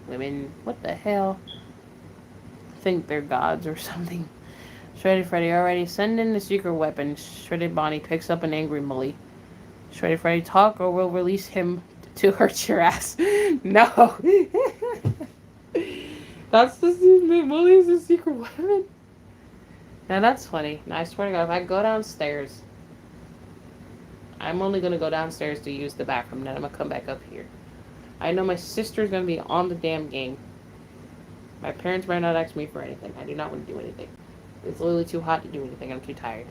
women? What the hell? Think they're gods or something. Shredded Freddy already. Send in the secret weapon. Shredded Bonnie picks up an angry Mully. Shredded Freddy, talk or we'll release him to hurt your ass. No. That's the Mully is the secret weapon. Now that's funny. Now I swear to God, if I go downstairs, I'm only gonna go downstairs to use the bathroom. Then I'm gonna come back up here. I know my sister's gonna be on the damn game. My parents might not ask me for anything. I do not want to do anything. It's literally too hot to do anything. I'm too tired.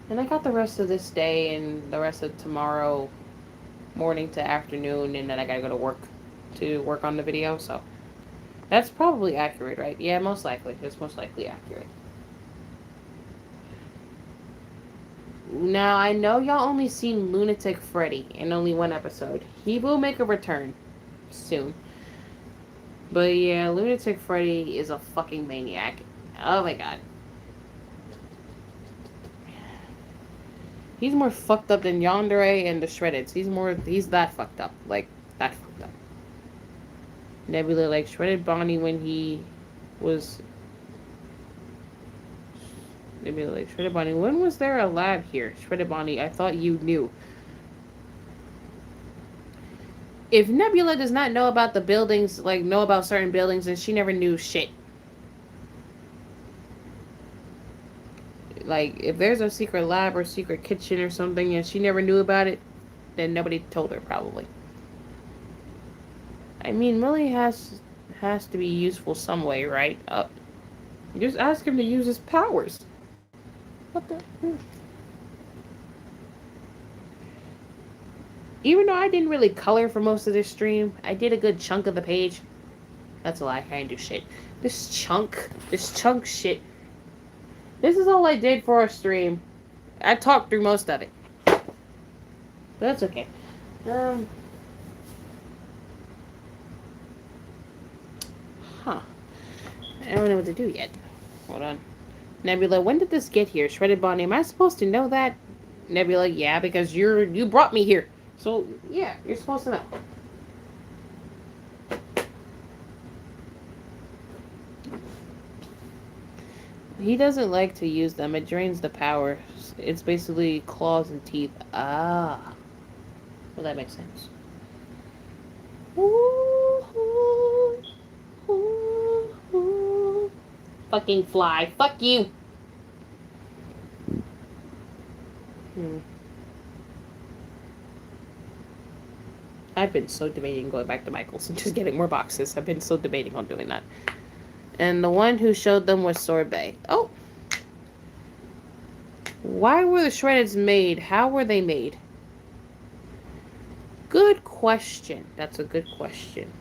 And I got the rest of this day and the rest of tomorrow morning to afternoon, and then I gotta go to work on the video, so that's probably accurate, right? Yeah, most likely. It's most likely accurate. Now, I know y'all only seen Lunatic Freddy in only one episode. He will make a return soon. But yeah, Lunatic Freddy is a fucking maniac. Oh my god. He's more fucked up than Yandere and the Shreddeds. He's that fucked up. Like, that fucked up. Nebula, like, Shredded Bonnie when he was... Nebula, like, Shredded Bonnie, when was there a lab here? Shredded Bonnie, I thought you knew. If Nebula does not know about the buildings, like, know about certain buildings, then she never knew shit. Like, if there's a secret lab or secret kitchen or something and she never knew about it, then nobody told her, probably. I mean, Mully has to be useful some way, right? Just ask him to use his powers. What the? Even though I didn't really color for most of this stream, I did a good chunk of the page. That's a lie. I didn't do shit. This chunk shit. This is all I did for a stream. I talked through most of it. But that's okay. Huh. I don't know what to do yet. Hold on. Nebula, when did this get here? Shredded Bonnie, am I supposed to know that? Nebula, yeah, because you brought me here. So, yeah, you're supposed to know. He doesn't like to use them. It drains the power. It's basically claws and teeth. Ah. Well, that makes sense. Fucking fly. Fuck you. I've been so debating going back to Michael's and just getting more boxes. I've been so debating on doing that. And the one who showed them was Sorbet. Oh. Why were the Shreddeds made? How were they made? Good question. That's a good question.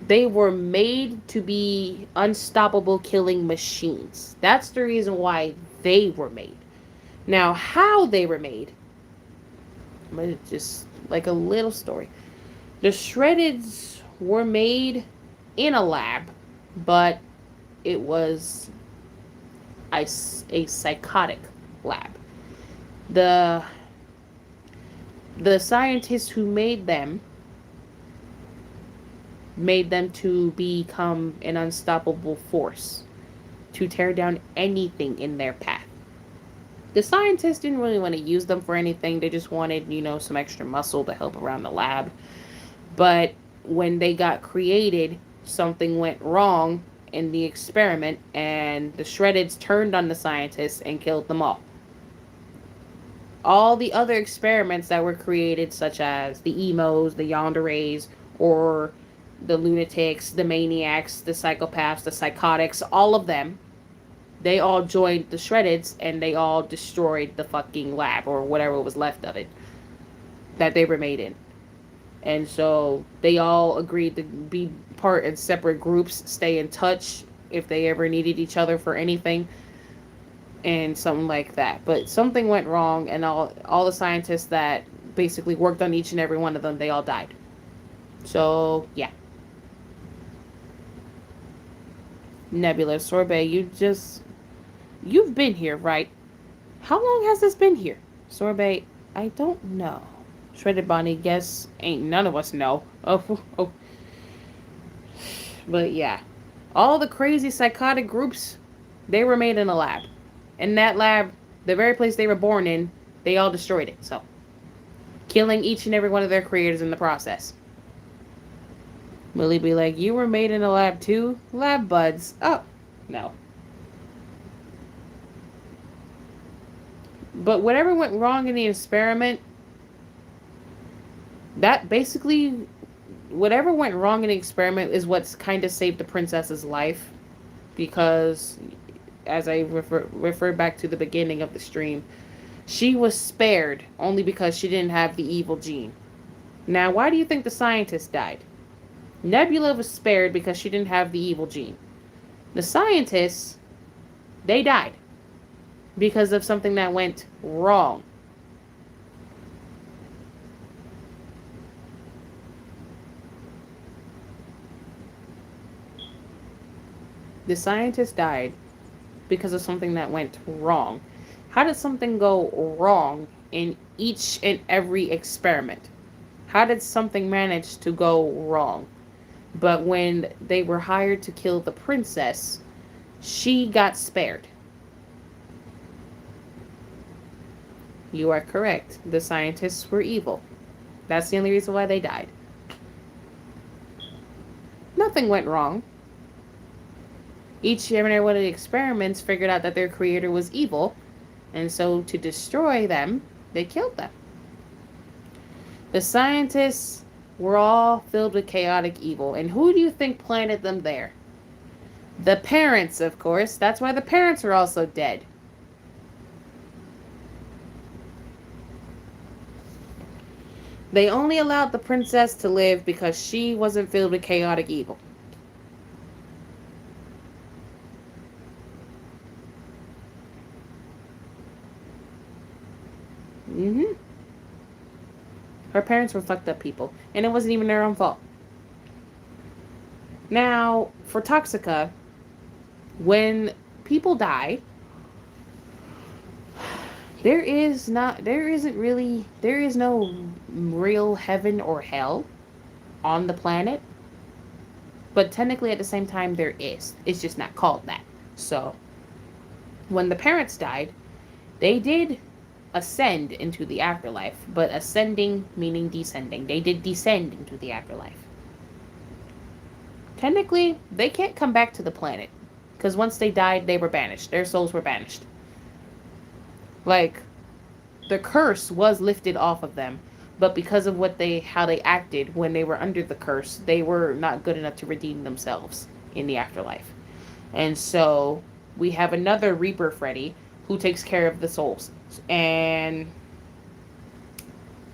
They were made to be unstoppable killing machines. That's the reason why they were made. Now, how they were made, I'm going to just, like a little story. The Shreddeds were made in a lab, but it was a psychotic lab. The scientists who made them to become an unstoppable force, to tear down anything in their path. The scientists didn't really want to use them for anything. They just wanted, some extra muscle to help around the lab. But when they got created, something went wrong in the experiment, and the Shreddeds turned on the scientists and killed them all. All the other experiments that were created, such as the emos, the yanderes, or the lunatics, the maniacs, the psychopaths, the psychotics, all of them, they all joined the Shreddeds and they all destroyed the fucking lab or whatever was left of it that they were made in. And so they all agreed to be part in separate groups, stay in touch if they ever needed each other for anything and something like that. But something went wrong, and all the scientists that basically worked on each and every one of them, they all died. So yeah. Nebula, Sorbet, you've been here, right? How long has this been here? Sorbet, I don't know. Shredded Bonnie, guess ain't none of us know. Oh. But yeah. All the crazy psychotic groups, they were made in a lab. In that lab, the very place they were born in, they all destroyed it. So, killing each and every one of their creators in the process. Millie be like, you were made in a lab too? Lab buds. Oh, no. But whatever went wrong in the experiment, that basically, whatever went wrong in the experiment is what's kind of saved the princess's life. Because, as I refer back to the beginning of the stream, she was spared only because she didn't have the evil gene. Now, why do you think the scientist died? Nebula was spared because she didn't have the evil gene. The scientists, they died because of something that went wrong. The scientist died because of something that went wrong. How did something go wrong in each and every experiment? How did something manage to go wrong? But when they were hired to kill the princess, she got spared. You are correct. The scientists were evil. That's the only reason why they died. Nothing went wrong. Each and every one of the experiments figured out that their creator was evil, and so to destroy them, they killed them. The scientists were all filled with chaotic evil, and who do you think planted them there? The parents, of course. That's why the parents are also dead. They only allowed the princess to live because she wasn't filled with chaotic evil. Her parents were fucked up people, and it wasn't even their own fault. Now, for Toxica, when people die, there is no real heaven or hell on the planet. But technically at the same time there is. It's just not called that. So, when the parents died, they did ascend into the afterlife, but ascending meaning descending. They did descend into the afterlife. Technically, they can't come back to the planet, because once they died, they were banished. Their souls were banished. Like, the curse was lifted off of them, but because of how they acted when they were under the curse, they were not good enough to redeem themselves in the afterlife. And so, we have another Reaper Freddy who takes care of the souls. And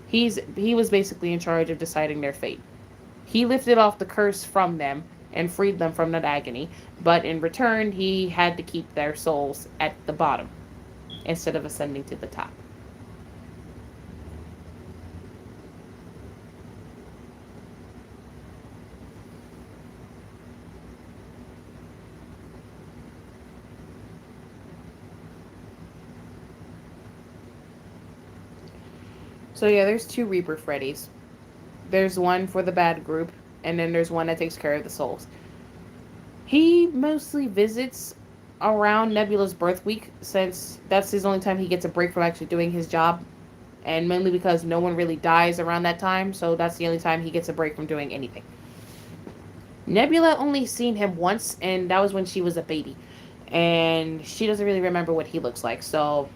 he was basically in charge of deciding their fate. He lifted off the curse from them and freed them from that agony, but in return, he had to keep their souls at the bottom instead of ascending to the top. So yeah, there's two Reaper Freddys. There's one for the bad group, and then there's one that takes care of the souls. He mostly visits around Nebula's birth week, since that's his only time he gets a break from actually doing his job. And mainly because no one really dies around that time, so that's the only time he gets a break from doing anything. Nebula only seen him once, and that was when she was a baby. And she doesn't really remember what he looks like, so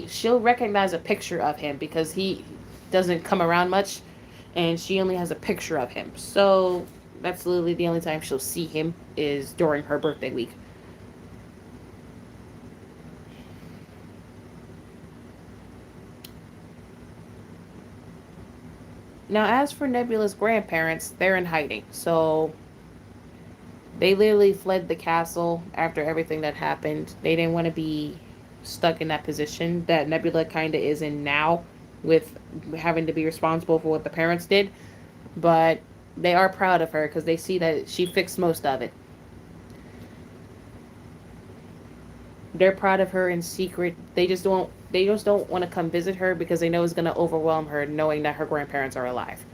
she'll recognize a picture of him because he doesn't come around much, and she only has a picture of him. So that's literally the only time she'll see him is during her birthday week. Now, as for Nebula's grandparents, they're in hiding. So they literally fled the castle after everything that happened. They didn't want to be stuck in that position that Nebula kind of is in now with having to be responsible for what the parents did. But they are proud of her because they see that she fixed most of it. They're proud of her in secret. They just don't want to come visit her because they know it's going to overwhelm her knowing that her grandparents are alive.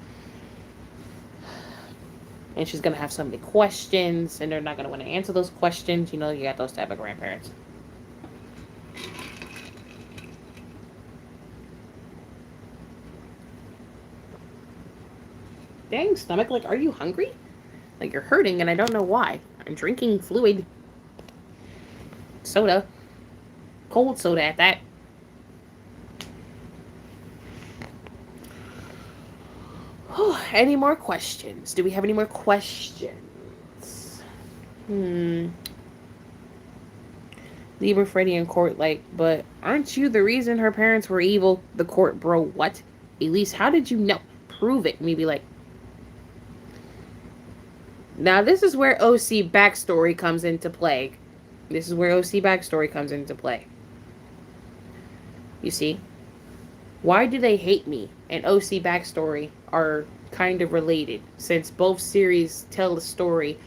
And she's going to have so many questions, and they're not going to want to answer those questions. You know, you got those type of grandparents. Dang, stomach, like, are you hungry? Like, you're hurting, and I don't know why. I'm drinking fluid. Soda. Cold soda at that. Any more questions? Do we have any more questions? Libra, Freddy, and Court, like, but aren't you the reason her parents were evil? The Court, bro, what? Elise, how did you know? Prove it. Maybe like. Now, this is where OC backstory comes into play. This is where OC backstory comes into play. You see? Why do they hate me? And OC backstory are kind of related, since both series tell the story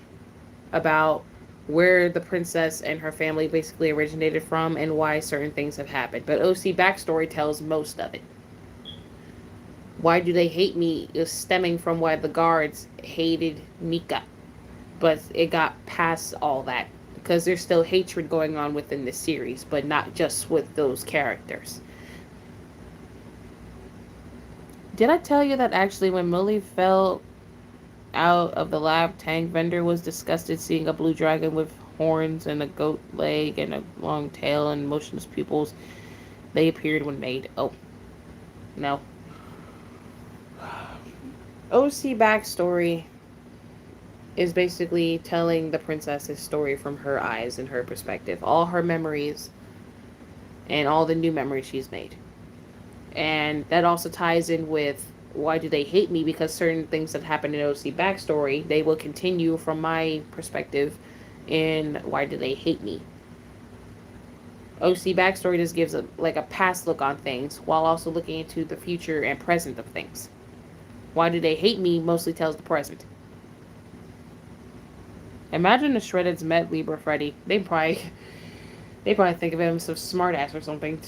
about where the princess and her family basically originated from and why certain things have happened. But OC backstory tells most of it. Why do they hate me is stemming from why the guards hated Mika. But it got past all that because there's still hatred going on within the series, but not just with those characters. Did I tell you that actually when Millie fell out of the lab, Tank Vendor was disgusted seeing a blue dragon with horns and a goat leg and a long tail and motionless pupils? They appeared when made. Oh. No. OC backstory is basically telling the princess's story from her eyes and her perspective. All her memories and all the new memories she's made. And that also ties in with why do they hate me, because certain things that happen in OC backstory, they will continue from my perspective in why do they hate me. OC backstory just gives a past look on things while also looking into the future and present of things. Why do they hate me mostly tells the present. Imagine the Shreddeds met Libra Freddy. They probably think of him as some smartass or something.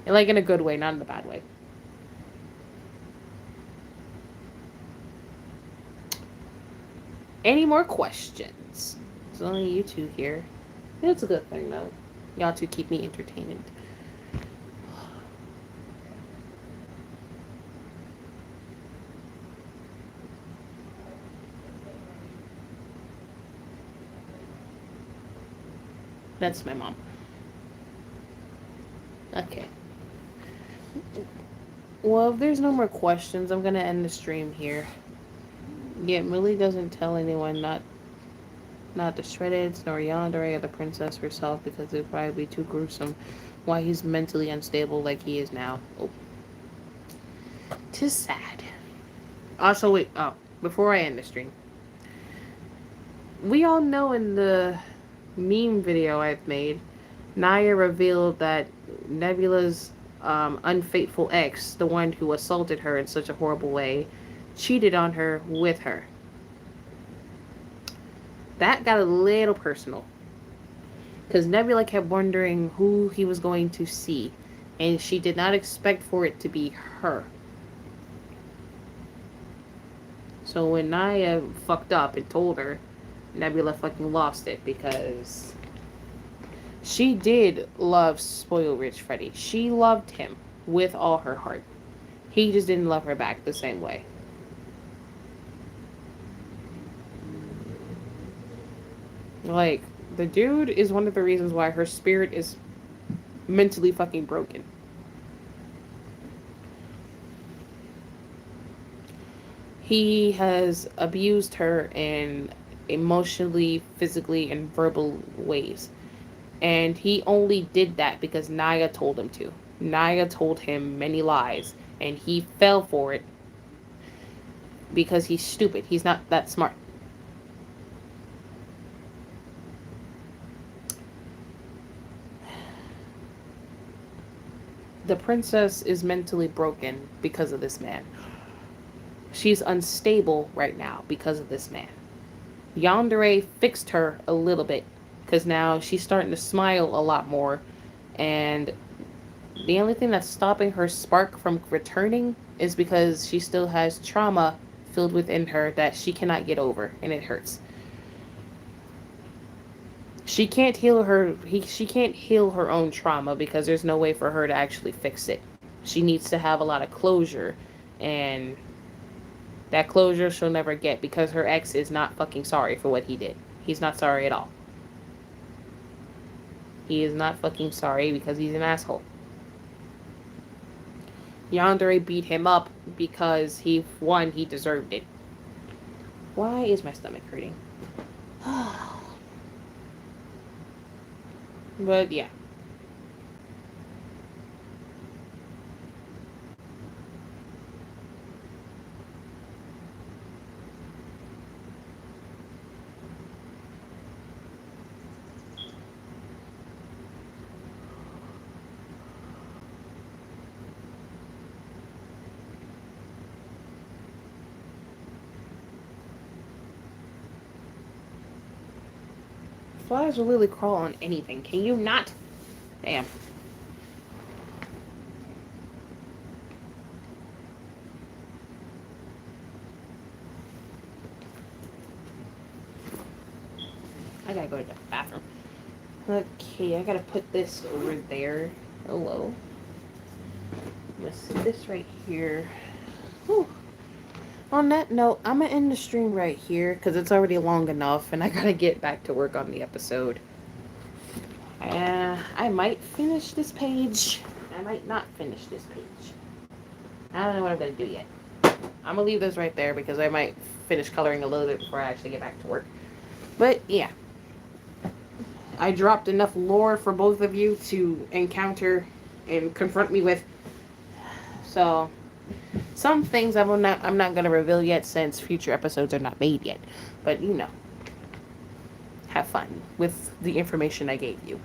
Like in a good way, not in a bad way. Any more questions? There's only you two here. It's a good thing though. Y'all two keep me entertained. That's my mom. Okay. Well, if there's no more questions, I'm gonna end the stream here. Yeah, Millie doesn't tell anyone, not the Shreddeds, nor Yandere or the princess herself, because it would probably be too gruesome. Why he's mentally unstable like he is now. Oh. 'Tis sad. Also, wait, before I end the stream. We all know in the meme video I've made, Naya revealed that Nebula's unfaithful ex, the one who assaulted her in such a horrible way, cheated on her with her. That got a little personal. Because Nebula kept wondering who he was going to see. And she did not expect for it to be her. So when Naya fucked up and told her, Nebula fucking lost it because She did love Spoiled Rich Freddy. She loved him with all her heart. He just didn't love her back the same way. Like, the dude is one of the reasons why her spirit is mentally fucking broken. He has abused her in emotionally, physically, and verbal ways. And he only did that because Naya told him to. Naya told him many lies, and he fell for it because he's stupid. He's not that smart. The princess is mentally broken because of this man. She's unstable right now because of this man. Yandere fixed her a little bit because now she's starting to smile a lot more, and the only thing that's stopping her spark from returning is because she still has trauma filled within her that she cannot get over, and it hurts. She can't heal her own trauma because there's no way for her to actually fix it. She needs to have a lot of closure, and that closure she'll never get because her ex is not fucking sorry for what he did. He's not sorry at all. He is not fucking sorry because he's an asshole. Yandere beat him up because he deserved it. Why is my stomach hurting? But yeah. Flies will really crawl on anything. Can you not? Damn. I gotta go to the bathroom. Okay, I gotta put this over there. Hello. Let's see this right here. Whew. On that note, I'm gonna end the stream right here because it's already long enough and I gotta get back to work on the episode. I might finish this page. I might not finish this page. I don't know what I'm gonna do yet. I'm gonna leave this right there because I might finish coloring a little bit before I actually get back to work. But yeah. I dropped enough lore for both of you to encounter and confront me with. So some things I'm not going to reveal yet since future episodes are not made yet. But you know, have fun with the information I gave you.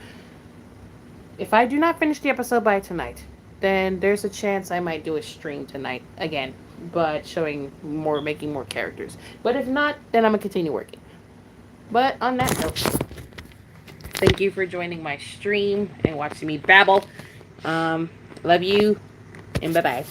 If I do not finish the episode by tonight, then there's a chance I might do a stream tonight again, but making more characters. But if not, then I'm going to continue working. But on that note, thank you for joining my stream and watching me babble. Love you, and bye-bye.